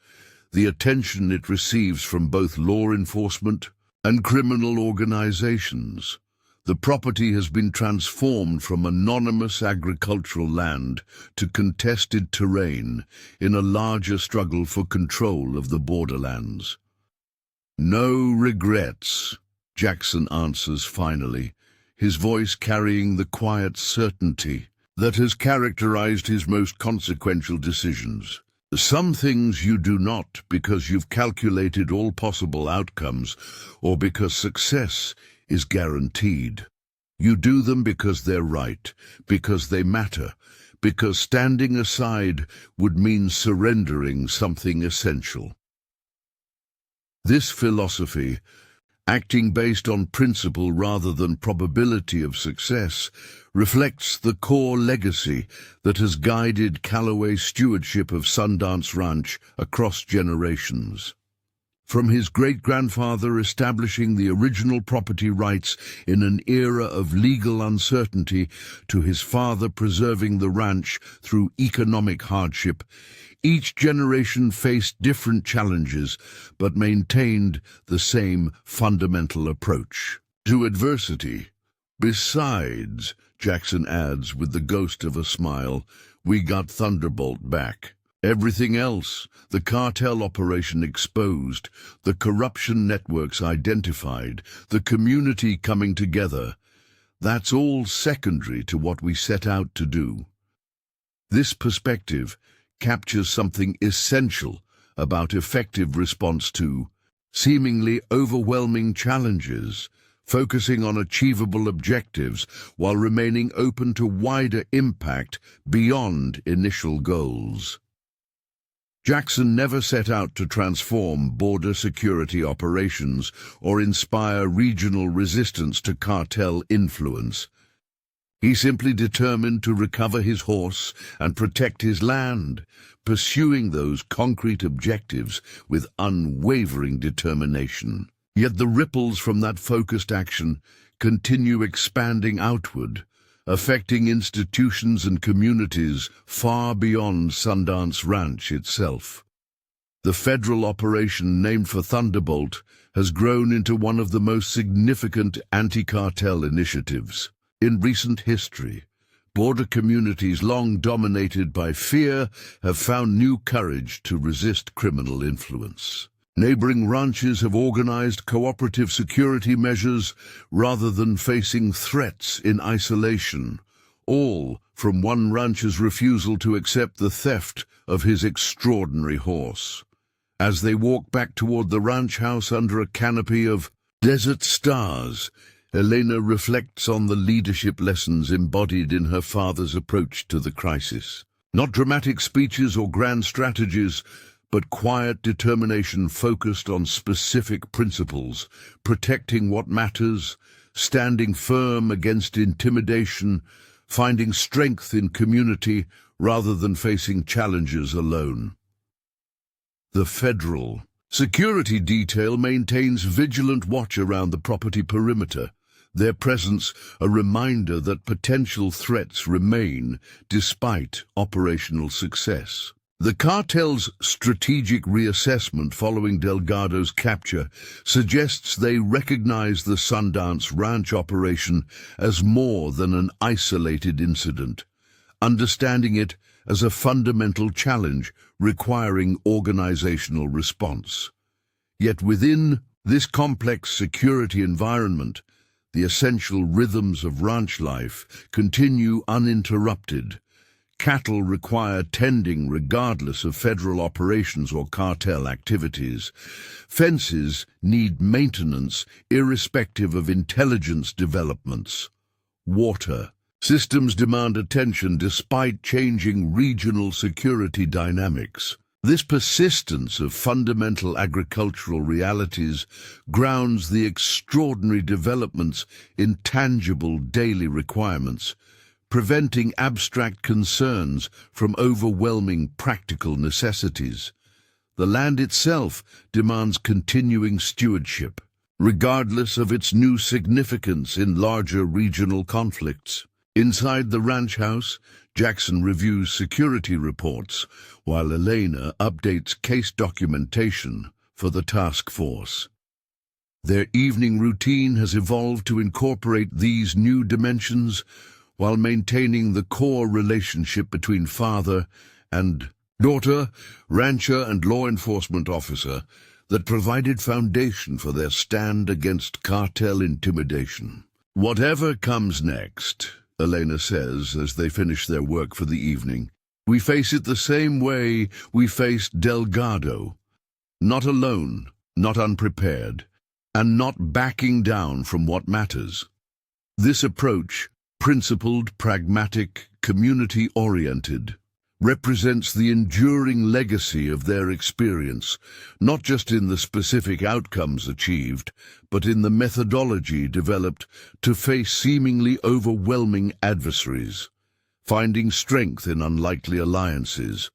the attention it receives from both law enforcement and criminal organizations. The property has been transformed from anonymous agricultural land to contested terrain in a larger struggle for control of the borderlands. "No regrets," Jackson answers finally, his voice carrying the quiet certainty that has characterized his most consequential decisions. "Some things you do not because you've calculated all possible outcomes or because success is guaranteed. You do them because they're right, because they matter, because standing aside would mean surrendering something essential." This philosophy, acting based on principle rather than probability of success, reflects the core legacy that has guided Callaway's stewardship of Sundance Ranch across generations. From his great-grandfather establishing the original property rights in an era of legal uncertainty to his father preserving the ranch through economic hardship, each generation faced different challenges but maintained the same fundamental approach to adversity. Besides, Jackson adds with the ghost of a smile, we got Thunderbolt back. Everything else, the cartel operation exposed, the corruption networks identified, the community coming together, that's all secondary to what we set out to do. This perspective captures something essential about effective response to seemingly overwhelming challenges, focusing on achievable objectives while remaining open to wider impact beyond initial goals. Jackson never set out to transform border security operations or inspire regional resistance to cartel influence. He simply determined to recover his horse and protect his land, pursuing those concrete objectives with unwavering determination. Yet the ripples from that focused action continue expanding outward, affecting institutions and communities far beyond Sundance Ranch itself. The federal operation named for Thunderbolt has grown into one of the most significant anti-cartel initiatives in recent history. Border communities long dominated by fear have found new courage to resist criminal influence. Neighboring ranches have organized cooperative security measures rather than facing threats in isolation, all from one rancher's refusal to accept the theft of his extraordinary horse. As they walk back toward the ranch house under a canopy of desert stars, Elena reflects on the leadership lessons embodied in her father's approach to the crisis. Not dramatic speeches or grand strategies, but quiet determination focused on specific principles, protecting what matters, standing firm against intimidation, finding strength in community rather than facing challenges alone. The federal security detail maintains vigilant watch around the property perimeter, their presence a reminder that potential threats remain despite operational success. The cartel's strategic reassessment following Delgado's capture suggests they recognize the Sundance Ranch operation as more than an isolated incident, understanding it as a fundamental challenge requiring organizational response. Yet within this complex security environment, the essential rhythms of ranch life continue uninterrupted. Cattle require tending regardless of federal operations or cartel activities. Fences need maintenance irrespective of intelligence developments. Water systems demand attention despite changing regional security dynamics. This persistence of fundamental agricultural realities grounds the extraordinary developments in tangible daily requirements, preventing abstract concerns from overwhelming practical necessities. The land itself demands continuing stewardship, regardless of its new significance in larger regional conflicts. Inside the ranch house, Jackson reviews security reports, while Elena updates case documentation for the task force. Their evening routine has evolved to incorporate these new dimensions, while maintaining the core relationship between father and daughter, rancher and law enforcement officer, that provided foundation for their stand against cartel intimidation. Whatever comes next, Elena says as they finish their work for the evening, we face it the same way we faced Delgado, not alone, not unprepared, and not backing down from what matters. This approach, principled, pragmatic, community-oriented, represents the enduring legacy of their experience, not just in the specific outcomes achieved, but in the methodology developed to face seemingly overwhelming adversaries, finding strength in unlikely alliances,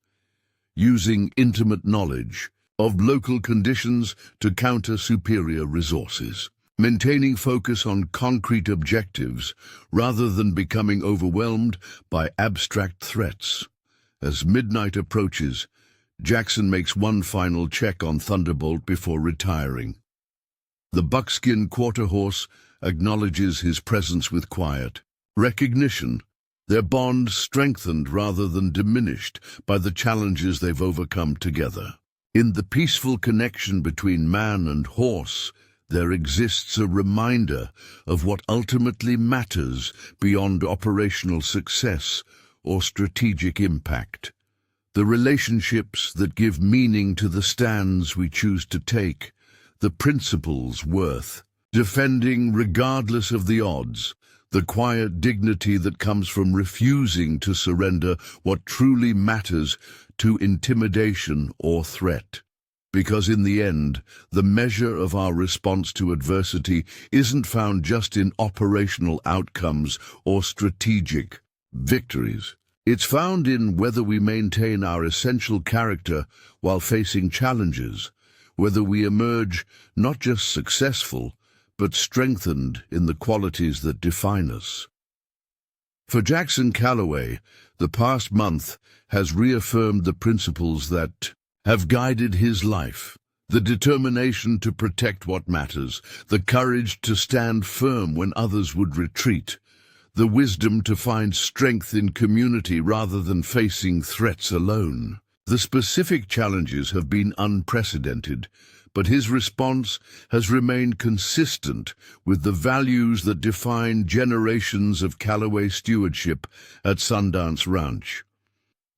using intimate knowledge, of local conditions to counter superior resources. Maintaining focus on concrete objectives rather than becoming overwhelmed by abstract threats. As midnight approaches, Jackson makes one final check on Thunderbolt before retiring. The buckskin quarter horse acknowledges his presence with quiet recognition, their bond strengthened rather than diminished by the challenges they've overcome together. In the peaceful connection between man and horse, there exists a reminder of what ultimately matters beyond operational success or strategic impact. The relationships that give meaning to the stands we choose to take, the principles worth defending regardless of the odds, the quiet dignity that comes from refusing to surrender what truly matters to intimidation or threat. Because in the end, the measure of our response to adversity isn't found just in operational outcomes or strategic victories. It's found in whether we maintain our essential character while facing challenges, whether we emerge not just successful, but strengthened in the qualities that define us. For Jackson Calloway, the past month has reaffirmed the principles that have guided his life. The determination to protect what matters, the courage to stand firm when others would retreat, the wisdom to find strength in community rather than facing threats alone. The specific challenges have been unprecedented, but his response has remained consistent with the values that define generations of Calloway stewardship at Sundance Ranch.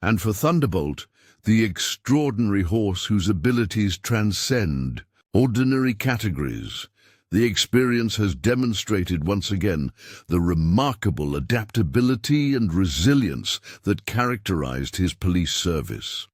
And for Thunderbolt, the extraordinary horse whose abilities transcend ordinary categories, the experience has demonstrated once again the remarkable adaptability and resilience that characterized his police service.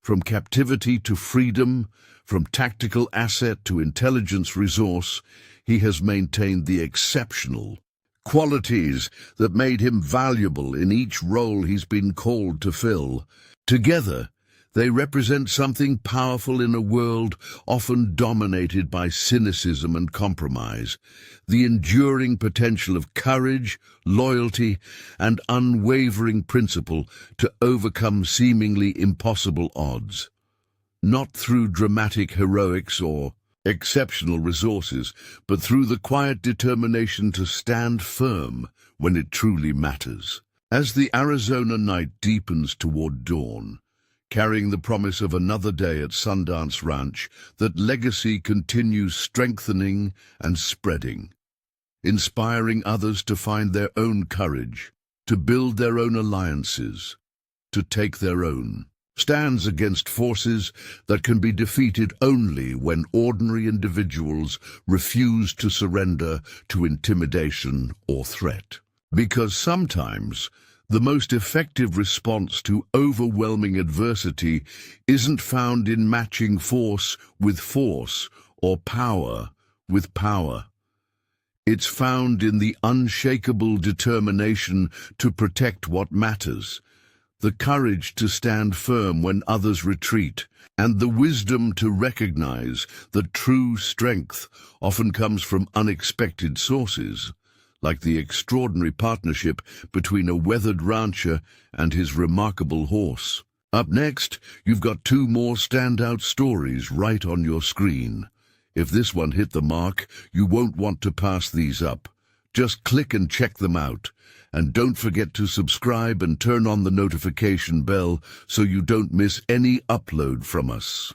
From captivity to freedom, from tactical asset to intelligence resource, he has maintained the exceptional qualities that made him valuable in each role he's been called to fill. Together, they represent something powerful in a world often dominated by cynicism and compromise, the enduring potential of courage, loyalty, and unwavering principle to overcome seemingly impossible odds. Not through dramatic heroics or exceptional resources, but through the quiet determination to stand firm when it truly matters. As the Arizona night deepens toward dawn, carrying the promise of another day at Sundance Ranch, that legacy continues strengthening and spreading, inspiring others to find their own courage, to build their own alliances, to take their own stands against forces that can be defeated only when ordinary individuals refuse to surrender to intimidation or threat. Because sometimes the most effective response to overwhelming adversity isn't found in matching force with force or power with power. It's found in the unshakable determination to protect what matters, the courage to stand firm when others retreat, and the wisdom to recognize that true strength often comes from unexpected sources, like the extraordinary partnership between a weathered rancher and his remarkable horse. Up next, you've got two more standout stories right on your screen. If this one hit the mark, you won't want to pass these up. Just click and check them out. And don't forget to subscribe and turn on the notification bell so you don't miss any upload from us.